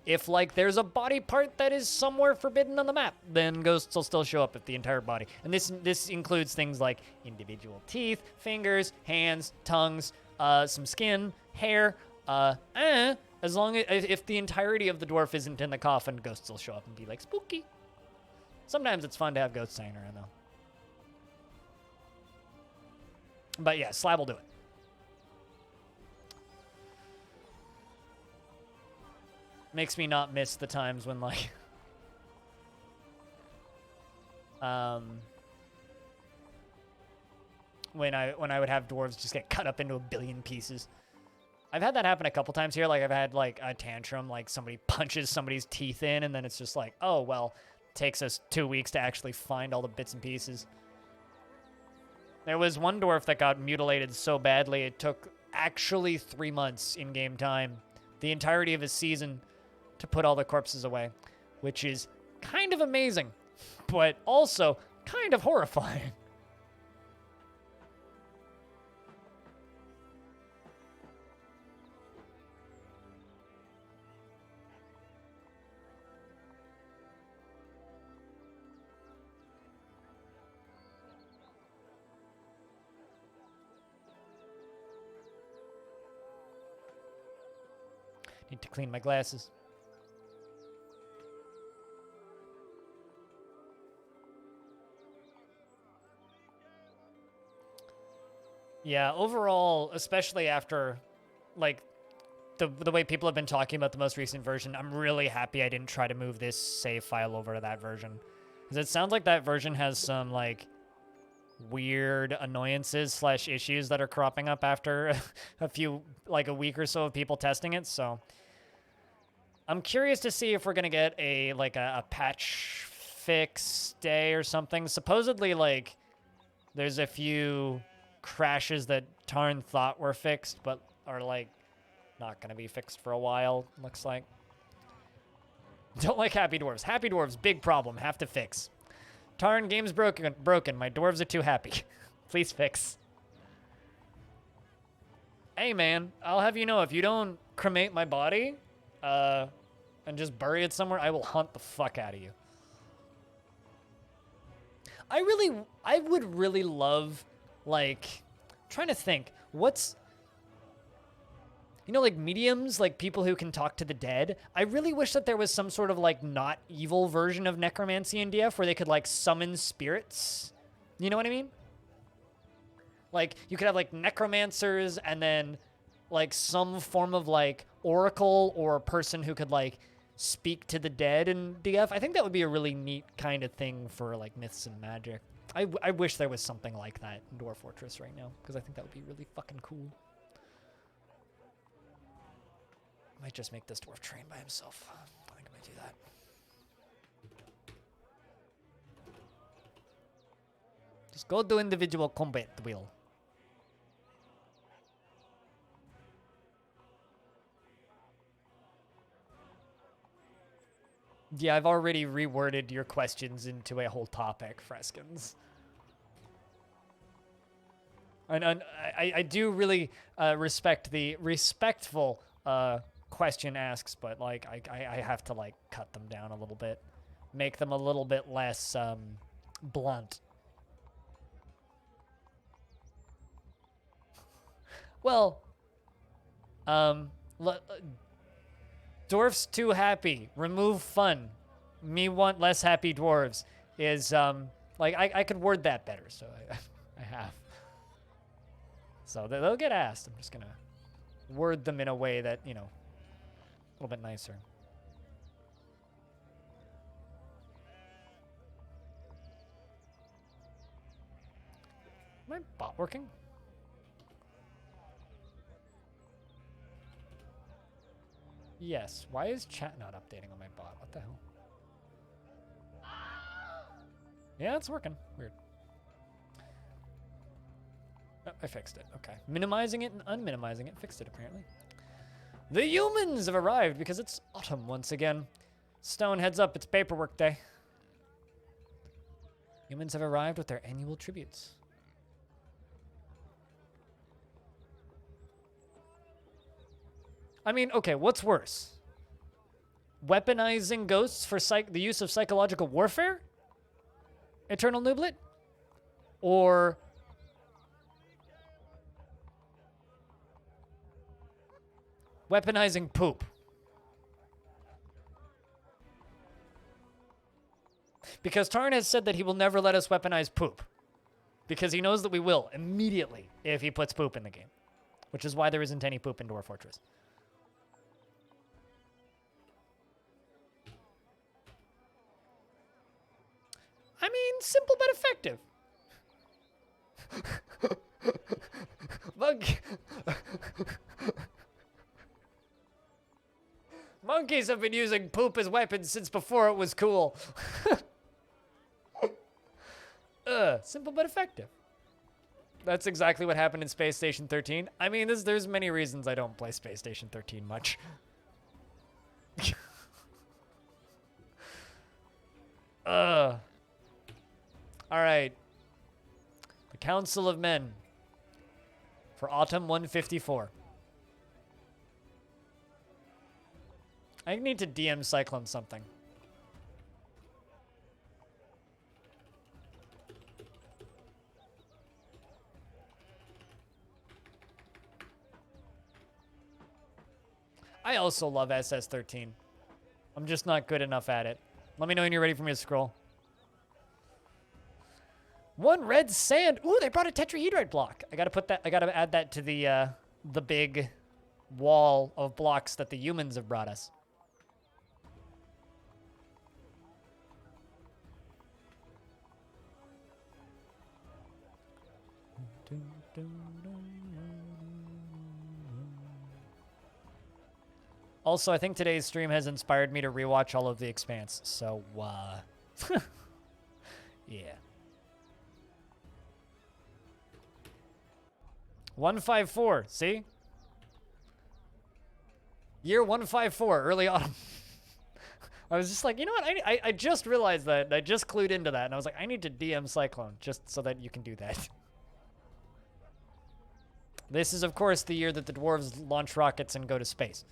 If like there's a body part that is somewhere forbidden on the map, then ghosts will still show up if the entire body. And this includes things like individual teeth, fingers, hands, tongues, some skin, hair. As long as if the entirety of the dwarf isn't in the coffin, ghosts will show up and be like spooky. Sometimes it's fun to have ghosts hanging around though. But yeah, slab will do it. Makes me not miss the times when like when I would have dwarves just get cut up into a billion pieces. I've had that happen a couple times here. Like I've had like a tantrum, like somebody punches somebody's teeth in, and then it's just like, oh well, it takes us 2 weeks to actually find all the bits and pieces. There was one dwarf that got mutilated so badly it took actually 3 months in game time, the entirety of his season, to put all the corpses away, which is kind of amazing, but also kind of horrifying. Need to clean my glasses. Yeah, overall, especially after, like, the way people have been talking about the most recent version, I'm really happy I didn't try to move this save file over to that version. Because it sounds like that version has some, like, weird annoyances / issues that are cropping up after a week or so of people testing it, so I'm curious to see if we're gonna get a patch fix day or something. Supposedly, like, there's a few crashes that Tarn thought were fixed, but are, like, not gonna be fixed for a while, looks like. Don't like Happy Dwarves. Happy Dwarves, big problem, have to fix. Tarn, game's broken. My dwarves are too happy. Please fix. Hey, man, I'll have you know, if you don't cremate my body, and just bury it somewhere, I will hunt the fuck out of you. I would really love, like, I'm trying to think, what's, you know, like mediums, like people who can talk to the dead. I really wish that there was some sort of like not evil version of necromancy in DF where they could like summon spirits. You know what I mean? Like you could have like necromancers and then like some form of like oracle or person who could like speak to the dead in DF. I think that would be a really neat kind of thing for like myths and magic. I wish there was something like that in Dwarf Fortress right now, because I think that would be really fucking cool. Might just make this dwarf train by himself. I think I might do that. Just go do individual combat wheel. Yeah, I've already reworded your questions into a whole topic, Freskins. And I do really respect the respectful question asks, but like I have to like cut them down a little bit, make them a little bit less blunt. Well, dwarfs too happy. Remove fun. Me want less happy dwarves. Is like I could word that better, so I have. So they'll get asked. I'm just gonna word them in a way that, you know, a little bit nicer. My bot working? Yes. Why is chat not updating on my bot? What the hell? Yeah, it's working. Weird. Oh, I fixed it. Okay. Minimizing it and unminimizing it. Fixed it, apparently. The humans have arrived because it's autumn once again. Stone, heads up. It's paperwork day. Humans have arrived with their annual tributes. I mean, okay, what's worse? Weaponizing ghosts for the use of psychological warfare? Eternal Nublet? Or weaponizing poop? Because Tarn has said that he will never let us weaponize poop. Because he knows that we will immediately if he puts poop in the game. Which is why there isn't any poop in Dwarf Fortress. I mean, simple but effective. Monkeys have been using poop as weapons since before it was cool. Simple but effective. That's exactly what happened in Space Station 13. I mean, there's many reasons I don't play Space Station 13 much. All right. The Council of Men for Autumn 154. I need to DM Cyclone something. I also love SS13. I'm just not good enough at it. Let me know when you're ready for me to scroll. One red sand. Ooh, they brought a tetrahedrite block. I gotta add that to the big wall of blocks that the humans have brought us. Also, I think today's stream has inspired me to rewatch all of The Expanse, so, yeah. 154, see? Year 154, early autumn. I was just like, you know what? I just realized that. I just clued into that, and I was like, I need to DM Cyclone just so that you can do that. This is, of course, the year that the dwarves launch rockets and go to space.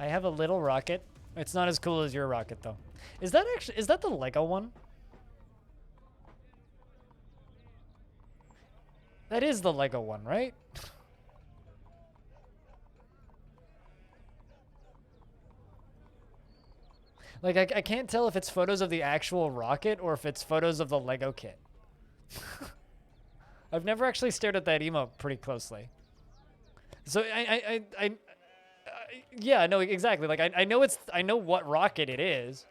I have a little rocket. It's not as cool as your rocket, though. Is that the Lego one? That is the Lego one, right? Like, I can't tell if it's photos of the actual rocket or if it's photos of the Lego kit. I've never actually stared at that emote pretty closely. So yeah, no, exactly. Like, I know what rocket it is.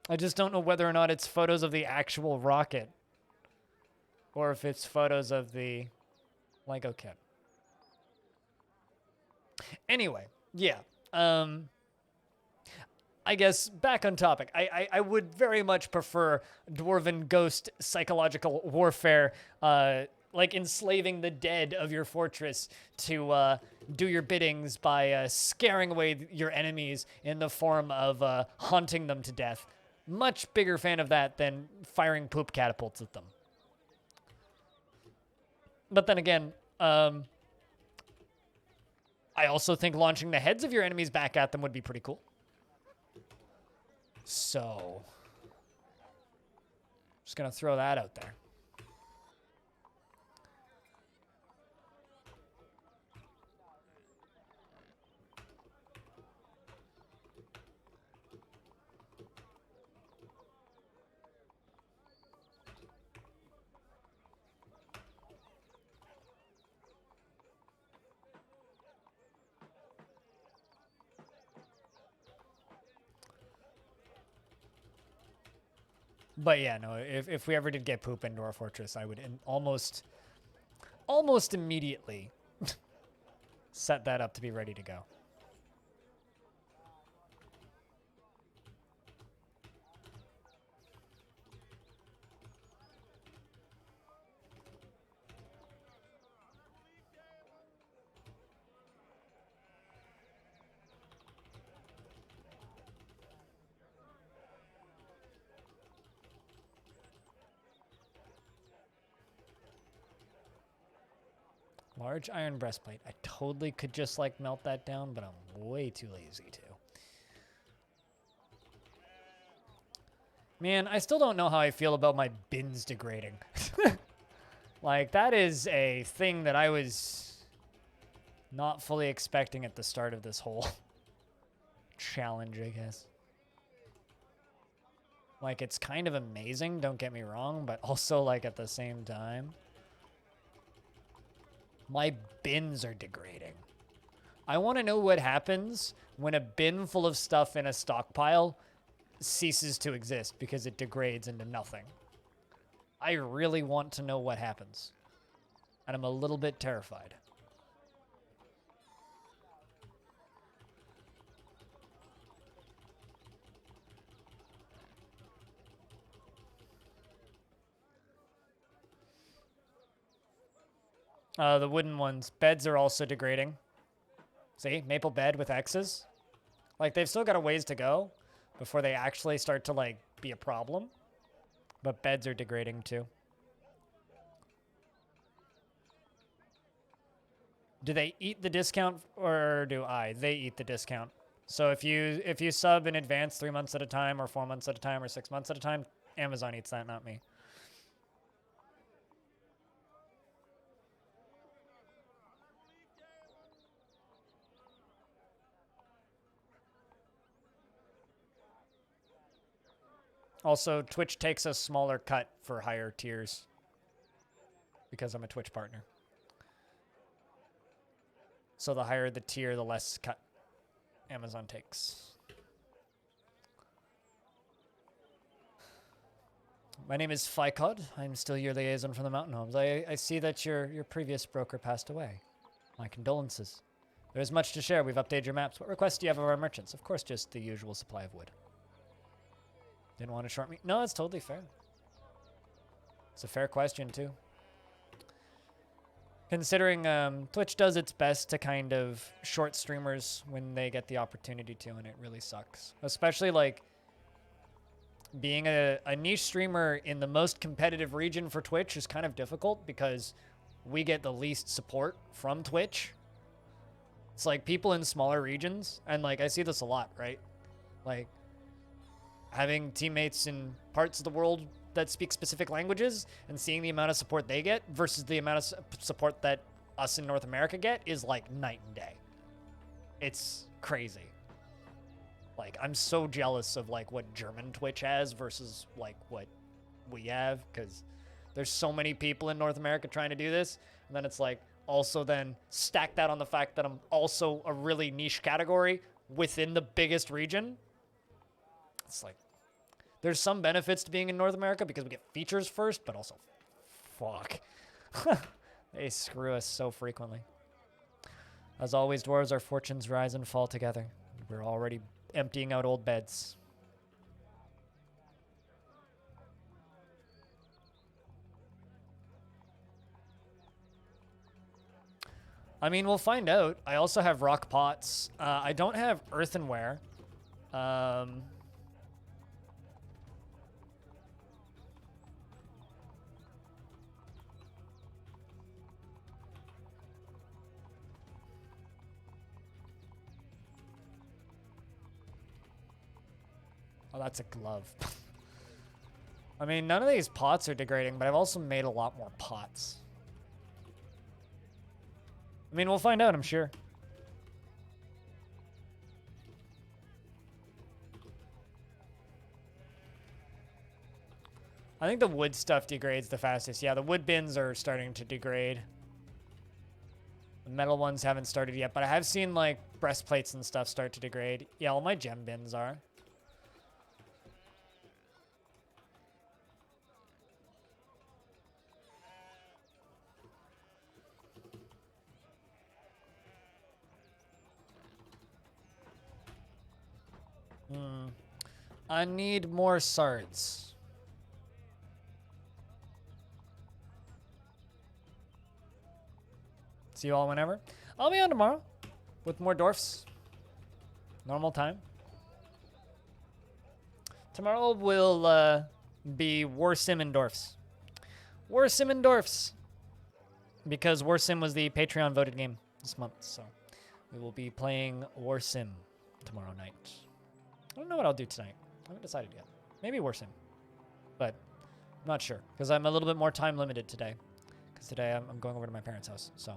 I just don't know whether or not it's photos of the actual rocket or if it's photos of the Lego kit. Anyway, yeah. I guess back on topic. I would very much prefer Dwarven Ghost psychological warfare, like enslaving the dead of your fortress to do your biddings by scaring away your enemies in the form of haunting them to death. Much bigger fan of that than firing poop catapults at them. But then again, I also think launching the heads of your enemies back at them would be pretty cool. So, just gonna throw that out there. But yeah, no, if we ever did get poop into our fortress, I would almost immediately set that up to be ready to go. Large iron breastplate. I totally could just like melt that down, but I'm way too lazy to. Man, I still don't know how I feel about my bins degrading. Like, that is a thing that I was not fully expecting at the start of this whole challenge, I guess. Like, it's kind of amazing, don't get me wrong, but also, like, at the same time, my bins are degrading. I want to know what happens when a bin full of stuff in a stockpile ceases to exist because it degrades into nothing. I really want to know what happens. And I'm a little bit terrified. The wooden ones. Beds are also degrading. See? Maple bed with X's. Like, they've still got a ways to go before they actually start to, like, be a problem. But beds are degrading, too. Do they eat the discount, or do I? They eat the discount. So if you sub in advance 3 months at a time, or 4 months at a time, or 6 months at a time, Amazon eats that, not me. Also, Twitch takes a smaller cut for higher tiers because I'm a Twitch partner. So the higher the tier, the less cut Amazon takes. My name is Ficod. I'm still your liaison from the Mountain Homes. I see that your previous broker passed away. My condolences. There is much to share. We've updated your maps. What requests do you have of our merchants? Of course, just the usual supply of wood. Didn't want to short me? No, it's totally fair. It's a fair question, too. Considering Twitch does its best to kind of short streamers when they get the opportunity to, and it really sucks. Especially, like, being a niche streamer in the most competitive region for Twitch is kind of difficult because we get the least support from Twitch. It's like people in smaller regions, and, like, I see this a lot, right? Like, having teammates in parts of the world that speak specific languages and seeing the amount of support they get versus the amount of support that us in North America get is like night and day. It's crazy. Like, I'm so jealous of like what German Twitch has versus like what we have, because there's so many people in North America trying to do this, and then it's like also then stack that on the fact that I'm also a really niche category within the biggest region. It's like, there's some benefits to being in North America because we get features first, but also, fuck. They screw us so frequently. As always, dwarves, our fortunes rise and fall together. We're already emptying out old beds. I mean, we'll find out. I also have rock pots. I don't have earthenware. Oh, that's a glove. I mean, none of these pots are degrading, but I've also made a lot more pots. I mean, we'll find out, I'm sure. I think the wood stuff degrades the fastest. Yeah, the wood bins are starting to degrade. The metal ones haven't started yet, but I have seen, like, breastplates and stuff start to degrade. Yeah, all my gem bins are. I need more swords. See you all whenever. I'll be on tomorrow with more dwarfs. Normal time. Tomorrow will be War Sim and Dwarfs. War Sim and Dwarfs. Because War Sim was the Patreon voted game this month, so we will be playing War Sim tomorrow night. I don't know what I'll do tonight. I haven't decided yet. Maybe War Sim, but I'm not sure because I'm a little bit more time limited today. Because today I'm going over to my parents' house, so.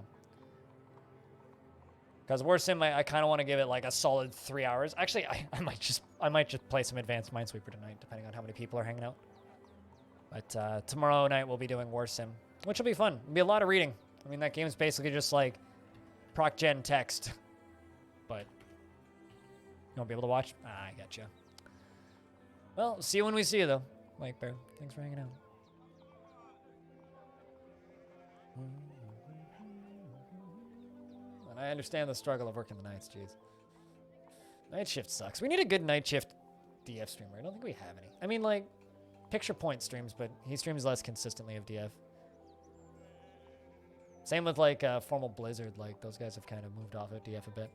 Because War Sim, I kind of want to give it like a solid 3 hours. Actually, I might just play some Advanced Minesweeper tonight, depending on how many people are hanging out. But tomorrow night we'll be doing War Sim, which will be fun. It'll be a lot of reading. I mean, that game's basically just like proc gen text, but you won't be able to watch. Ah, I gotcha. Well, see you when we see you, though. Like Bear, thanks for hanging out. And I understand the struggle of working the nights, jeez. Night shift sucks. We need a good night shift DF streamer. I don't think we have any. I mean, like, Picture Point streams, but he streams less consistently of DF. Same with, like, Formal Blizzard. Like, those guys have kind of moved off of DF a bit.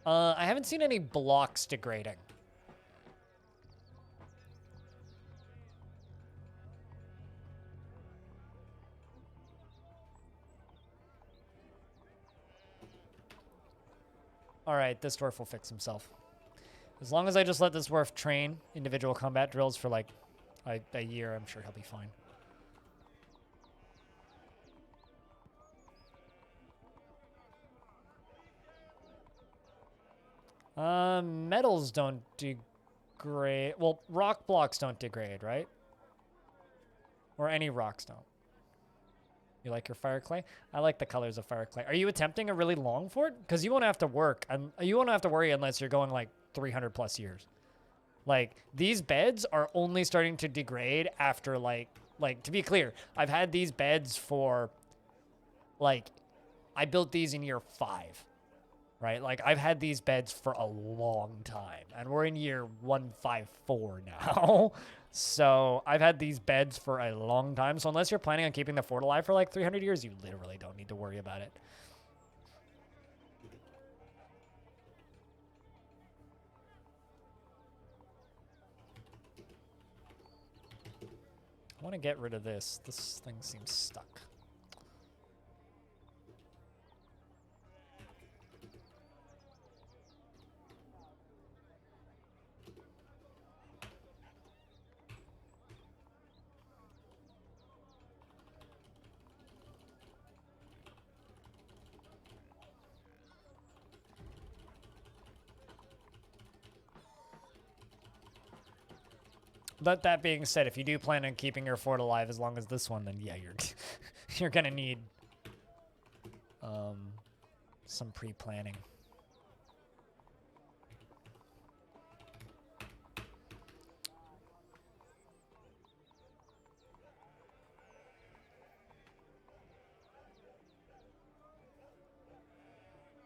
I haven't seen any blocks degrading. Alright, this dwarf will fix himself. As long as I just let this dwarf train individual combat drills for like a year, I'm sure he'll be fine. Metals don't degrade. Well, rock blocks don't degrade, right? Or any rocks don't. You like your fire clay? I like the colors of fire clay. Are you attempting a really long fort? Because you won't have to work, and you won't have to worry unless you're going like 300 plus years. Like, these beds are only starting to degrade after like to be clear, I've had these beds for like, I built these in year 5. Right? Like, I've had these beds for a long time, and we're in year 154 now. So I've had these beds for a long time. So unless you're planning on keeping the fort alive for like 300 years, you literally don't need to worry about it. I want to get rid of this. This thing seems stuck. But that being said, if you do plan on keeping your fort alive as long as this one, then yeah, you're gonna need some pre-planning.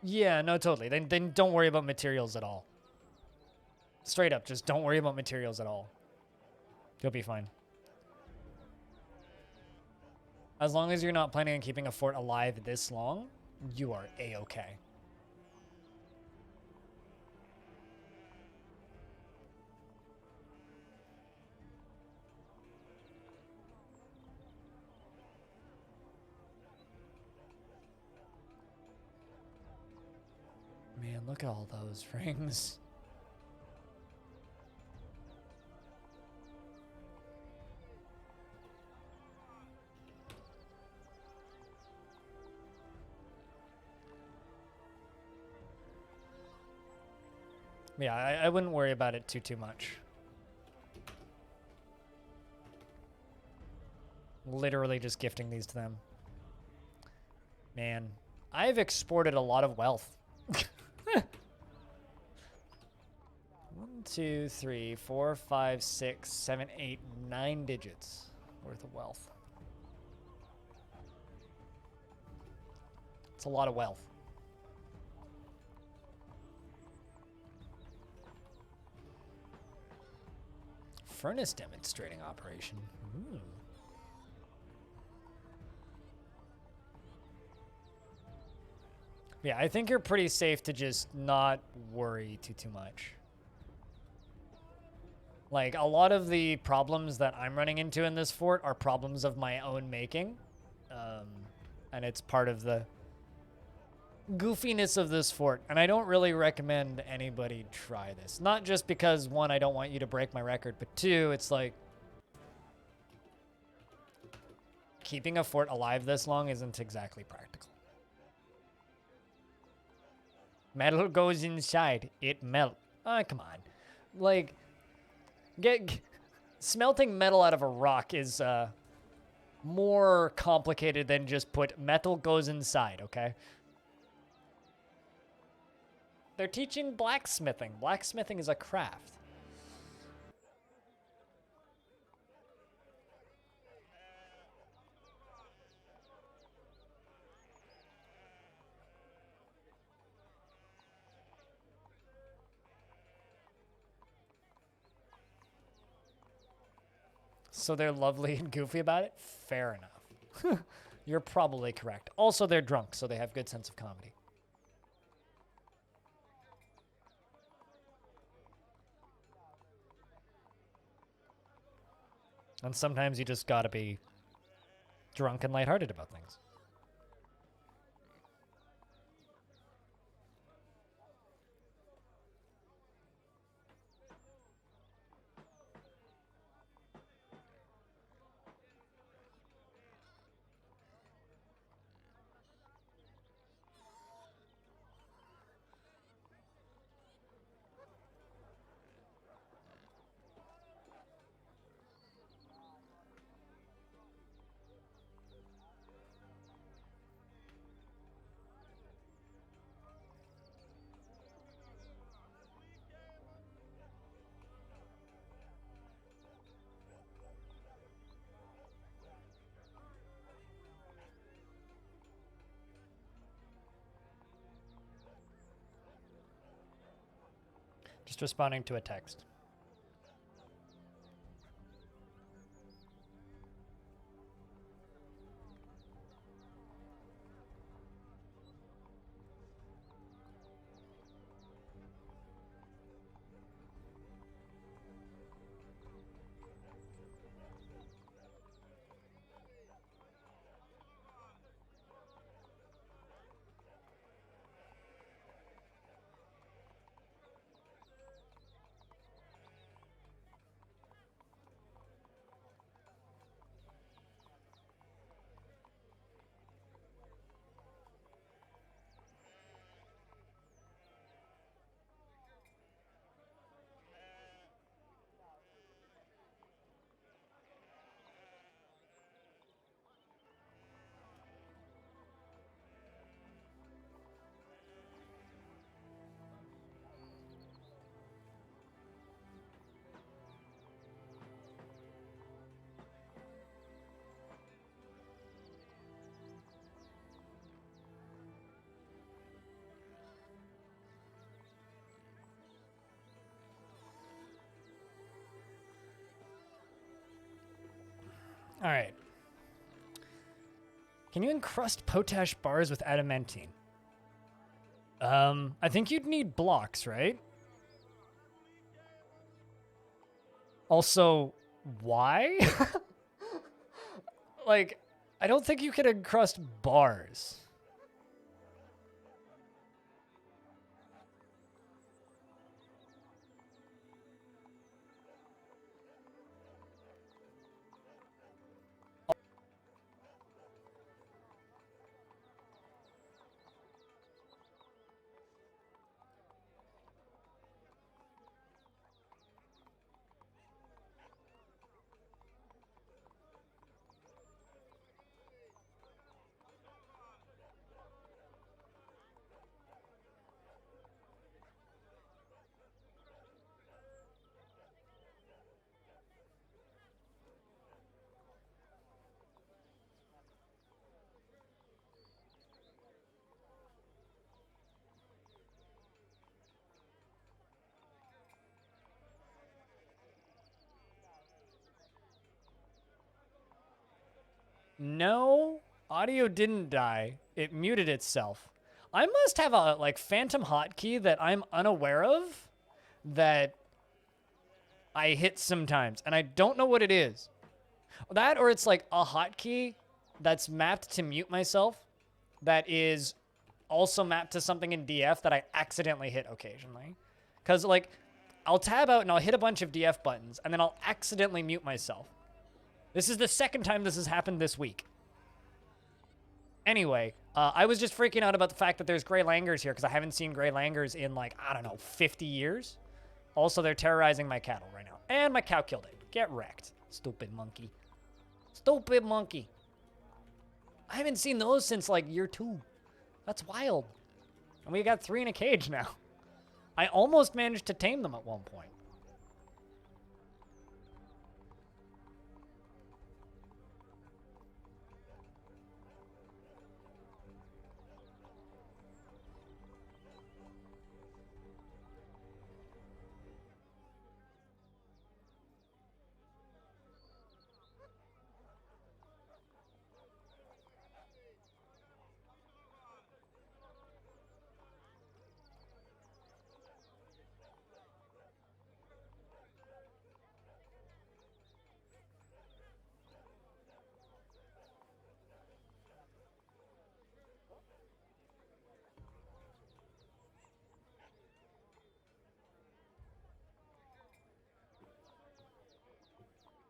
Yeah, no, totally. Then don't worry about materials at all. Straight up, just don't worry about materials at all. You'll be fine. As long as you're not planning on keeping a fort alive this long, you are A-okay. look at all those rings. Yeah, I wouldn't worry about it too much. Literally just gifting these to them. Man, I've exported a lot of wealth. 1, 2, 3, 4, 5, 6, 7, 8, 9 digits worth of wealth. It's a lot of wealth. Furnace demonstrating operation. Ooh. Yeah, I think you're pretty safe to just not worry too much. Like, a lot of the problems that I'm running into in this fort are problems of my own making. And it's part of the goofiness of this fort. And I don't really recommend anybody try this. Not just because, one, I don't want you to break my record, but two, it's like, keeping a fort alive this long isn't exactly practical. Metal goes inside, it melt. Oh, come on. Like, smelting metal out of a rock is more complicated than just put metal goes inside, okay? They're teaching blacksmithing. Blacksmithing is a craft. So they're lovely and goofy about it? Fair enough. You're probably correct. Also, they're drunk, so they have good sense of comedy. And sometimes you just gotta be drunk and lighthearted about things. Just responding to a text. All right. Can you encrust potash bars with adamantine? I think you'd need blocks, right? Also, why? Like, I don't think you can encrust bars. No, audio didn't die. It muted itself. I must have a like phantom hotkey that I'm unaware of that I hit sometimes, and I don't know what it is. That or it's like a hotkey that's mapped to mute myself that is also mapped to something in DF that I accidentally hit occasionally. Because, like, I'll tab out and I'll hit a bunch of DF buttons, and then I'll accidentally mute myself. This is the second time this has happened this week. Anyway, I was just freaking out about the fact that there's gray langurs here, because I haven't seen gray langurs in, like, I don't know, 50 years. Also, they're terrorizing my cattle right now. And my cow killed it. Get wrecked. Stupid monkey. Stupid monkey. I haven't seen those since, like, year 2. That's wild. And we got 3 in a cage now. I almost managed to tame them at one point.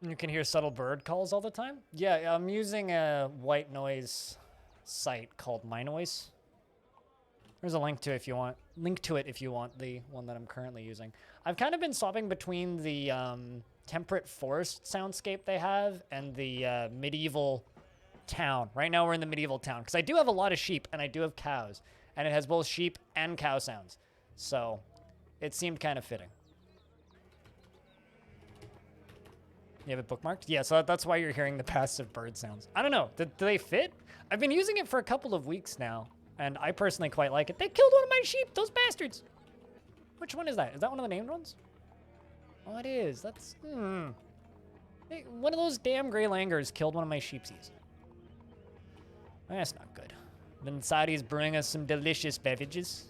You can hear subtle bird calls all the time? Yeah, I'm using a white noise site called My Noise. There's a link to it if you want. The one that I'm currently using. I've kind of been swapping between the temperate forest soundscape they have and the medieval town. Right now we're in the medieval town because I do have a lot of sheep and I do have cows, and it has both sheep and cow sounds. So it seemed kind of fitting. You have it bookmarked? Yeah, so that's why you're hearing the passive bird sounds. I don't know. Do they fit? I've been using it for a couple of weeks now, and I personally quite like it. They killed one of my sheep, those bastards. Which one is that? Is that one of the named ones? Oh, it is. That's, Hey, one of those damn gray langurs killed one of my sheepsies. That's not good. Then Sadi's brewing us some delicious beverages.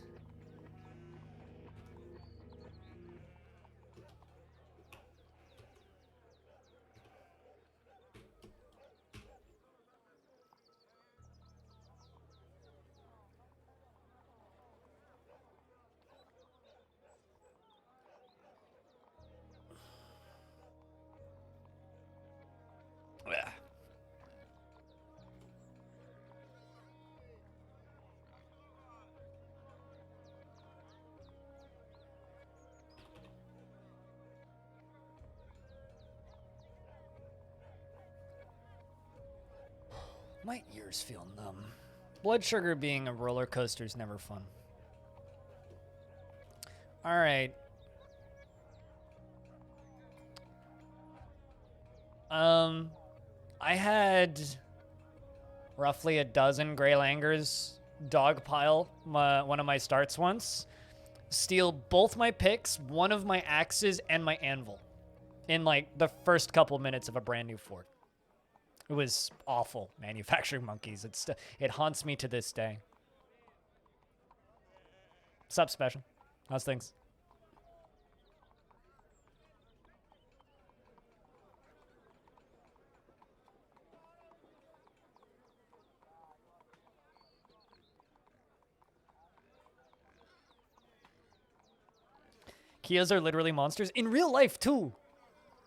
My ears feel numb. Blood sugar being a roller coaster is never fun. All right. I had roughly a dozen Grey Langurs dogpile one of my starts once, steal both my picks, one of my axes, and my anvil in like the first couple minutes of a brand new fort. It was awful, manufacturing monkeys. It haunts me to this day. Sup, Special? How's things? Kias are literally monsters in real life too.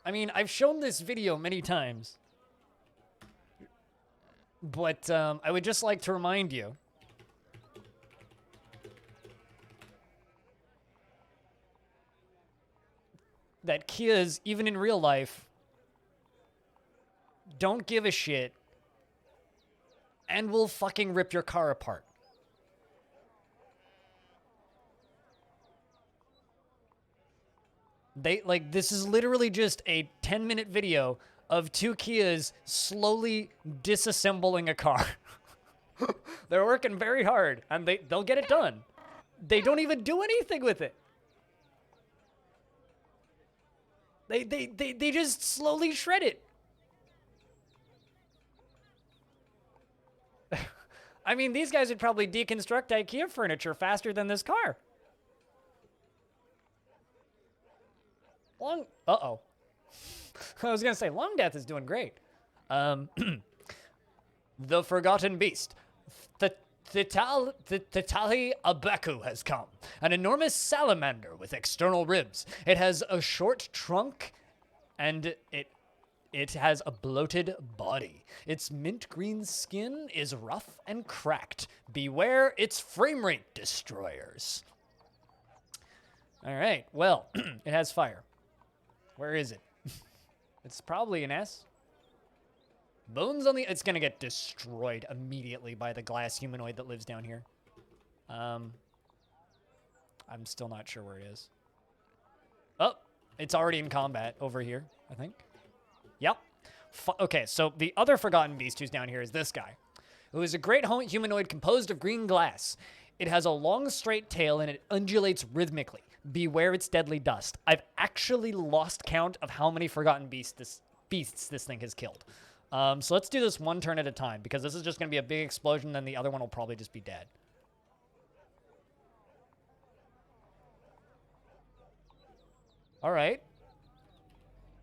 I mean, I've shown this video many times. But I would just like to remind you that Kias, even in real life, don't give a shit and will fucking rip your car apart. This is literally just a 10-minute video of 2 Kias slowly disassembling a car. They're working very hard, and they'll get it done. They don't even do anything with it. They just slowly shred it. I mean, these guys would probably deconstruct IKEA furniture faster than this car. Uh-oh. I was going to say, Longdeath is doing great. The Forgotten Beast. The Titali Abeku has come. An enormous salamander with external ribs. It has a short trunk, and it has a bloated body. Its mint green skin is rough and cracked. Beware its frame rate destroyers. All right, well, it has fire. Where is it? It's probably an S. Bones on the... It's going to get destroyed immediately by the glass humanoid that lives down here. I'm still not sure where it is. Oh, it's already in combat over here, I think. Yep. Okay, so the other Forgotten Beast who's down here is this guy, who is a great humanoid composed of green glass. It has a long, straight tail, and it undulates rhythmically. Beware its deadly dust. I've actually lost count of how many Forgotten beasts this thing has killed. So let's do this one turn at a time, because this is just going to be a big explosion, then the other one will probably just be dead. All right.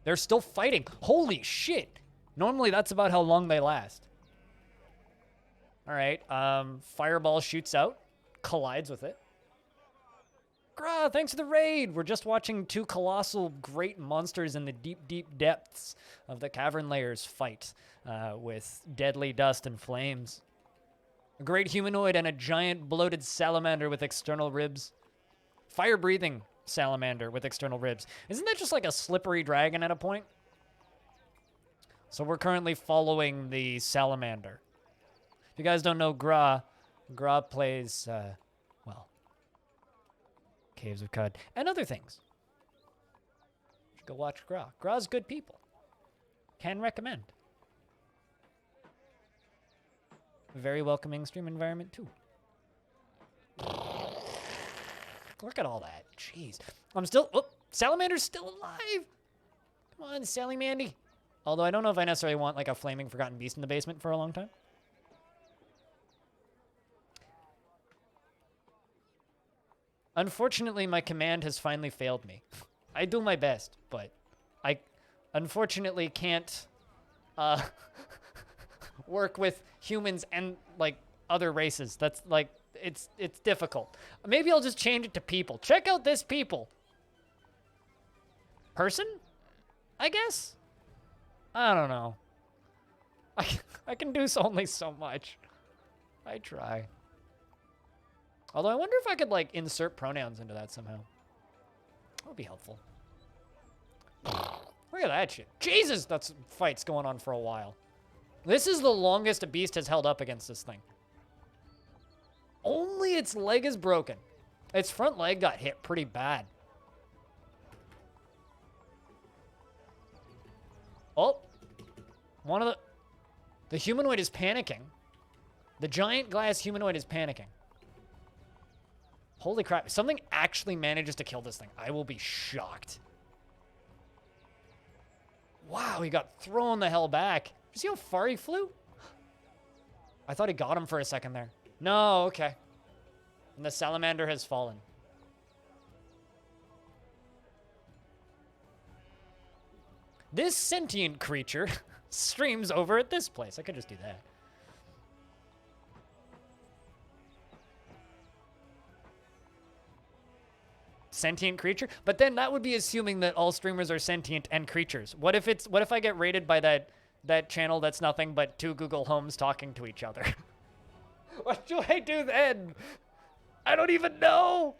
They're still fighting. Holy shit. Normally, that's about how long they last. All right. Fireball shoots out, collides with it. Grah, thanks for the raid. We're just watching two colossal great monsters in the deep, deep depths of the cavern layers fight with deadly dust and flames. A great humanoid and a giant bloated salamander with external ribs. Fire-breathing salamander with external ribs. Isn't that just like a slippery dragon at a point? So we're currently following the salamander. If you guys don't know Grah plays, well, Caves of Cud, and other things. You should go watch Grah. Grah's good people. Can recommend. A very welcoming stream environment, too. Look at all that. Jeez. Salamander's still alive. Come on, Sally Mandy. Although I don't know if I necessarily want like a flaming Forgotten Beast in the basement for a long time. Unfortunately, my command has finally failed me. I do my best, but I unfortunately can't work with humans and like other races. That's like it's difficult. Maybe I'll just change it to people. Check out this people. Person? I guess? I don't know. I can do only so much. I try. Although I wonder if I could, like, insert pronouns into that somehow. That would be helpful. Look at that shit. Jesus, that's fights going on for a while. This is the longest a beast has held up against this thing. Only its leg is broken. Its front leg got hit pretty bad. Oh. One of the humanoid is panicking. The giant glass humanoid is panicking. Holy crap. If something actually manages to kill this thing, I will be shocked. Wow, he got thrown the hell back. You see how far he flew? I thought he got him for a second there. No, okay. And the salamander has fallen. This sentient creature streams over at this place. I could just do that. Sentient creature, but then that would be assuming that all streamers are sentient and creatures. What if I get raided by that channel that's nothing but two Google Homes talking to each other? What do I do then? I don't even know.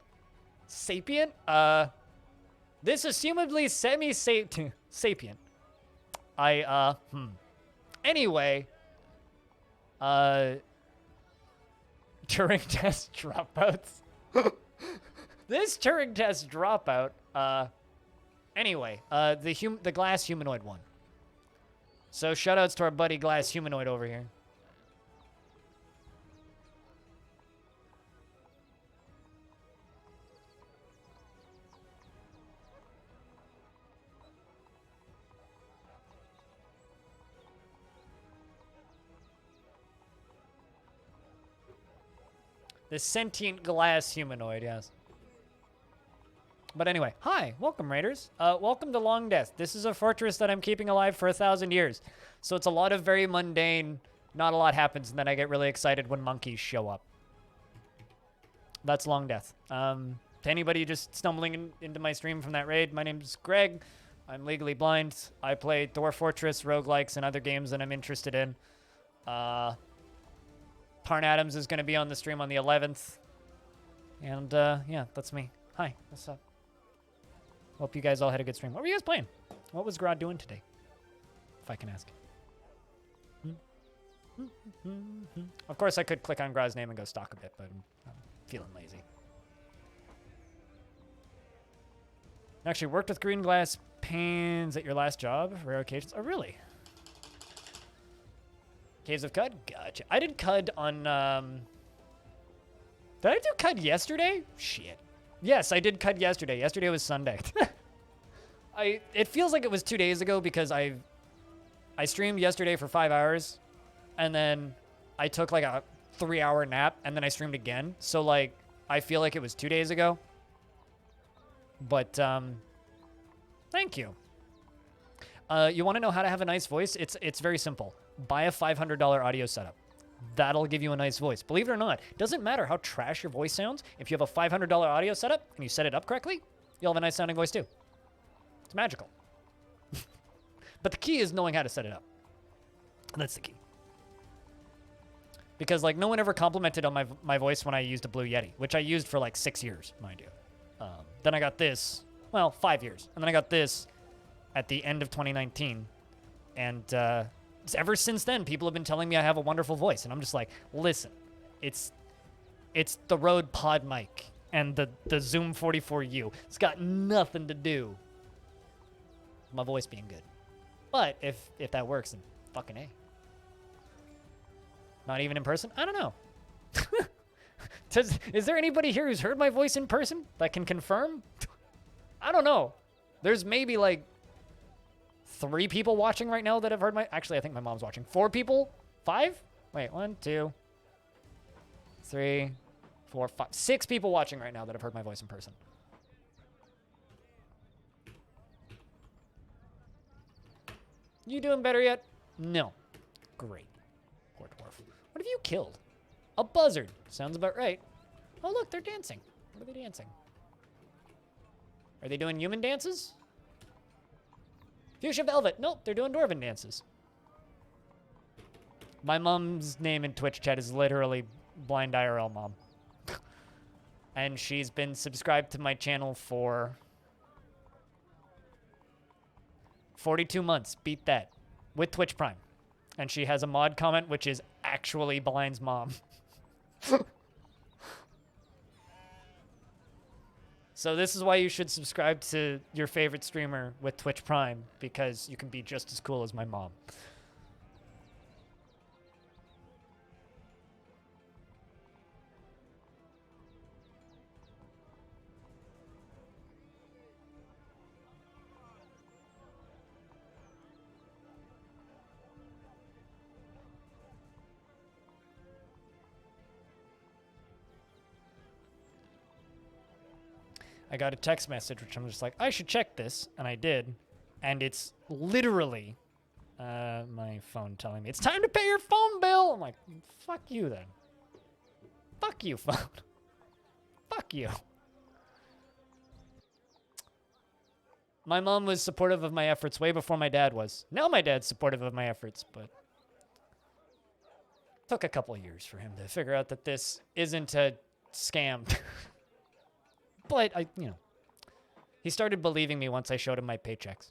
Sapient? This assumably sapient. Anyway, Turing test dropouts. This Turing test dropout, anyway, the glass humanoid one. So shoutouts to our buddy glass humanoid over here. The sentient glass humanoid, yes. But anyway, hi, welcome raiders. Welcome to Longdeath. This is a fortress that I'm keeping alive for 1,000 years. So it's a lot of very mundane, not a lot happens, and then I get really excited when monkeys show up. That's Longdeath. To anybody just stumbling into my stream from that raid, my name's Greg. I'm legally blind. I play Dwarf Fortress, roguelikes, and other games that I'm interested in. Parn Adams is going to be on the stream on the 11th. And, yeah, that's me. Hi, what's up? Hope you guys all had a good stream. What were you guys playing? What was Grod doing today? If I can ask. Of course, I could click on Grod's name and go stalk a bit, but I'm feeling lazy. Actually worked with green glass panes at your last job. Rare occasions. Oh, really? Caves of Cud? Gotcha. I did Cud on, Did I do Cud yesterday? Shit. Yes, I did Cud yesterday. Yesterday was Sunday. It feels like it was 2 days ago because I streamed yesterday for 5 hours, and then I took like a 3-hour nap, and then I streamed again. So like, I feel like it was 2 days ago. But thank you. You want to know how to have a nice voice? It's very simple. Buy a $500 audio setup. That'll give you a nice voice. Believe it or not, doesn't matter how trash your voice sounds. If you have a $500 audio setup and you set it up correctly, you'll have a nice sounding voice too. It's magical. But the key is knowing how to set it up. That's the key. Because like no one ever complimented on my voice when I used a Blue Yeti, which I used for like 6 years, mind you. Then I got this, well, 5 years. And then I got this at the end of 2019. And ever since then, people have been telling me I have a wonderful voice. And I'm just like, listen, it's the Rode Pod mic and the Zoom 44U. It's got nothing to do with my voice being good. But if that works, then fucking A. Not even in person? I don't know. Is there anybody here who's heard my voice in person that can confirm? I don't know. There's maybe like 3 people watching right now that have heard my... Actually, I think my mom's watching. 4 people? 5? Wait, 1, 2, 3, 4, 5. 6 people watching right now that have heard my voice in person. You doing better yet? No. Great. Poor dwarf. What have you killed? A buzzard. Sounds about right. Oh, look, they're dancing. What are they dancing? Are they doing human dances? Fuchsia Velvet. Nope, they're doing dwarven dances. My mom's name in Twitch chat is literally Blind IRL Mom. And she's been subscribed to my channel for 42 months. Beat that. With Twitch Prime. And she has a mod comment which is actually Blind's mom. So this is why you should subscribe to your favorite streamer with Twitch Prime, because you can be just as cool as my mom. I got a text message, which I'm just like, I should check this, and I did, and it's literally my phone telling me, it's time to pay your phone bill! I'm like, fuck you then. Fuck you, phone. Fuck you. My mom was supportive of my efforts way before my dad was. Now my dad's supportive of my efforts, but took a couple years for him to figure out that this isn't a scam. But, he started believing me once I showed him my paychecks.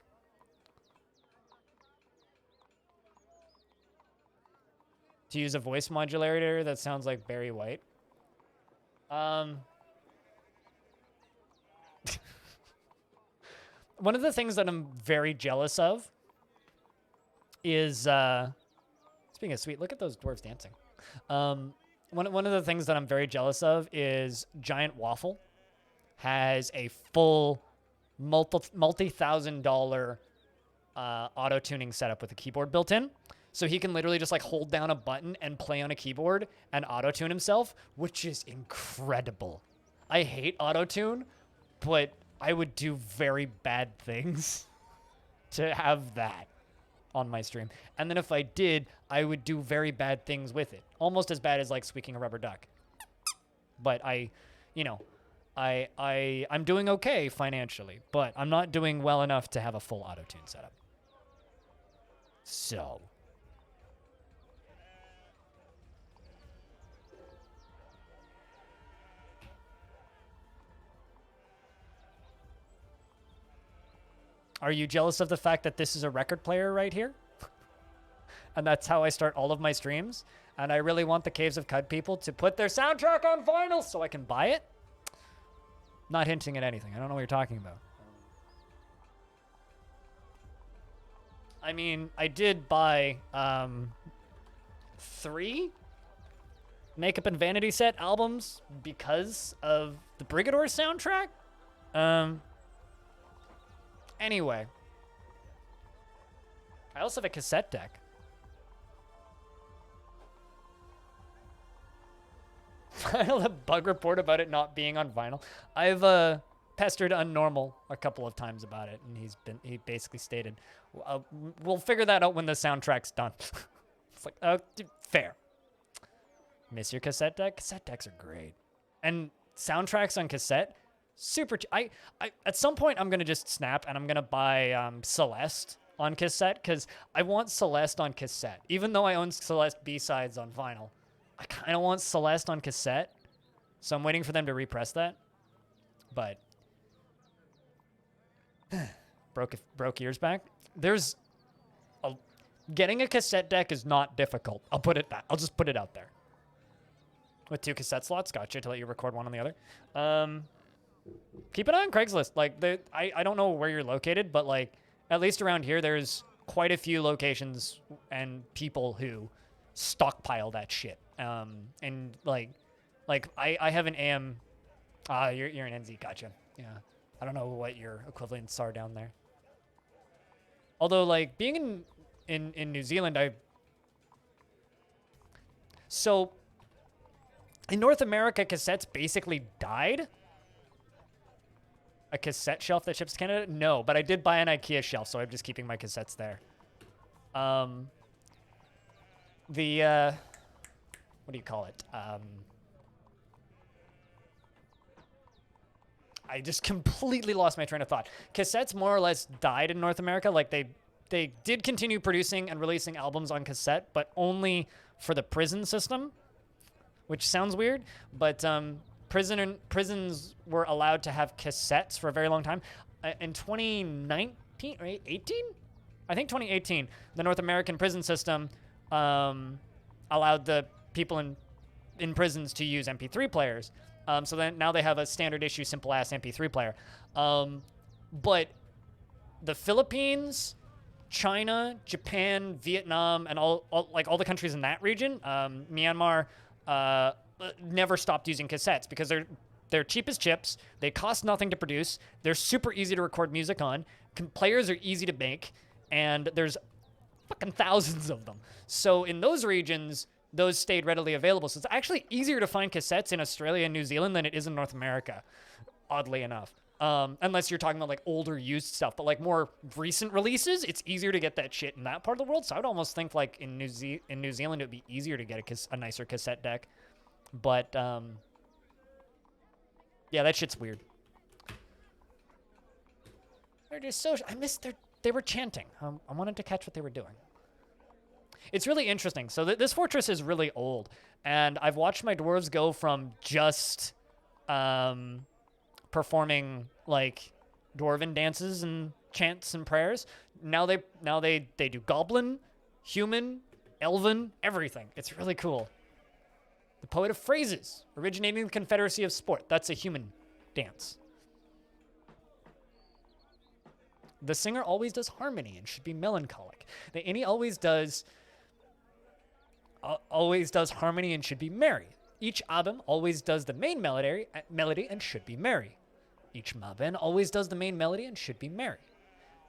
To use a voice modulator that sounds like Barry White. One of the things that I'm very jealous of is, speaking of sweet, look at those dwarves dancing. One of the things that I'm very jealous of is Giant Waffle has a full multi-$1,000 auto-tuning setup with a keyboard built in. So he can literally just like hold down a button and play on a keyboard and auto-tune himself, which is incredible. I hate auto-tune, but I would do very bad things to have that on my stream. And then if I did, I would do very bad things with it. Almost as bad as like squeaking a rubber duck. But I'm doing okay financially, but I'm not doing well enough to have a full auto-tune setup. So are you jealous of the fact that this is a record player right here? And that's how I start all of my streams. And I really want the Caves of Cud people to put their soundtrack on vinyl so I can buy it. Not hinting at anything. I don't know what you're talking about. I mean, I did buy 3 Makeup and Vanity Set albums because of the Brigador soundtrack. Anyway. I also have a cassette deck. File a bug report about it not being on vinyl. I've pestered Unnormal a couple of times about it, and he basically stated, we'll figure that out when the soundtrack's done. It's like, fair. Miss your cassette deck? Cassette decks are great. And soundtracks on cassette, super I at some point I'm gonna just snap and I'm gonna buy Celeste on cassette, because I want Celeste on cassette. Even though I own Celeste B-sides on vinyl, I kind of want Celeste on cassette, so I'm waiting for them to repress that. But broke ears back. Getting a cassette deck is not difficult. I'll just put it out there. With 2 cassette slots, gotcha, to let you record one on the other. Keep an eye on Craigslist. Like, I don't know where you're located, but like at least around here, there's quite a few locations and people who stockpile that shit. And like I have an AM. You're an NZ, gotcha. Yeah, I don't know what your equivalents are down there. Although, like, being in New Zealand, so in North America, cassettes basically died. A cassette shelf that ships to Canada? No, but I did buy an IKEA shelf, so I'm just keeping my cassettes there. What do you call it? I just completely lost my train of thought. Cassettes more or less died in North America. Like, they did continue producing and releasing albums on cassette, but only for the prison system, which sounds weird, but prisons were allowed to have cassettes for a very long time. In 2019 or 18? I think 2018, the North American prison system allowed the people in prisons to use MP3 players. So then now they have a standard issue simple ass MP3 player. But the Philippines, China, Japan, Vietnam, and all the countries in that region, Myanmar, never stopped using cassettes because they're cheap as chips. They cost nothing to produce. They're super easy to record music on. Players are easy to make, and there's fucking thousands of them. So in those regions, those stayed readily available. So it's actually easier to find cassettes in Australia and New Zealand than it is in North America, oddly enough. Unless you're talking about like older used stuff, but like more recent releases, it's easier to get that shit in that part of the world. So I would almost think like in New Zealand, it would be easier to get a nicer cassette deck. But yeah, that shit's weird. They're just so, they were chanting. I wanted to catch what they were doing. It's really interesting. So this fortress is really old, and I've watched my dwarves go from just performing like dwarven dances and chants and prayers. Now they do goblin, human, elven, everything. It's really cool. The poet of phrases, originating in the Confederacy of Sport. That's a human dance. The singer always does harmony and should be melancholic. The innie always does harmony and should be merry. Each album always does the main melody and should be merry. Each maben always does the main melody and should be merry.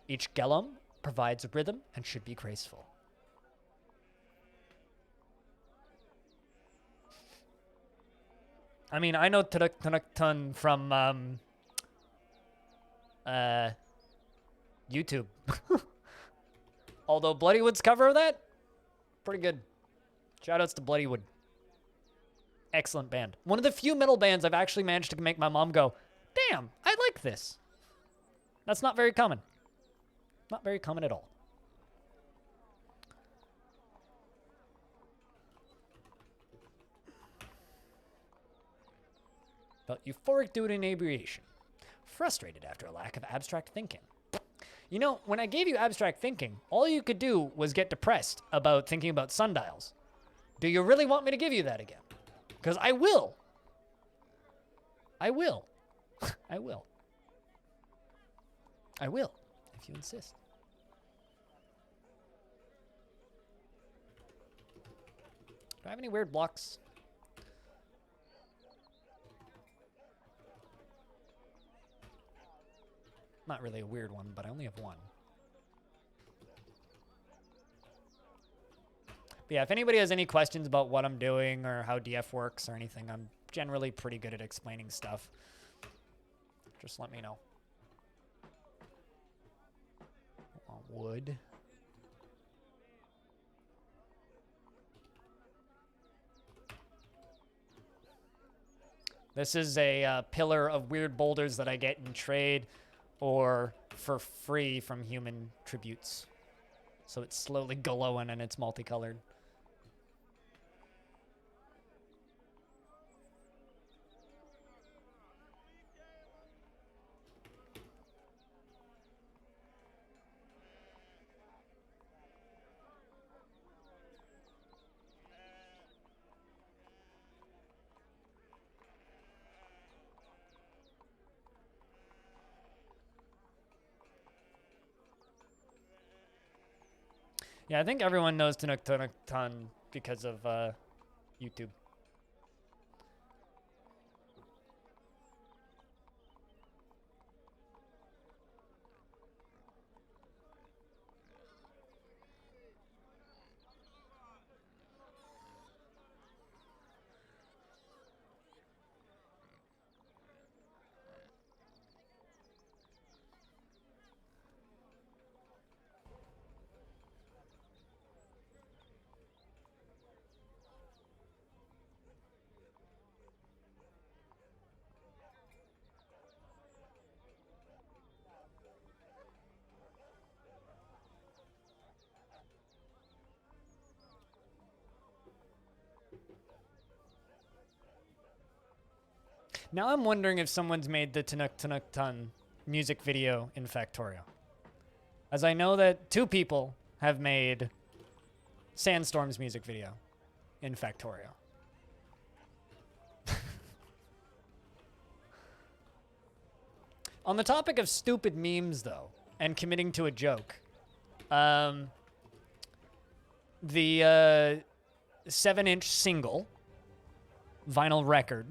Each gelum provides rhythm and should be graceful. I mean, I know Tunuk from YouTube. Although Bloodywood's cover of that, pretty good. Shoutouts to Bloodywood. Excellent band. One of the few metal bands I've actually managed to make my mom go, damn, I like this. That's not very common. Not very common at all. Felt euphoric due to inebriation. Frustrated after a lack of abstract thinking. You know, when I gave you abstract thinking, all you could do was get depressed about thinking about sundials. Do you really want me to give you that again? Because I will. I will. I will. I will, if you insist. Do I have any weird blocks? Not really a weird one, but I only have one. But yeah, if anybody has any questions about what I'm doing or how DF works or anything, I'm generally pretty good at explaining stuff. Just let me know. Wood. This is a pillar of weird boulders that I get in trade or for free from human tributes. So it's slowly glowing and it's multicolored. Yeah, I think everyone knows Tunuk because of YouTube. Now I'm wondering if someone's made the Tunuk music video in Factorio. As I know that 2 people have made Sandstorm's music video in Factorio. On the topic of stupid memes, though, and committing to a joke, the 7-inch single vinyl record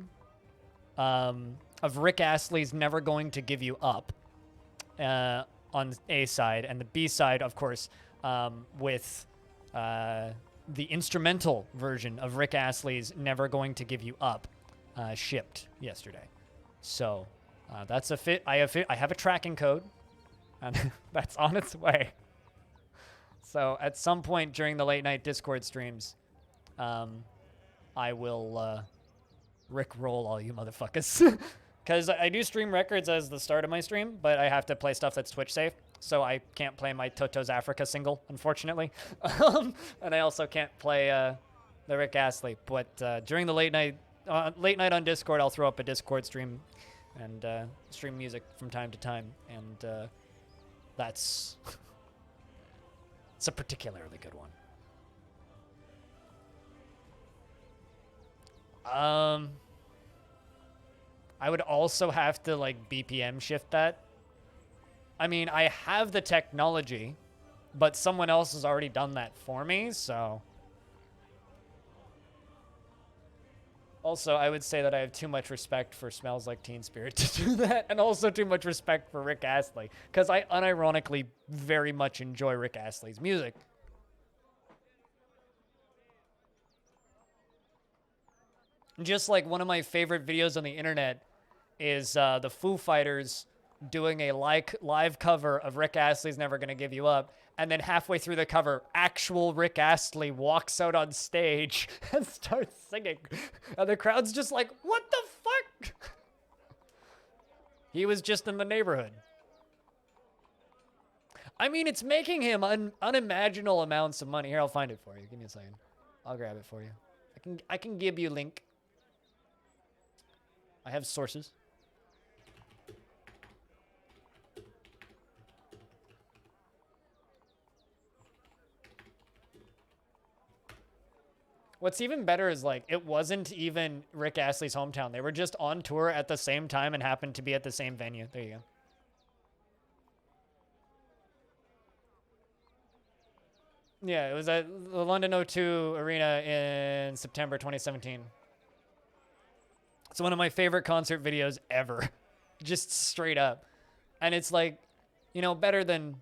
of Rick Astley's Never Going to Give You Up on A side, and the B side, of course, with the instrumental version of Rick Astley's Never Going to Give You Up shipped yesterday. So that's a fit. I have a tracking code, and that's on its way. So at some point during the late night Discord streams, I will Rick roll all you motherfuckers. Because I do stream records as the start of my stream, but I have to play stuff that's Twitch safe. So I can't play my Toto's Africa single, unfortunately. And I also can't play the Rick Astley. But during the late night on Discord, I'll throw up a Discord stream and stream music from time to time. And that's it's a particularly good one. I would also have to like BPM shift that. I mean, I have the technology, but someone else has already done that for me, so. Also, I would say that I have too much respect for Smells Like Teen Spirit to do that, and also too much respect for Rick Astley, because I unironically very much enjoy Rick Astley's music. Just like one of my favorite videos on the internet is the Foo Fighters doing a live cover of Rick Astley's Never Gonna Give You Up, and then halfway through the cover, actual Rick Astley walks out on stage and starts singing. And the crowd's just like, what the fuck? He was just in the neighborhood. I mean, it's making him unimaginable amounts of money. Here, I'll find it for you. Give me a second. I'll grab it for you. I can give you a link. I have sources. What's even better is, like, it wasn't even Rick Astley's hometown. They were just on tour at the same time and happened to be at the same venue. There you go. Yeah, it was at the London O2 Arena in September 2017. It's one of my favorite concert videos ever. Just straight up. And it's like, you know, better than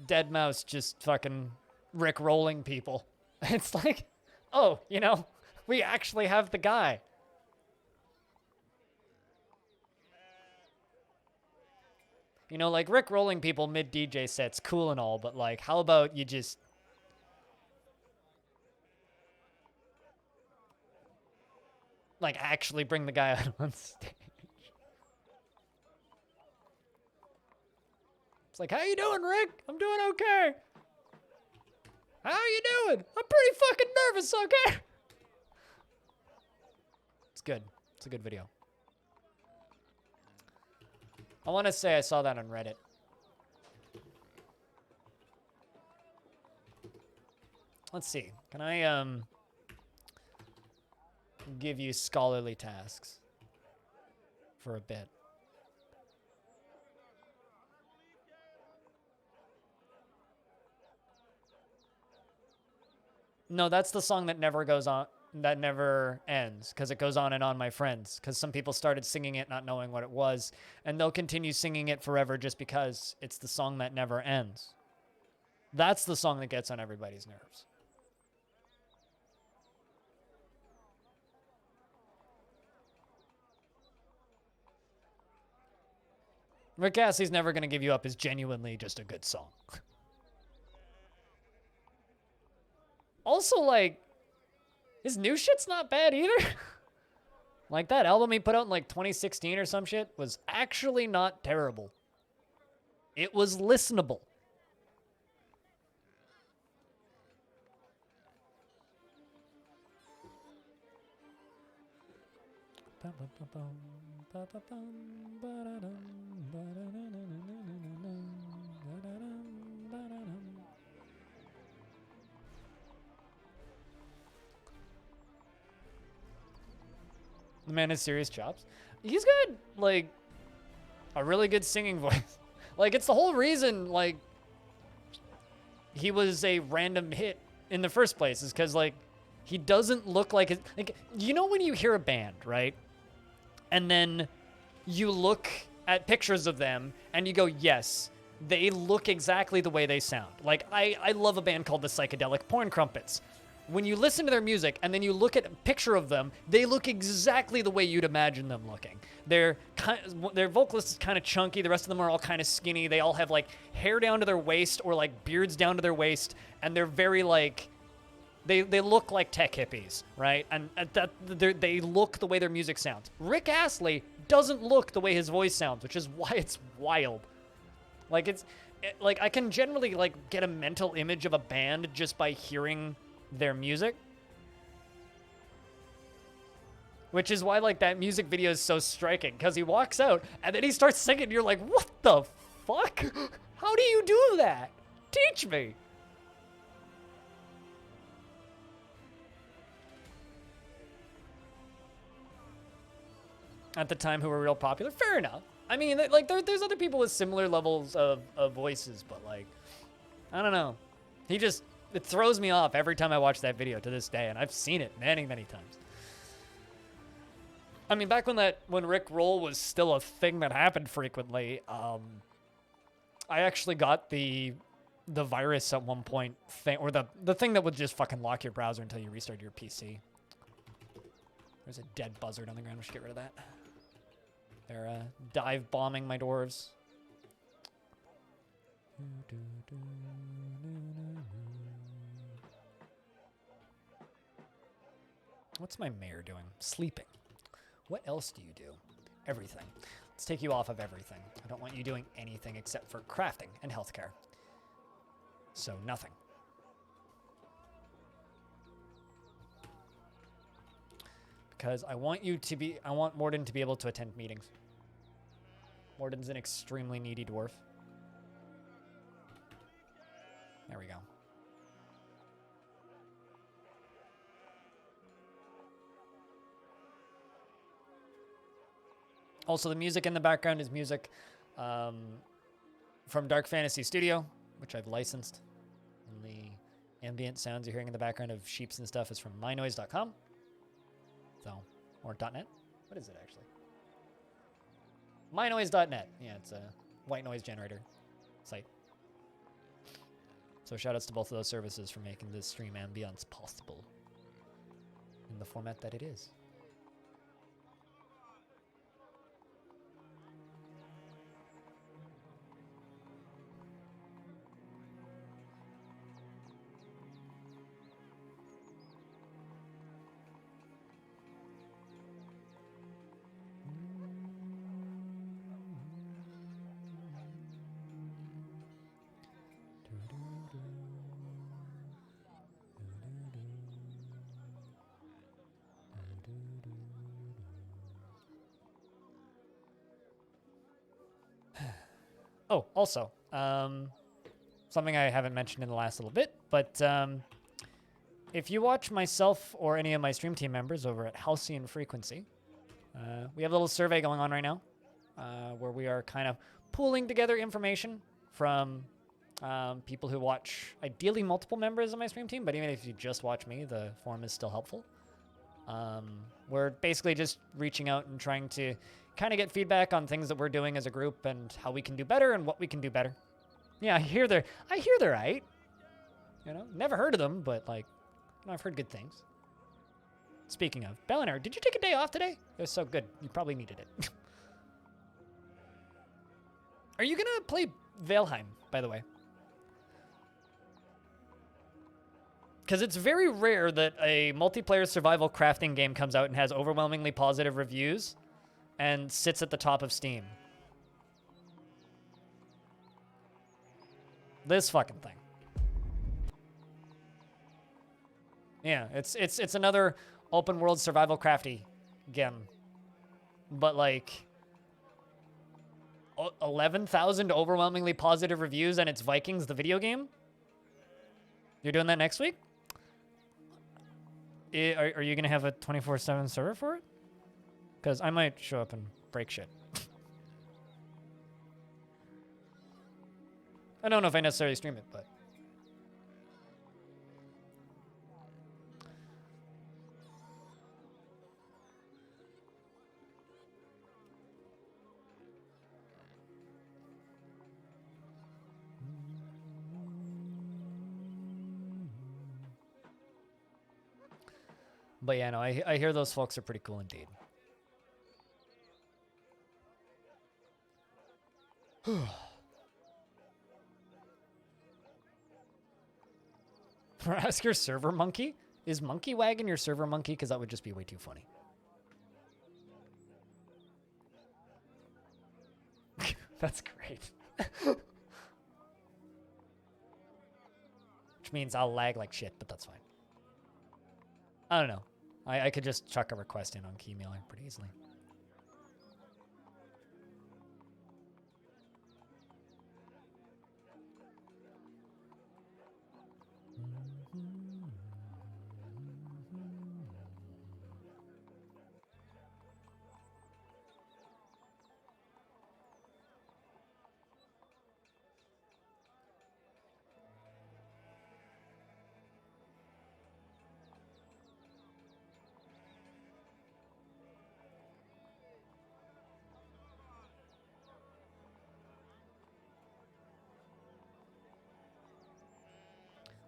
Dead Mouse just fucking Rick rolling people. It's like, oh, you know, we actually have the guy. You know, like, Rick rolling people mid DJ sets, cool and all, but, like, how about you just... like, actually bring the guy out on stage. It's like, how you doing, Rick? I'm doing okay. How you doing? I'm pretty fucking nervous, okay? It's good. It's a good video. I want to say I saw that on Reddit. Let's see. Can I, give you scholarly tasks for a bit? No, that's the song that never goes on, that never ends, because it goes on, my friends, because some people started singing it not knowing what it was, and they'll continue singing it forever just because it's the song that never ends. That's the song that gets on everybody's nerves. Rick Astley's Never Gonna Give You Up is genuinely just a good song. Also, like, his new shit's not bad either. Like, that album he put out in, like, 2016 or some shit was actually not terrible. It was listenable. The man has serious chops. He's got, like, a really good singing voice. Like, it's the whole reason, like, he was a random hit in the first place is because, like, he doesn't look like... Like, you know when you hear a band, right? And then you look at pictures of them and you go, yes, they look exactly the way they sound. Like, I love a band called the Psychedelic Porn Crumpets. When you listen to their music and then you look at a picture of them, they look exactly the way you'd imagine them looking. Their vocalist is kind of chunky. The rest of them are all kind of skinny. They all have, like, hair down to their waist or, like, beards down to their waist. And they're very, like... They look like tech hippies, right? And they look the way their music sounds. Rick Astley doesn't look the way his voice sounds, which is why it's wild. Like, like, I can generally, like, get a mental image of a band just by hearing their music. Which is why, like, that music video is so striking, because he walks out, and then he starts singing, and you're like, what the fuck? How do you do that? Teach me. At the time who were real popular, fair enough. I mean, like, there's other people with similar levels of voices, but, like, I don't know. It throws me off every time I watch that video to this day, and I've seen it many, many times. I mean, back when Rick Roll was still a thing that happened frequently, I actually got the virus at one point thing, or the thing that would just fucking lock your browser until you restart your PC. There's a dead buzzard on the ground. We should get rid of that. They're dive bombing my dwarves. What's my mayor doing? Sleeping. What else do you do? Everything. Let's take you off of everything. I don't want you doing anything except for crafting and healthcare. So nothing. Because I want Morden to be able to attend meetings. Morden's an extremely needy dwarf. There we go. Also, the music in the background is music from Dark Fantasy Studio, which I've licensed. And the ambient sounds you're hearing in the background of sheeps and stuff is from mynoise.com. So, or .net. What is it actually? mynoise.net. Yeah, it's a white noise generator site. So shoutouts to both of those services for making this stream ambience possible in the format that it is. Oh, also, something I haven't mentioned in the last little bit, but if you watch myself or any of my stream team members over at Halcyon Frequency, we have a little survey going on right now where we are kind of pooling together information from people who watch, ideally, multiple members of my stream team, but even if you just watch me, the forum is still helpful. We're basically just reaching out and trying to kind of get feedback on things that we're doing as a group and how we can do better and what we can do better. Yeah, I hear they're right. You know, never heard of them, but like, I've heard good things. Speaking of, Belenar, did you take a day off today? It was so good. You probably needed it. Are you gonna play Valheim, by the way? Because it's very rare that a multiplayer survival crafting game comes out and has overwhelmingly positive reviews and sits at the top of Steam. This fucking thing. Yeah, it's another open world survival crafty game. But like 11,000 overwhelmingly positive reviews and it's Vikings the video game? You're doing that next week? Are you going to have a 24/7 server for it? Because I might show up and break shit. I don't know if I necessarily stream it, but... But yeah, no, I hear those folks are pretty cool indeed. Ask your server monkey? Is Monkey Wagon your server monkey? Because that would just be way too funny. That's great. Which means I'll lag like shit, but that's fine. I don't know. I could just chuck a request in on Keymailer pretty easily.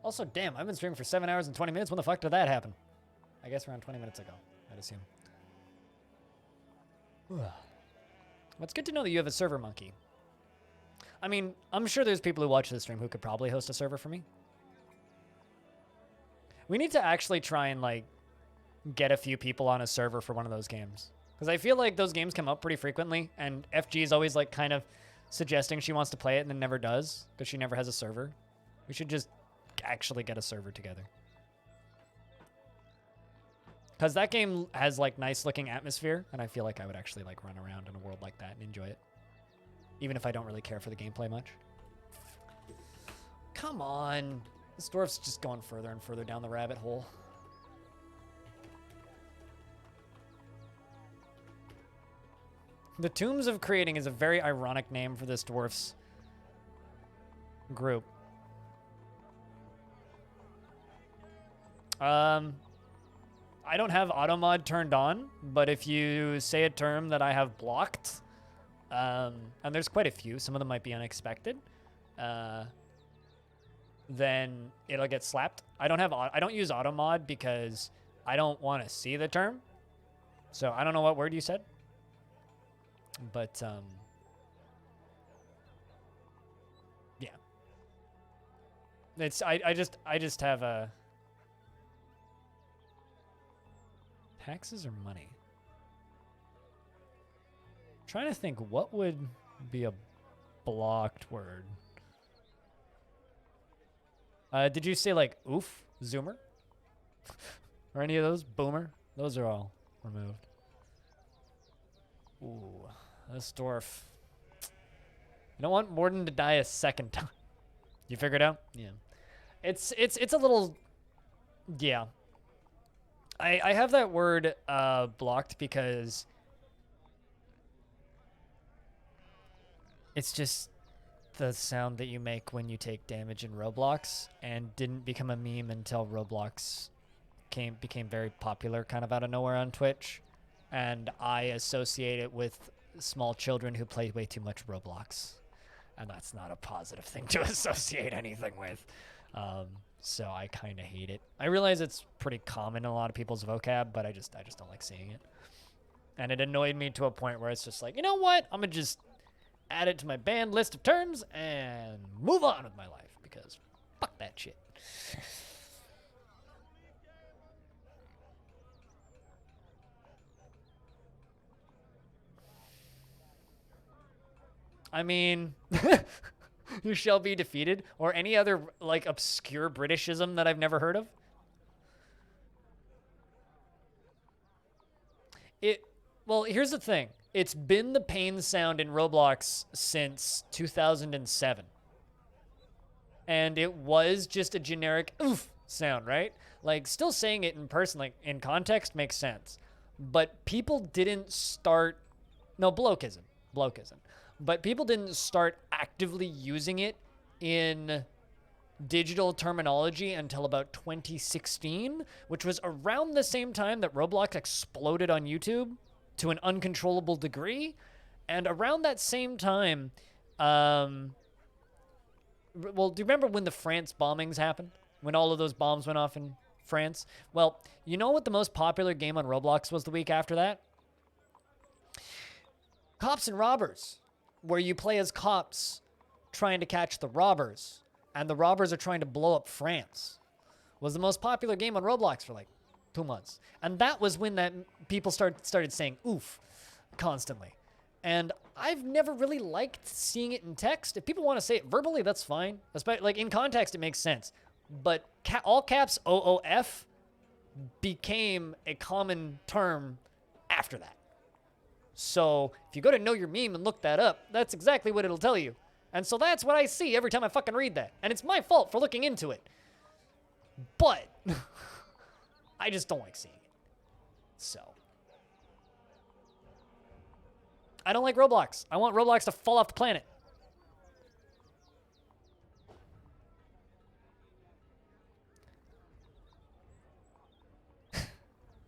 Also, damn, I've been streaming for 7 hours and 20 minutes. When the fuck did that happen? I guess around 20 minutes ago, I'd assume. Well, it's good to know that you have a server monkey. I mean, I'm sure there's people who watch this stream who could probably host a server for me. We need to actually try and, like, get a few people on a server for one of those games. Because I feel like those games come up pretty frequently, and FG is always, like, kind of suggesting she wants to play it and then never does, because she never has a server. We should just actually get a server together. Because that game has, like, nice-looking atmosphere, and I feel like I would actually, like, run around in a world like that and enjoy it. Even if I don't really care for the gameplay much. Come on. This dwarf's just going further and further down the rabbit hole. The Tombs of Creating is a very ironic name for this dwarf's group. I don't have automod turned on, but if you say a term that I have blocked, and there's quite a few, some of them might be unexpected, then it'll get slapped. I don't use automod because I don't want to see the term. So I don't know what word you said. But yeah. It's I just have a taxes or money. Trying to think what would be a blocked word. Did you say like oof, zoomer? Or any of those? Boomer? Those are all removed. Ooh, this dwarf. You don't want Morden to die a second time. You figured out? Yeah. It's a little, yeah. I have that word blocked because it's just the sound that you make when you take damage in Roblox, and didn't become a meme until Roblox became very popular kind of out of nowhere on Twitch. And I associate it with small children who play way too much Roblox. And that's not a positive thing to associate anything with. So I kind of hate it. I realize it's pretty common in a lot of people's vocab, but I just don't like seeing it. And it annoyed me to a point where it's just like, you know what? I'm going to just add it to my banned list of terms and move on with my life, because fuck that shit. I mean, you shall be defeated, or any other like obscure Britishism that I've never heard of. Well, here's the thing. It's been the pain sound in Roblox since 2007. And it was just a generic oof sound, right? Like, still saying it in person, like, in context makes sense. But people didn't start... No, bloke isn't. But people didn't start actively using it in digital terminology until about 2016, which was around the same time that Roblox exploded on YouTube to an uncontrollable degree. And around that same time, well, do you remember when the France bombings happened? When all of those bombs went off in France? Well, you know what the most popular game on Roblox was the week after that? Cops and Robbers, where you play as cops trying to catch the robbers, and the robbers are trying to blow up France, was the most popular game on Roblox for like 2 months. And that was when that people started saying oof constantly. And I've never really liked seeing it in text. If people want to say it verbally, that's fine. Especially, like, in context, it makes sense. But all caps OOF became a common term after that. So if you go to Know Your Meme and look that up, that's exactly what it'll tell you. And so that's what I see every time I fucking read that. And it's my fault for looking into it. But I just don't like seeing it. So I don't like Roblox. I want Roblox to fall off the planet.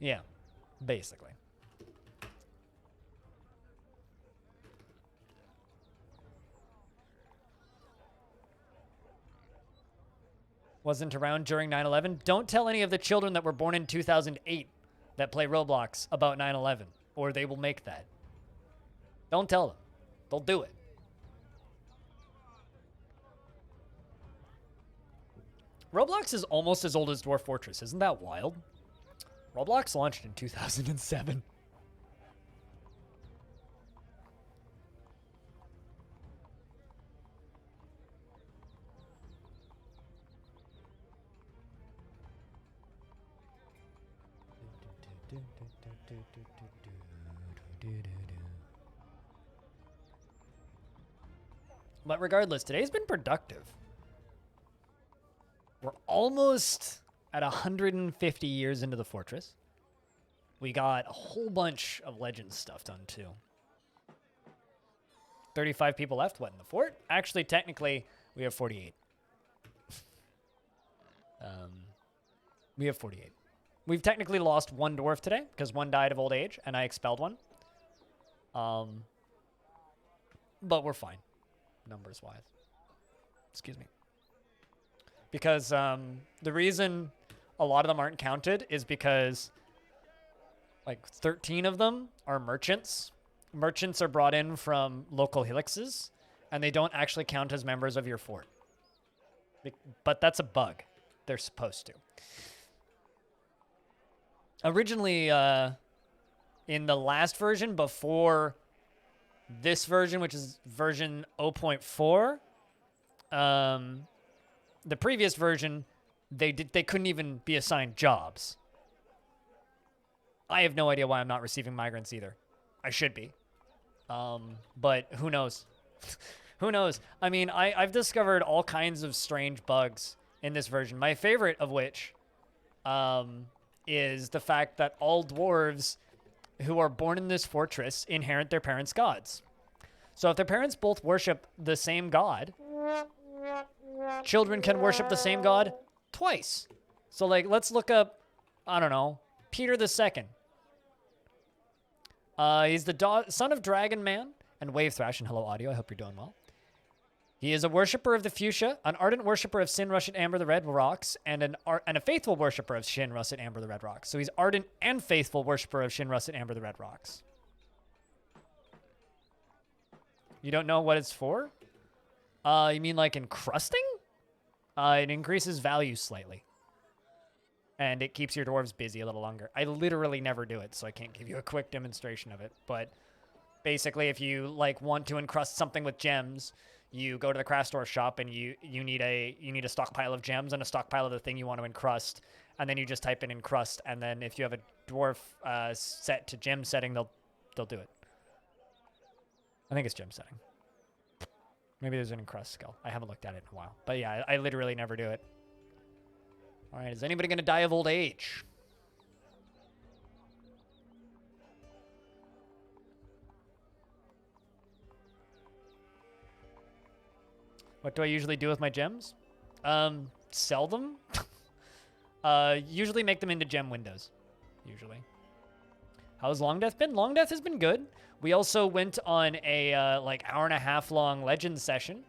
Yeah, basically. Wasn't around during 9/11. Don't tell any of the children that were born in 2008 that play Roblox about 9/11, or they will make that. Don't tell them. They'll do it. Roblox is almost as old as Dwarf Fortress. Isn't that wild? Roblox launched in 2007. But regardless, today's been productive. We're almost at 150 years into the fortress. We got a whole bunch of Legends stuff done too. 35 people left. What, in the fort? Actually, technically, we have 48. We have 48. We've technically lost one dwarf today because one died of old age and I expelled one. But we're fine, numbers wise. Excuse me. Because the reason a lot of them aren't counted is because like 13 of them are merchants. Merchants are brought in from local helixes, and they don't actually count as members of your fort. But that's a bug. They're supposed to. Originally, in the last version before this version, which is version 0.4, the previous version, they couldn't even be assigned jobs. I have no idea why I'm not receiving migrants either. I should be. But who knows? Who knows? I mean, I've discovered all kinds of strange bugs in this version. My favorite of which is the fact that all dwarves who are born in this fortress inherit their parents' gods. So if their parents both worship the same god, children can worship the same god twice. So, like, let's look up, I don't know, Peter II. He's the son of Dragon Man and Wave Thrash and Hello Audio. I hope you're doing well. He is a worshiper of the fuchsia, an ardent worshiper of Sin, Russet, Amber, the Red Rocks, and a faithful worshiper of Shin, Russet, Amber, the Red Rocks. So he's ardent and faithful worshiper of Shin, Russet, Amber, the Red Rocks. You don't know what it's for? You mean like encrusting? It increases value slightly. And it keeps your dwarves busy a little longer. I literally never do it, so I can't give you a quick demonstration of it. But basically, if you like want to encrust something with gems, you go to the craft store shop and you need a stockpile of gems and a stockpile of the thing you want to encrust, and then you just type in encrust, and then if you have a dwarf set to gem setting, they'll do it. I think it's gem setting. Maybe there's an encrust skill. I haven't looked at it in a while. But yeah, I literally never do it. All right, is anybody going to die of old age? What do I usually do with my gems? Sell them? Usually make them into gem windows. Usually. How's Longdeath been? Longdeath has been good. We also went on a like hour-and-a-half long Legends session.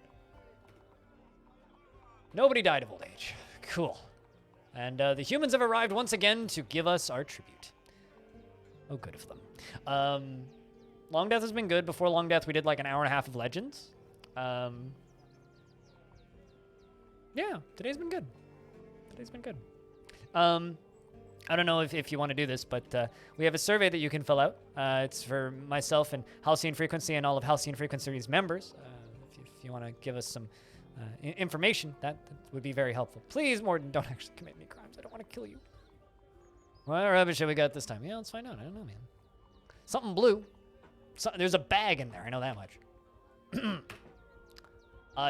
Nobody died of old age. Cool. And the humans have arrived once again to give us our tribute. Oh, good of them. Longdeath has been good. Before Longdeath, we did like an hour-and-a-half of Legends. Yeah, today's been good. Today's been good. I don't know if you want to do this, but we have a survey that you can fill out. It's for myself and Halcyon Frequency and all of Halcyon Frequency's members. If you want to give us some information, that would be very helpful. Please, Morden, don't actually commit any crimes. I don't want to kill you. What rubbish have we got this time? Yeah, let's find out. I don't know, man. Something blue. There's a bag in there. I know that much.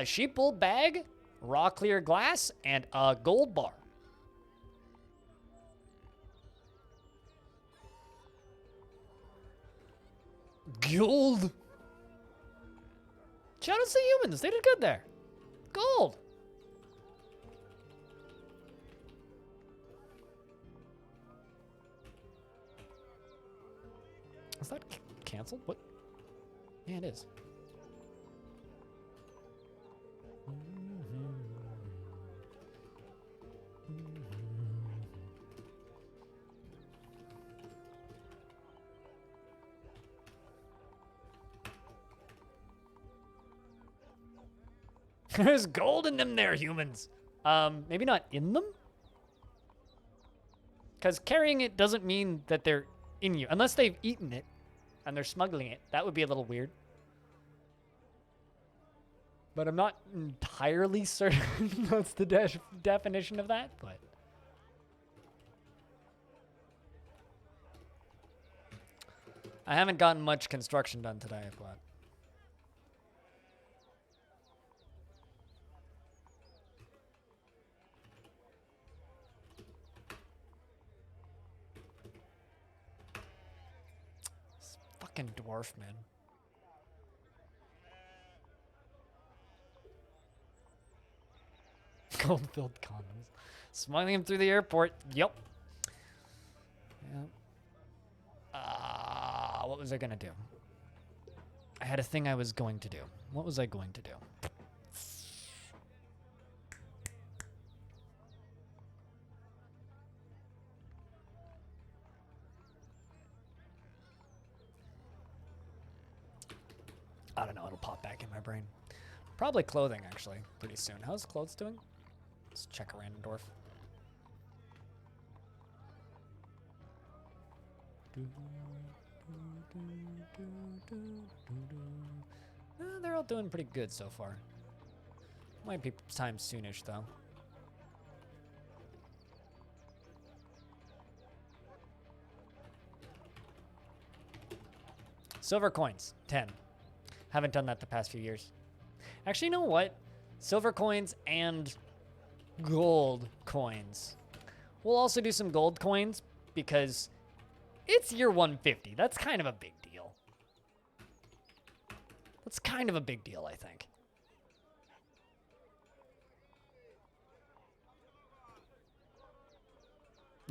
Sheep wool bag, raw clear glass, and a gold bar. Gold. Shout out to the humans. They did good there. Gold. Is that canceled? What? Yeah, it is. There's gold in them there, humans. Maybe not in them? Because carrying it doesn't mean that they're in you. Unless they've eaten it and they're smuggling it. That would be a little weird. But I'm not entirely certain that's the definition of that, but... I haven't gotten much construction done today, but... This fucking dwarf, man. Gold-filled condoms. Smuggling him through the airport. Yep. Yep. What was I gonna do? I had a thing I was going to do. What was I going to do? I don't know. It'll pop back in my brain. Probably clothing, actually, pretty soon. How's clothes doing? Let's check a random dwarf. They're all doing pretty good so far. Might be time soonish, though. Silver coins, 10. Haven't done that the past few years. Actually, you know what? Silver coins and gold coins. We'll also do some gold coins because it's year 150. That's kind of a big deal. That's kind of a big deal, I think.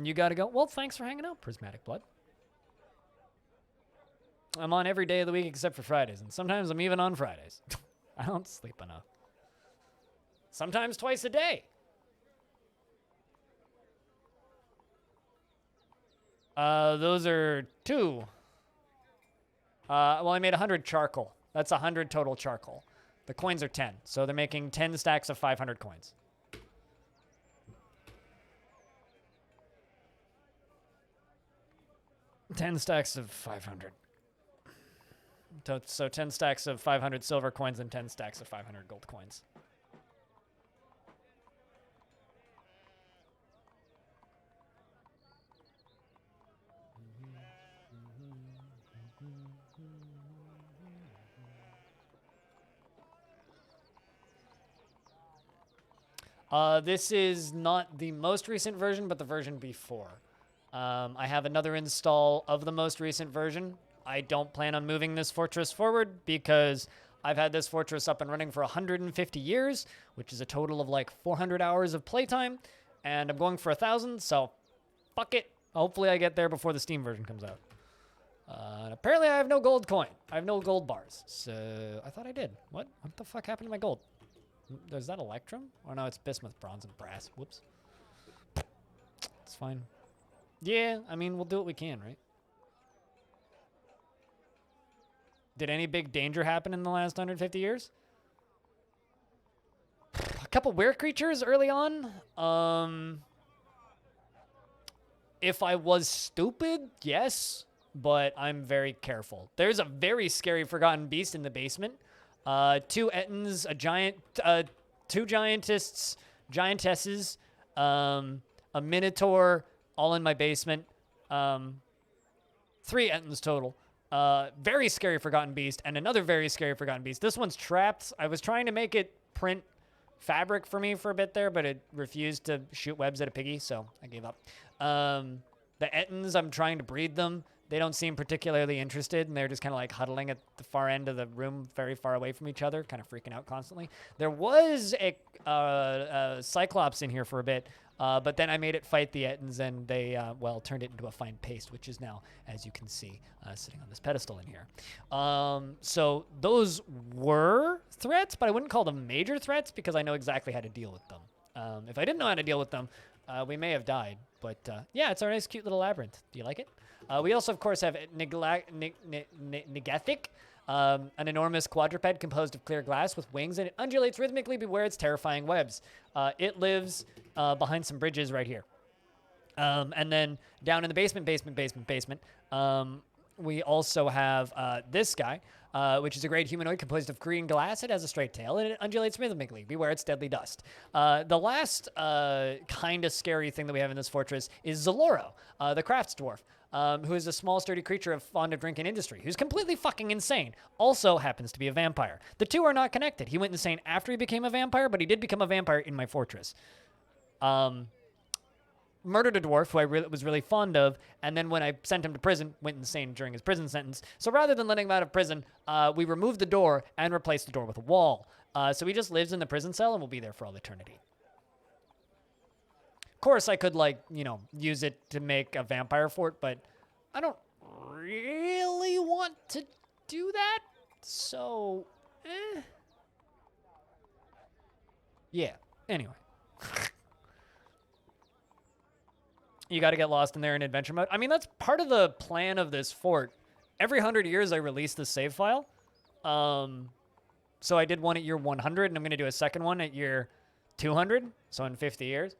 You gotta go. Well, thanks for hanging out, Prismatic Blood. I'm on every day of the week except for Fridays, and sometimes I'm even on Fridays. I don't sleep enough. Sometimes twice a day. Those are 2. Well, I made 100 charcoal. That's 100 total charcoal. The coins are 10, so they're making 10 stacks of 500 coins. Ten stacks of 500. So 10 stacks of 500 silver coins and 10 stacks of 500 gold coins. This is not the most recent version, but the version before. I have another install of the most recent version. I don't plan on moving this fortress forward because I've had this fortress up and running for 150 years, which is a total of like 400 hours of playtime, and I'm going for 1,000, so fuck it. Hopefully I get there before the Steam version comes out. And apparently I have no gold coin. I have no gold bars, so I thought I did. What the fuck happened to my gold? Is that Electrum? Oh no, it's bismuth, bronze, and brass. Whoops. It's fine. Yeah, I mean, we'll do what we can, right? Did any big danger happen in the last 150 years? A couple weird creatures early on. If I was stupid, yes, but I'm very careful. There's a very scary forgotten beast in the basement. 2 Ettins, a giant, 2 giantesses, a minotaur, all in my basement. 3 Ettins total. Very scary forgotten beast, and another very scary forgotten beast. This one's trapped. I was trying to make it print fabric for me for a bit there, but it refused to shoot webs at a piggy, so I gave up. The Ettins, I'm trying to breed them. They don't seem particularly interested, and they're just kind of like huddling at the far end of the room, very far away from each other, kind of freaking out constantly. There was a Cyclops in here for a bit, but then I made it fight the Ettins, and they, well, turned it into a fine paste, which is now, as you can see, sitting on this pedestal in here. So those were threats, but I wouldn't call them major threats because I know exactly how to deal with them. If I didn't know how to deal with them, we may have died. But yeah, it's our nice, cute little labyrinth. Do you like it? We also, of course, have Negathic, An enormous quadruped composed of clear glass with wings, and it undulates rhythmically. Beware its terrifying webs. It lives behind some bridges right here. And then down in the basement, we also have this guy, which is a great humanoid composed of green glass. It has a straight tail, and it undulates rhythmically. Beware its deadly dust. The last kind of scary thing that we have in this fortress is Zaloro, the crafts dwarf, who is a small, sturdy creature fond of drink and industry, who's completely fucking insane. Also happens to be a vampire. The two are not connected. He went insane after he became a vampire, but he did become a vampire in my fortress. Murdered a dwarf who I was really fond of, and then when I sent him to prison, went insane during his prison sentence. So rather than letting him out of prison, we removed the door and replaced the door with a wall. So he just lives in the prison cell and will be there for all eternity. Of course, I could, use it to make a vampire fort, but I don't really want to do that. So, yeah. Anyway. You got to get lost in there in adventure mode. I mean, that's part of the plan of this fort. Every 100 years, I release the save file. So I did one at year 100, and I'm going to do a second one at year 200, so in 50 years.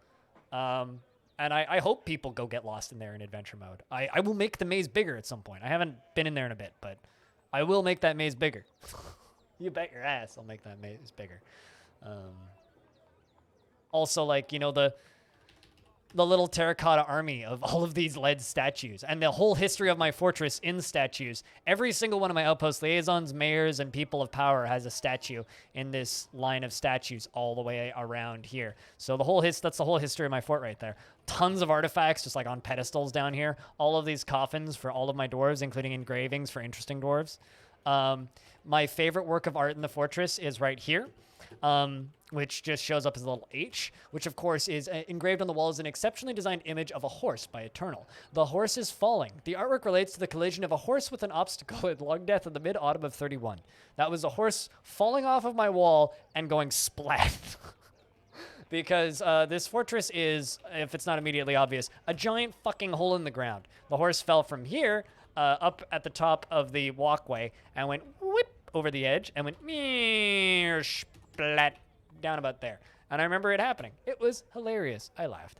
And I hope people go get lost in there in adventure mode. I will make the maze bigger at some point. I haven't been in there in a bit, but I will make that maze bigger. You bet your ass I'll make that maze bigger. Also, the little terracotta army of all of these lead statues and the whole history of my fortress in statues. Every single one of my outpost liaisons, mayors, and people of power has a statue in this line of statues all the way around here. So that's the whole history of my fort right there. Tons of artifacts just on pedestals down here. All of these coffins for all of my dwarves, including engravings for interesting dwarves. My favorite work of art in the fortress is right here. Which just shows up as a little H, which of course is engraved on the wall as an exceptionally designed image of a horse by Eternal. The horse is falling. The artwork relates to the collision of a horse with an obstacle at Longdeath in the mid-autumn of 31. That was a horse falling off of my wall and going splat. Because this fortress is, if it's not immediately obvious, a giant fucking hole in the ground. The horse fell from here up at the top of the walkway and went whip over the edge and went meow, splat down about there. And I remember it happening. It was hilarious. I laughed.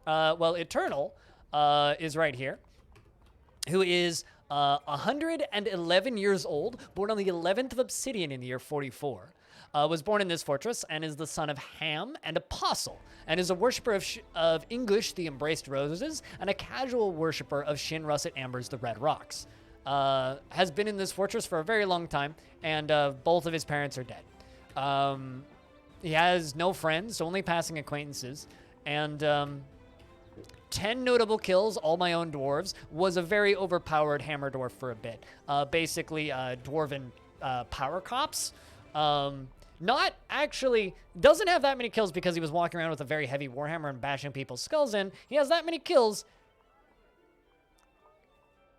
Well, Eternal is right here, who is 111 years old, born on the 11th of Obsidian in the year 44. Was born in this fortress and is the son of Ham and Apostle, and is a worshiper of English, the Embraced Roses, and a casual worshiper of Shin Russet Ambers, the Red Rocks. Has been in this fortress for a very long time, and both of his parents are dead. He has no friends, only passing acquaintances, and 10 notable kills, all my own dwarves, was a very overpowered hammer dwarf for a bit. Basically, dwarven power cops. Not actually, doesn't have that many kills because he was walking around with a very heavy warhammer and bashing people's skulls in. He has that many kills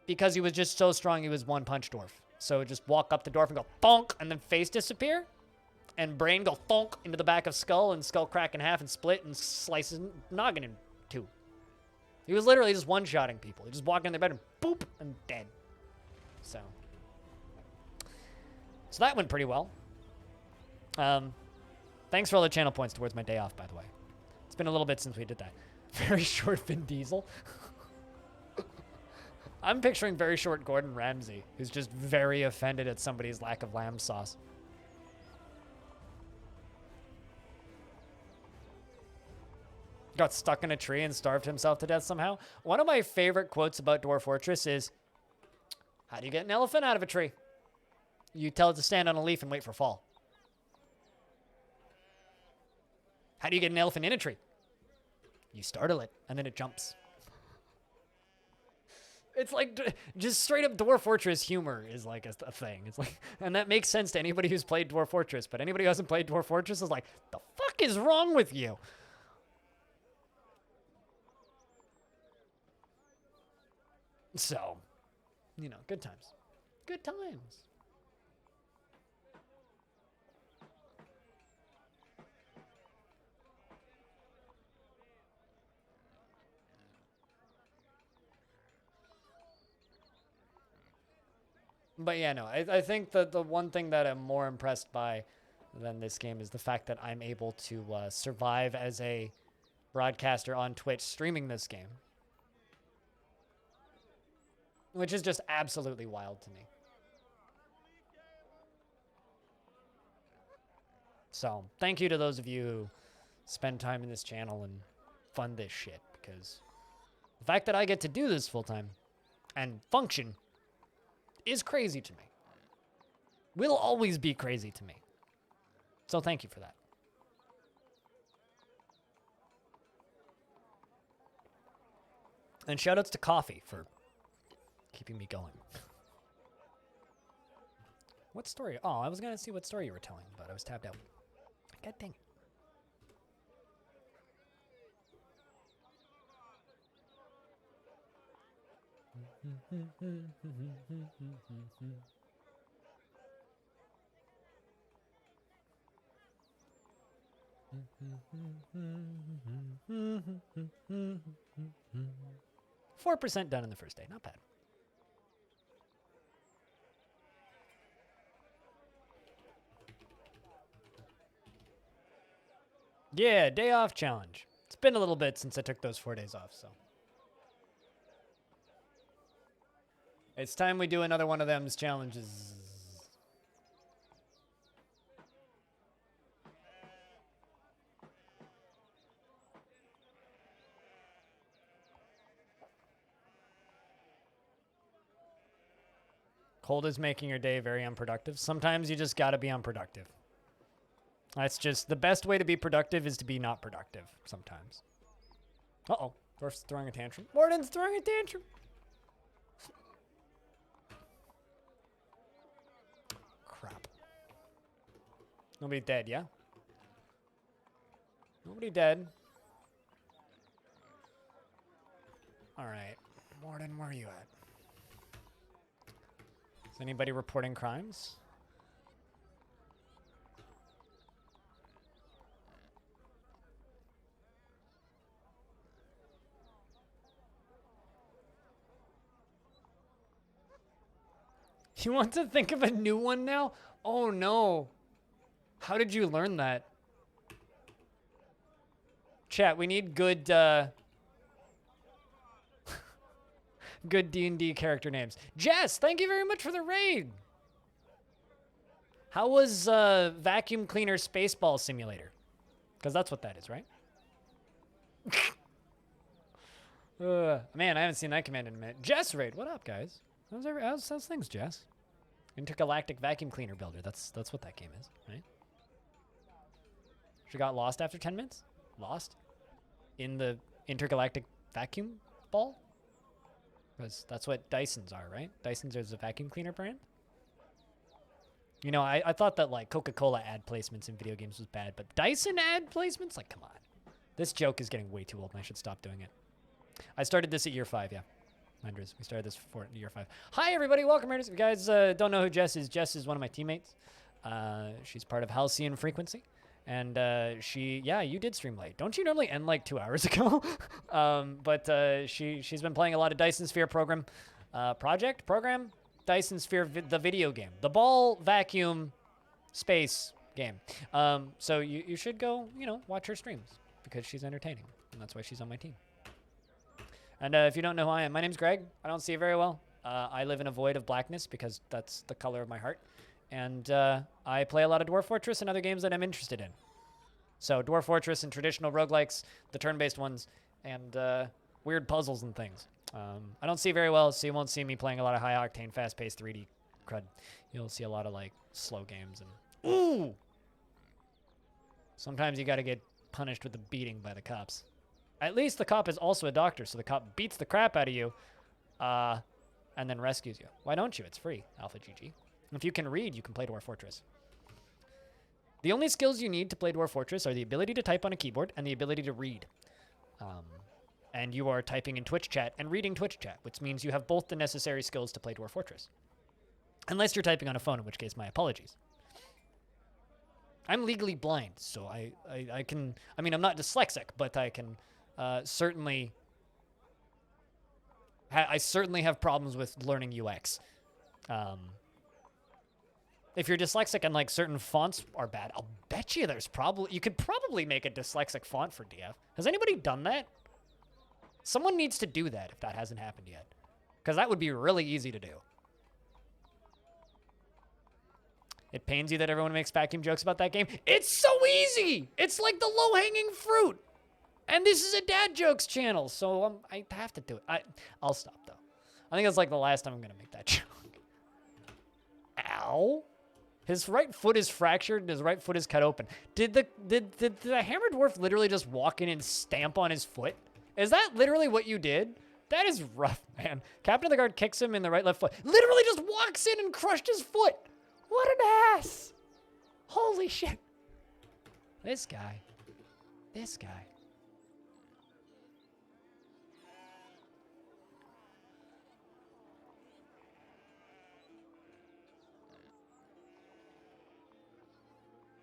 because he was just so strong he was one-punch dwarf. So just walk up the dwarf and go bonk, and then face disappear, and brain go thonk into the back of skull, and skull crack in half and split and slice his noggin in two. He was literally just one-shotting people. He just walked in their bed and boop, and dead. So that went pretty well. Thanks for all the channel points towards my day off, by the way. It's been a little bit since we did that. Very short Vin Diesel. I'm picturing very short Gordon Ramsay, who's just very offended at somebody's lack of lamb sauce. Got stuck in a tree and starved himself to death somehow. One of my favorite quotes about Dwarf Fortress is, how do you get an elephant out of a tree? You tell it to stand on a leaf and wait for fall. How do you get an elephant in a tree? You startle it, and then it jumps. It's like just straight up Dwarf Fortress humor is like a thing. It's like, and that makes sense to anybody who's played Dwarf Fortress, but anybody who hasn't played Dwarf Fortress is like, the fuck is wrong with you? So, good times. Good times. But yeah, no, I think that the one thing that I'm more impressed by than this game is the fact that I'm able to survive as a broadcaster on Twitch streaming this game, which is just absolutely wild to me. So thank you to those of you who spend time in this channel and fund this shit, because the fact that I get to do this full time and function is crazy to me. Will always be crazy to me. So thank you for that. And shoutouts to Coffee for keeping me going. What story? Oh, I was going to see what story you were telling, but I was tapped out. God dang it. Four % done in the first day. Not bad. Yeah, day off challenge. It's been a little bit since I took those 4 days off, so. It's time we do another one of them's challenges. Cold is making your day very unproductive. Sometimes you just gotta be unproductive. That's just, the best way to be productive is to be not productive sometimes. Uh-oh, Dwarf's throwing a tantrum. Morden's throwing a tantrum. Crap. Nobody dead, yeah? Nobody dead. All right. Morden, where are you at? Is anybody reporting crimes? You want to think of a new one now? Oh no. How did you learn that? Chat, we need good good D&D character names. Jess, thank you very much for the raid. How was Vacuum Cleaner Spaceball Simulator? Because that's what that is, right? Man, I haven't seen that command in a minute. Jess raid, what up, guys? How's things, Jess? Intergalactic Vacuum Cleaner Builder. That's what that game is, right? She got lost after 10 minutes? Lost? In the intergalactic vacuum ball? Because that's what Dysons are, right? Dysons is a vacuum cleaner brand? You know, I thought that, like, Coca-Cola ad placements in video games was bad, but Dyson ad placements? Like, come on. This joke is getting way too old, and I should stop doing it. I started this at year 5, yeah. Andres, we started this for year 5. Hi, everybody. Welcome, Ernest. If you guys don't know who Jess is one of my teammates. She's part of Halcyon Frequency. And yeah, you did stream late. Don't you normally end like 2 hours ago? She's been playing a lot of Dyson Sphere program, Dyson Sphere, the video game, the ball vacuum space game. So you should go, watch her streams because she's entertaining, and that's why she's on my team. And if you don't know who I am, my name's Greg. I don't see you very well. I live in a void of blackness because that's the color of my heart. And I play a lot of Dwarf Fortress and other games that I'm interested in. So Dwarf Fortress and traditional roguelikes, the turn-based ones, and weird puzzles and things. I don't see very well, so you won't see me playing a lot of high-octane, fast-paced 3D crud. You'll see a lot of, like, slow games. And ooh! Sometimes you gotta get punished with a beating by the cops. At least the cop is also a doctor, so the cop beats the crap out of you and then rescues you. Why don't you? It's free, Alpha GG. If you can read, you can play Dwarf Fortress. The only skills you need to play Dwarf Fortress are the ability to type on a keyboard and the ability to read. And you are typing in Twitch chat and reading Twitch chat, which means you have both the necessary skills to play Dwarf Fortress. Unless you're typing on a phone, in which case my apologies. I'm legally blind, so I can... I mean, I'm not dyslexic, but I can certainly... I certainly have problems with learning UX. if you're dyslexic and like certain fonts are bad, I'll bet you you could probably make a dyslexic font for DF. Has anybody done that? Someone needs to do that if that hasn't happened yet, because that would be really easy to do. It pains you that everyone makes vacuum jokes about that game. It's so easy. It's like the low-hanging fruit. And this is a dad jokes channel, so I have to do it. I'll stop though. I think that's like the last time I'm gonna make that joke. Ow! His right foot is fractured and his right foot is cut open. Did the hammer dwarf literally just walk in and stamp on his foot? Is that literally what you did? That is rough, man. Captain of the guard kicks him in the right left foot. Literally just walks in and crushed his foot. What an ass! Holy shit! This guy. This guy.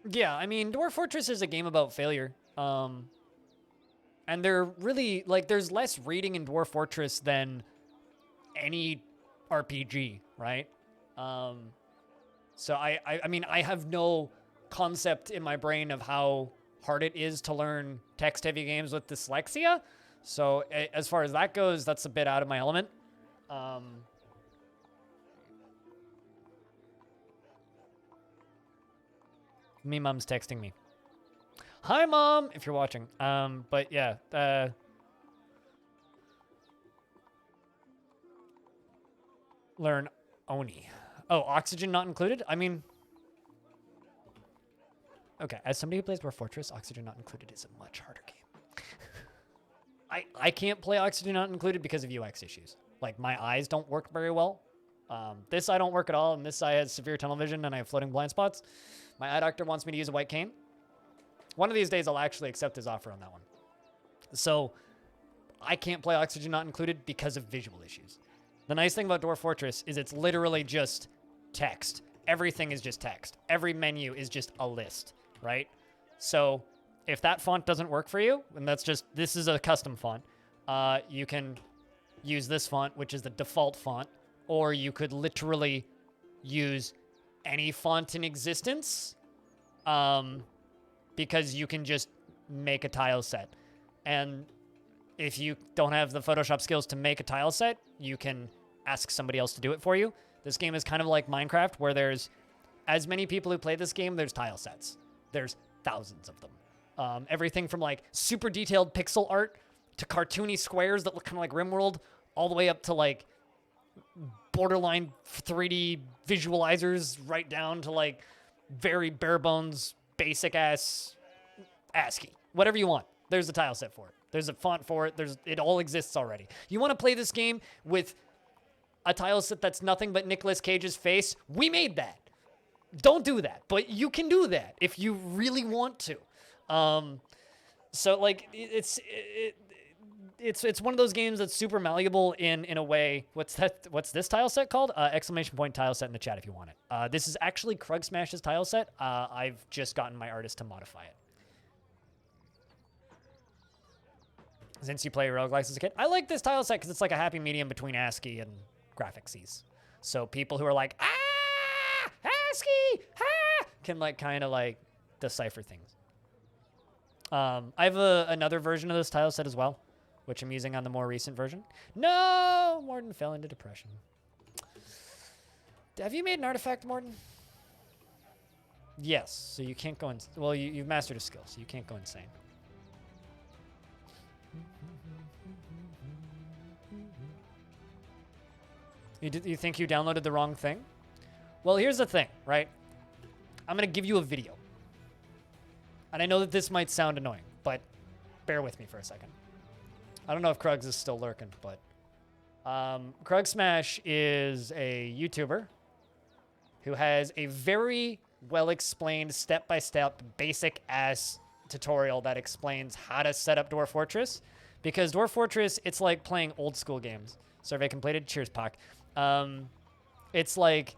Yeah, I mean, Dwarf Fortress is a game about failure. And they're really, like, there's less reading in Dwarf Fortress than any RPG, right? So I mean, I have no concept in my brain of how hard it is to learn text-heavy games with dyslexia. So as far as that goes, that's a bit out of my element. Me mom's texting me. Hi, Mom, if you're watching. But yeah, learn Oni. Oh, oxygen not included? I mean, okay, as somebody who plays Dwarf Fortress, oxygen not included is a much harder game. I can't play oxygen not included because of UX issues. Like, my eyes don't work very well. This eye don't work at all, and this eye has severe tunnel vision, and I have floating blind spots. My eye doctor wants me to use a white cane. One of these days, I'll actually accept his offer on that one. So, I can't play oxygen not included because of visual issues. The nice thing about Dwarf Fortress is it's literally just text. Everything is just text. Every menu is just a list, right? So if that font doesn't work for you, and this is a custom font, you can use this font, which is the default font, or you could literally use any font in existence, because you can just make a tile set. And if you don't have the Photoshop skills to make a tile set, you can ask somebody else to do it for you. This game is kind of like Minecraft, where there's as many people who play this game, there's tile sets. There's thousands of them. Everything from like super detailed pixel art to cartoony squares that look kind of like RimWorld, all the way up to like borderline 3D visualizers, right down to like very bare bones, basic ass ASCII. Whatever you want. There's a tile set for it. There's a font for it. It all exists already. You want to play this game with a tile set that's nothing but Nicolas Cage's face? We made that. Don't do that, but you can do that if you really want to. So like it's one of those games that's super malleable in a way. What's this tile set called? Exclamation point tile set in the chat if you want it. This is actually Krug Smash's tile set. I've just gotten my artist to modify it. Since you play roguelikes as a kid, I like this tile set because it's like a happy medium between ASCII and graphics. So people who are like, ASCII, can like kind of like decipher things. I have another version of this tile set as well, which I'm using on the more recent version. No, Morton fell into depression. Have you made an artifact, Morton? Yes, so you can't go in. Well, you've mastered a skill, so you can't go insane. You think you downloaded the wrong thing? Well, here's the thing, right? I'm going to give you a video. And I know that this might sound annoying, but bear with me for a second. I don't know if Krugs is still lurking, but Krug Smash is a YouTuber who has a very well-explained step-by-step basic-ass tutorial that explains how to set up Dwarf Fortress. Because Dwarf Fortress, it's like playing old-school games. Survey completed. Cheers, Pac. It's like...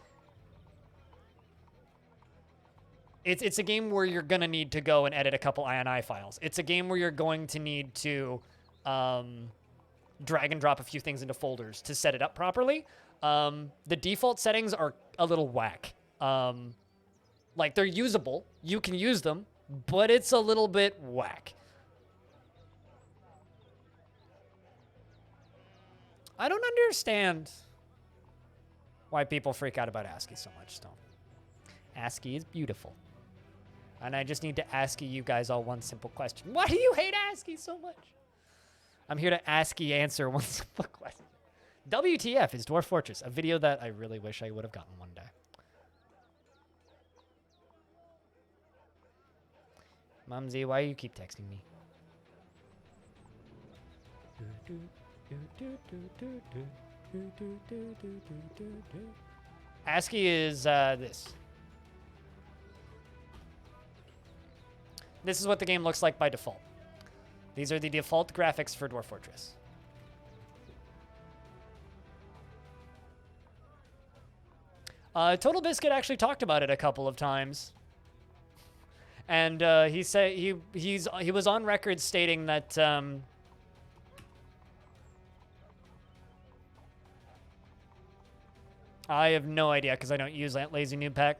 It's a game where you're going to need to go and edit a couple INI files. It's a game where you're going to need to drag and drop a few things into folders to set it up properly. The default settings are a little whack. Like, they're usable. You can use them, but it's a little bit whack. I don't understand why people freak out about ASCII so much, Stone. ASCII is beautiful. And I just need to ask you guys all one simple question. Why do you hate ASCII so much? I'm here to ASCII answer one simple question. WTF is Dwarf Fortress, a video that I really wish I would have gotten one day. Mumsy, why do you keep texting me? ASCII is this. This is what the game looks like by default. These are the default graphics for Dwarf Fortress. Total Biscuit actually talked about it a couple of times. And he said he was on record stating that I have no idea because I don't use Lazy Noob Pack.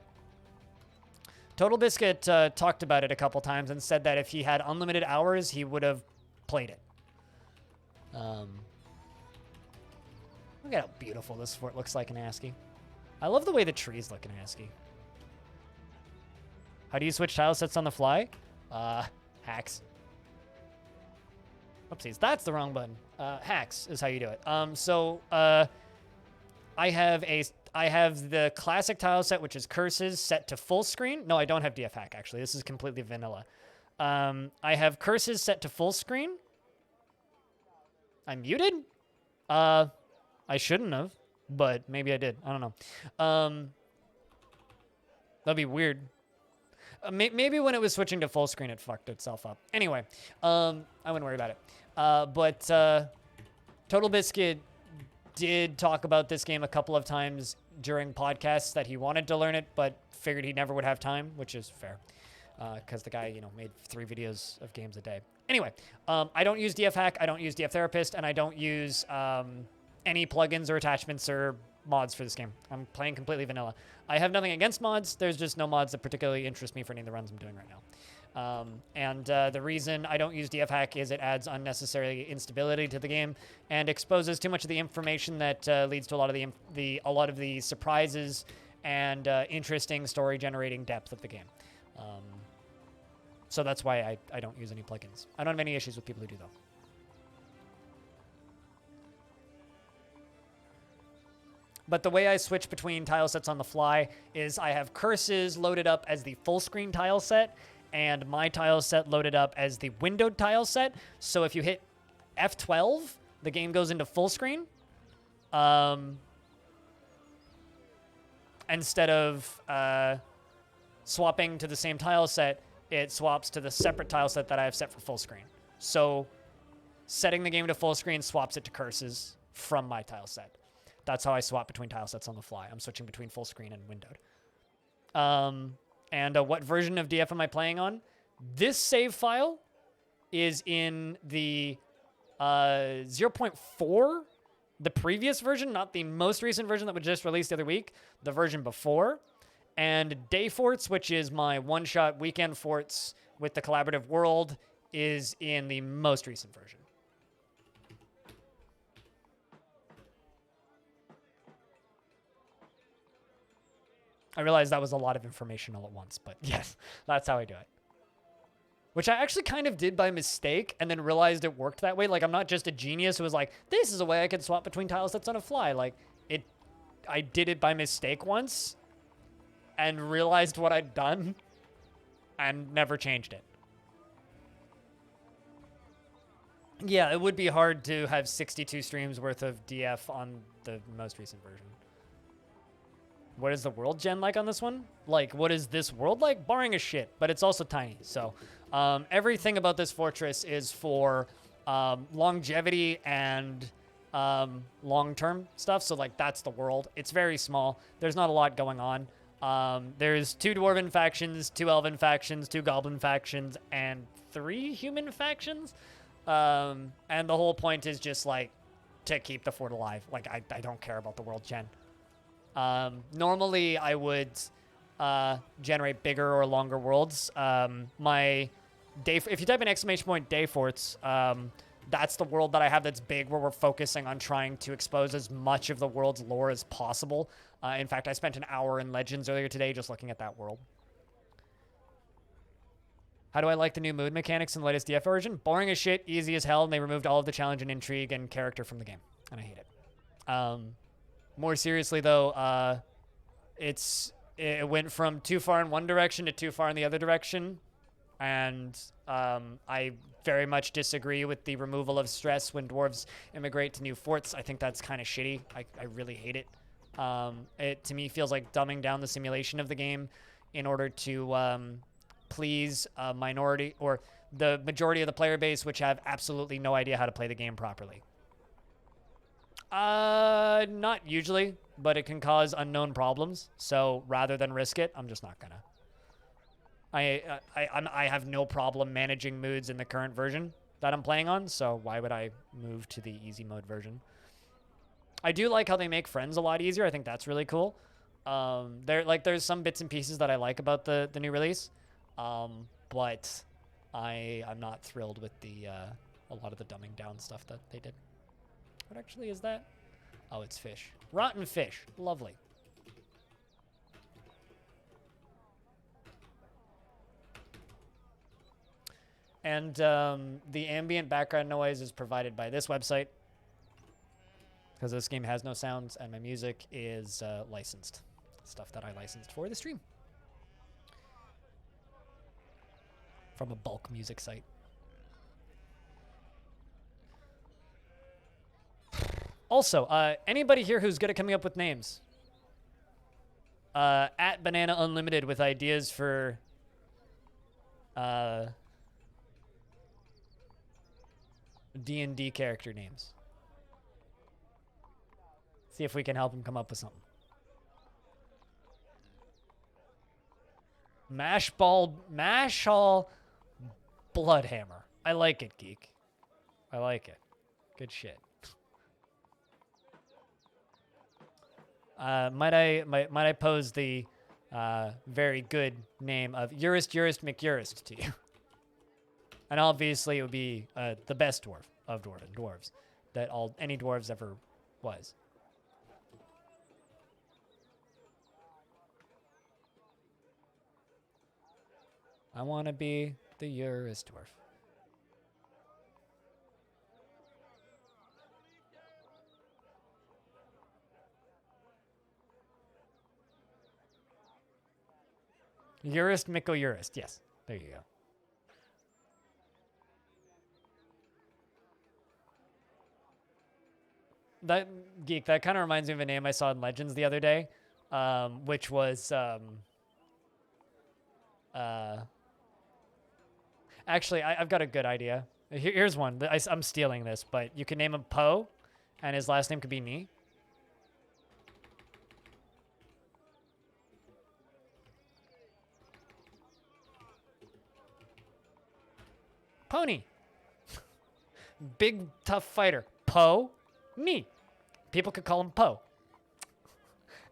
Total Biscuit talked about it a couple times and said that if he had unlimited hours, he would have played it. Look at how beautiful this fort looks like in ASCII. I love the way the trees look in ASCII. How do you switch tile sets on the fly? Hacks. Oopsies, that's the wrong button. Hacks is how you do it. I have the classic tile set, which is curses, set to full screen. No, I don't have DF hack, actually. This is completely vanilla. I have curses set to full screen. I'm muted? I shouldn't have, but maybe I did. I don't know. That'd be weird. Maybe when it was switching to full screen, it fucked itself up. Anyway, I wouldn't worry about it. But Total Biscuit did talk about this game a couple of times during podcasts that he wanted to learn it, but figured he never would have time, which is fair. Because the guy, made 3 videos of games a day. Anyway, I don't use DF Hack, I don't use DF Therapist, and I don't use any plugins or attachments or mods for this game. I'm playing completely vanilla. I have nothing against mods. There's just no mods that particularly interest me for any of the runs I'm doing right now. The reason I don't use DF Hack is it adds unnecessary instability to the game and exposes too much of the information that leads to a lot of the surprises and interesting story generating depth of the game. So that's why I don't use any plugins. I don't have any issues with people who do though. But the way I switch between tile sets on the fly is I have curses loaded up as the full screen tile set and my tile set loaded up as the windowed tile set. So if you hit F12, the game goes into full screen. Instead of swapping to the same tile set, it swaps to the separate tile set that I have set for full screen. So setting the game to full screen swaps it to curses from my tile set. That's how I swap between tile sets on the fly. I'm switching between full screen and windowed. What version of DF am I playing on? This save file is in the 0.4, the previous version, not the most recent version that was just released the other week, the version before. And Day Forts, which is my one-shot weekend forts with the collaborative world, is in the most recent version. I realized that was a lot of information all at once, but yes, that's how I do it. Which I actually kind of did by mistake and then realized it worked that way. Like, I'm not just a genius who was like, this is a way I can swap between tile sets on a fly. Like, I did it by mistake once and realized what I'd done and never changed it. Yeah, it would be hard to have 62 streams worth of DF on the most recent version. What is the world gen like on this one? Like, what is this world like? Boring as shit, but it's also tiny. So everything about this fortress is for longevity and long-term stuff. So, like, that's the world. It's very small. There's not a lot going on. There's 2 dwarven factions, 2 elven factions, 2 goblin factions, and 3 human factions. And the whole point is just, like, to keep the fort alive. Like, I don't care about the world gen. Normally, I would generate bigger or longer worlds. If you type in exclamation point Dayforts, that's the world that I have that's big, where we're focusing on trying to expose as much of the world's lore as possible. In fact, I spent an hour in Legends earlier today just looking at that world. How do I like the new mood mechanics in the latest DF version? Boring as shit, easy as hell, and they removed all of the challenge and intrigue and character from the game, and I hate it. More seriously, though, it went from too far in one direction to too far in the other direction, and I very much disagree with the removal of stress when dwarves immigrate to new forts. I think that's kind of shitty. I really hate it. It, to me, feels like dumbing down the simulation of the game in order to please a minority or the majority of the player base, which have absolutely no idea how to play the game properly. Not usually, but it can cause unknown problems. So rather than risk it, I'm just not gonna. I have no problem managing moods in the current version that I'm playing on, so why would I move to the easy mode version? I do like how they make friends a lot easier. I think that's really cool. There's some bits and pieces that I like about the new release, but I'm not thrilled with a lot of the dumbing down stuff that they did. What actually is that? Oh, it's fish. Rotten fish. Lovely. And the ambient background noise is provided by this website, because this game has no sounds, and my music is licensed. Stuff that I licensed for the stream. From a bulk music site. Also, anybody here who's good at coming up with names? At Banana Unlimited with ideas for D&D character names. See if we can help him come up with something. Mashall Bloodhammer. I like it, geek. I like it. Good shit. Might I pose the very good name of Urist McUrist to you? And obviously it would be the best dwarf of dwarves that any dwarves ever was. I want to be the Urist dwarf. Urist McUrist. Yes, there you go. That geek, that kind of reminds me of a name I saw in Legends the other day, which was actually I've got a good idea. Here's one. I'm stealing this, but you can name him Poe, and his last name could be Nee. Pony. Big tough fighter. Poe. Nee. People could call him Poe.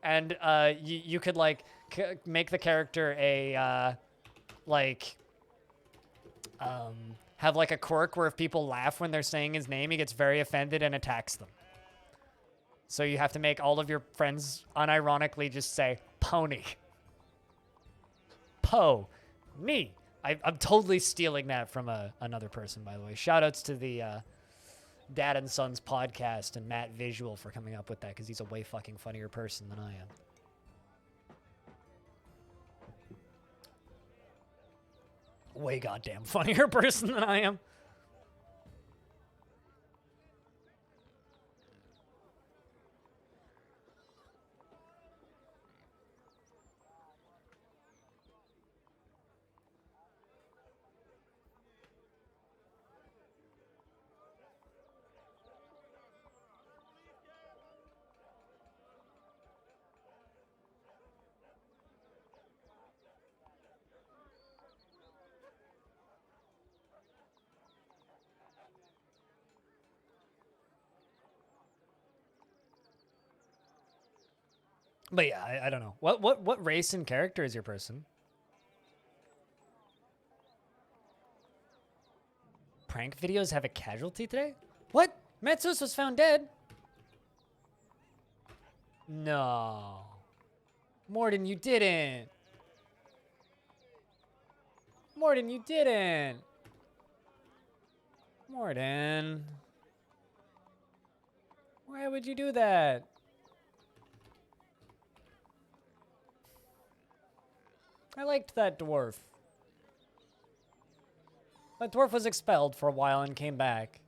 And you could like make the character a have like a quirk where if people laugh when they're saying his name, he gets very offended and attacks them. So you have to make all of your friends unironically just say Pony. Poe. Nee. I'm totally stealing that from another person, by the way. Shoutouts to the Dad and Sons podcast and Matt Visual for coming up with that, because he's a way fucking funnier person than I am. Way goddamn funnier person than I am. But yeah, I don't know. What race and character is your person? Prank videos have a casualty today? What? Metsus was found dead? No. Morden, you didn't. Morden, you didn't. Morden. Why would you do that? I liked that dwarf. That dwarf was expelled for a while and came back.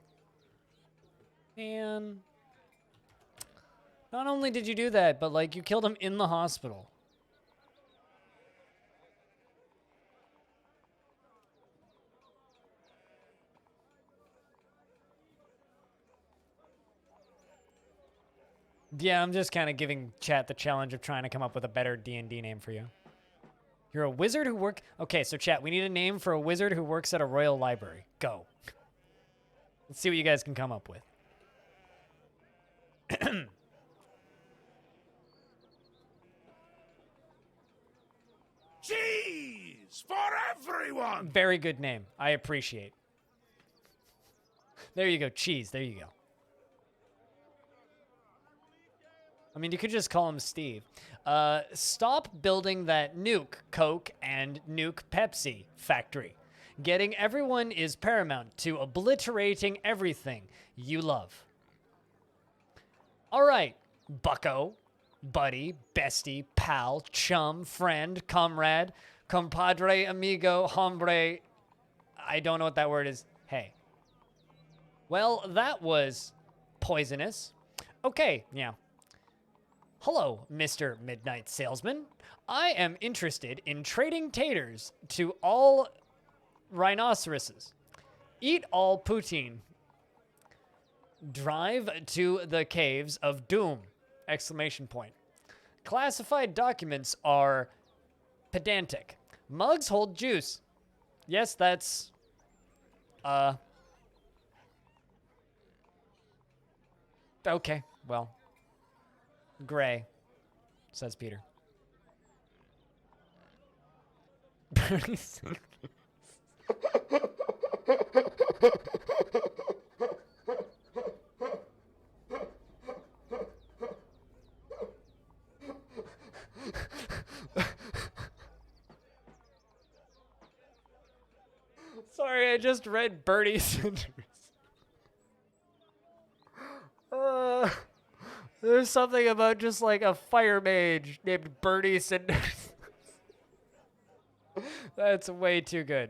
And not only did you do that, but like you killed him in the hospital. Yeah, I'm just kind of giving chat the challenge of trying to come up with a better D&D name for you. You're a wizard who Okay, so chat, we need a name for a wizard who works at a royal library. Go. Let's see what you guys can come up with. Cheese for everyone! Very good name. I appreciate. There you go. Cheese. There you go. I mean, you could just call him Steve. Stop building that nuke Coke and nuke Pepsi factory. Getting everyone is paramount to obliterating everything you love. All right, bucko, buddy, bestie, pal, chum, friend, comrade, compadre, amigo, hombre. I don't know what that word is. Hey. Well, that was poisonous. Okay, yeah. Hello, Mr. Midnight Salesman. I am interested in trading taters to all rhinoceroses. Eat all poutine. Drive to the caves of doom! Exclamation point. Classified documents are pedantic. Mugs hold juice. Yes, that's okay, well. Gray, says Peter. Bernie Sanders. Sorry, I just read Bernie Sanders. There's something about just like a fire mage named Bernie Sanders. That's way too good.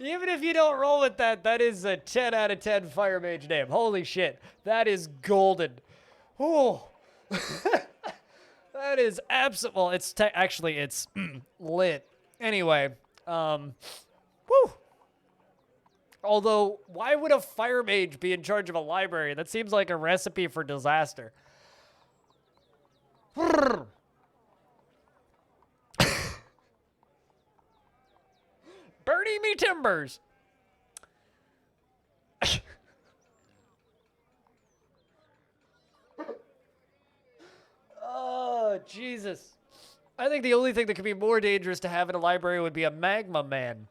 Even if you don't roll with that, that is a 10 out of 10 fire mage name. Holy shit. That is golden. Oh. That is absolute. Well, it's actually it's lit. Anyway, woo. Although, why would a fire mage be in charge of a library? That seems like a recipe for disaster. Bernie me timbers. Oh, Jesus. I think the only thing that could be more dangerous to have in a library would be a magma man.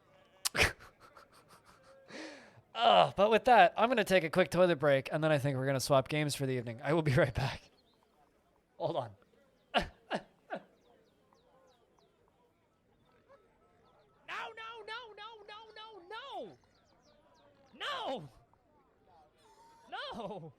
But with that, I'm going to take a quick toilet break, and then I think we're going to swap games for the evening. I will be right back. Hold on. No! No!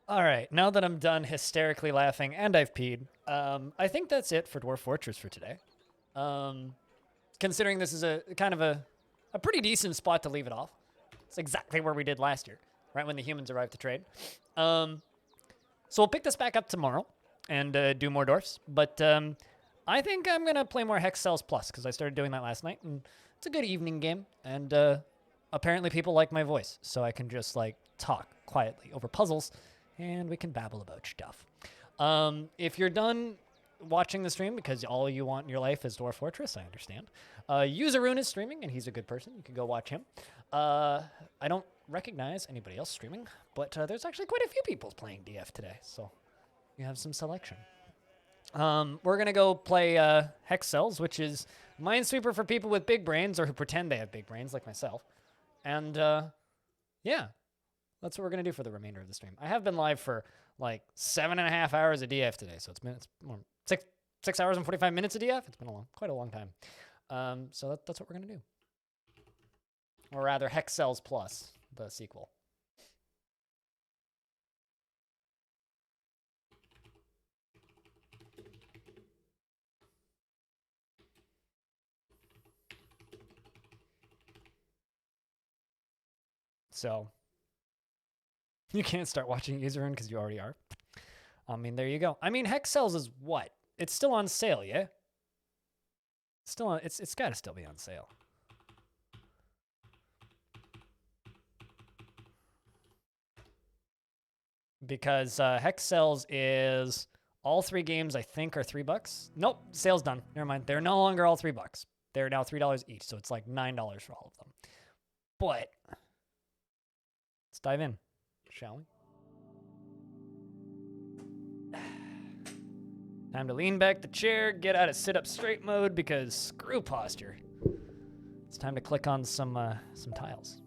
All right, now that I'm done hysterically laughing and I've peed, I think that's it for Dwarf Fortress for today. Considering this is a kind of a pretty decent spot to leave it off. It's exactly where we did last year, right when the humans arrived to trade. So we'll pick this back up tomorrow and do more dwarfs. But I think I'm going to play more Hex Cells Plus because I started doing that last night. And it's a good evening game. And apparently people like my voice. So I can just like talk quietly over puzzles and we can babble about stuff. If you're done watching the stream because all you want in your life is Dwarf Fortress, I understand. Userun is streaming, and he's a good person. You can go watch him. I don't recognize anybody else streaming, but there's actually quite a few people playing DF today, so you have some selection. We're going to go play Hex Cells, which is Minesweeper for people with big brains or who pretend they have big brains, like myself. And, yeah, that's what we're going to do for the remainder of the stream. I have been live for, like, 7.5 hours of DF today, so it's more 6 hours and 45 minutes of DF. It's been quite a long time. So that's what we're going to do. Or rather, Hex Cells Plus, the sequel. So, you can't start watching Userun because you already are. I mean, there you go. I mean, Hex Cells is what? It's still on sale, yeah? Still on, it's got to still be on sale. Because Hex Cells is all 3 games, I think, are $3. Nope, sale's done. Never mind. They're no longer all $3. They're now $3 each, so it's like $9 for all of them. But let's dive in, shall we? Time to lean back the chair, get out of sit-up straight mode because screw posture. It's time to click on some tiles.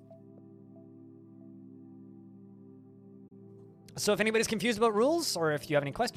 So if anybody's confused about rules or if you have any questions,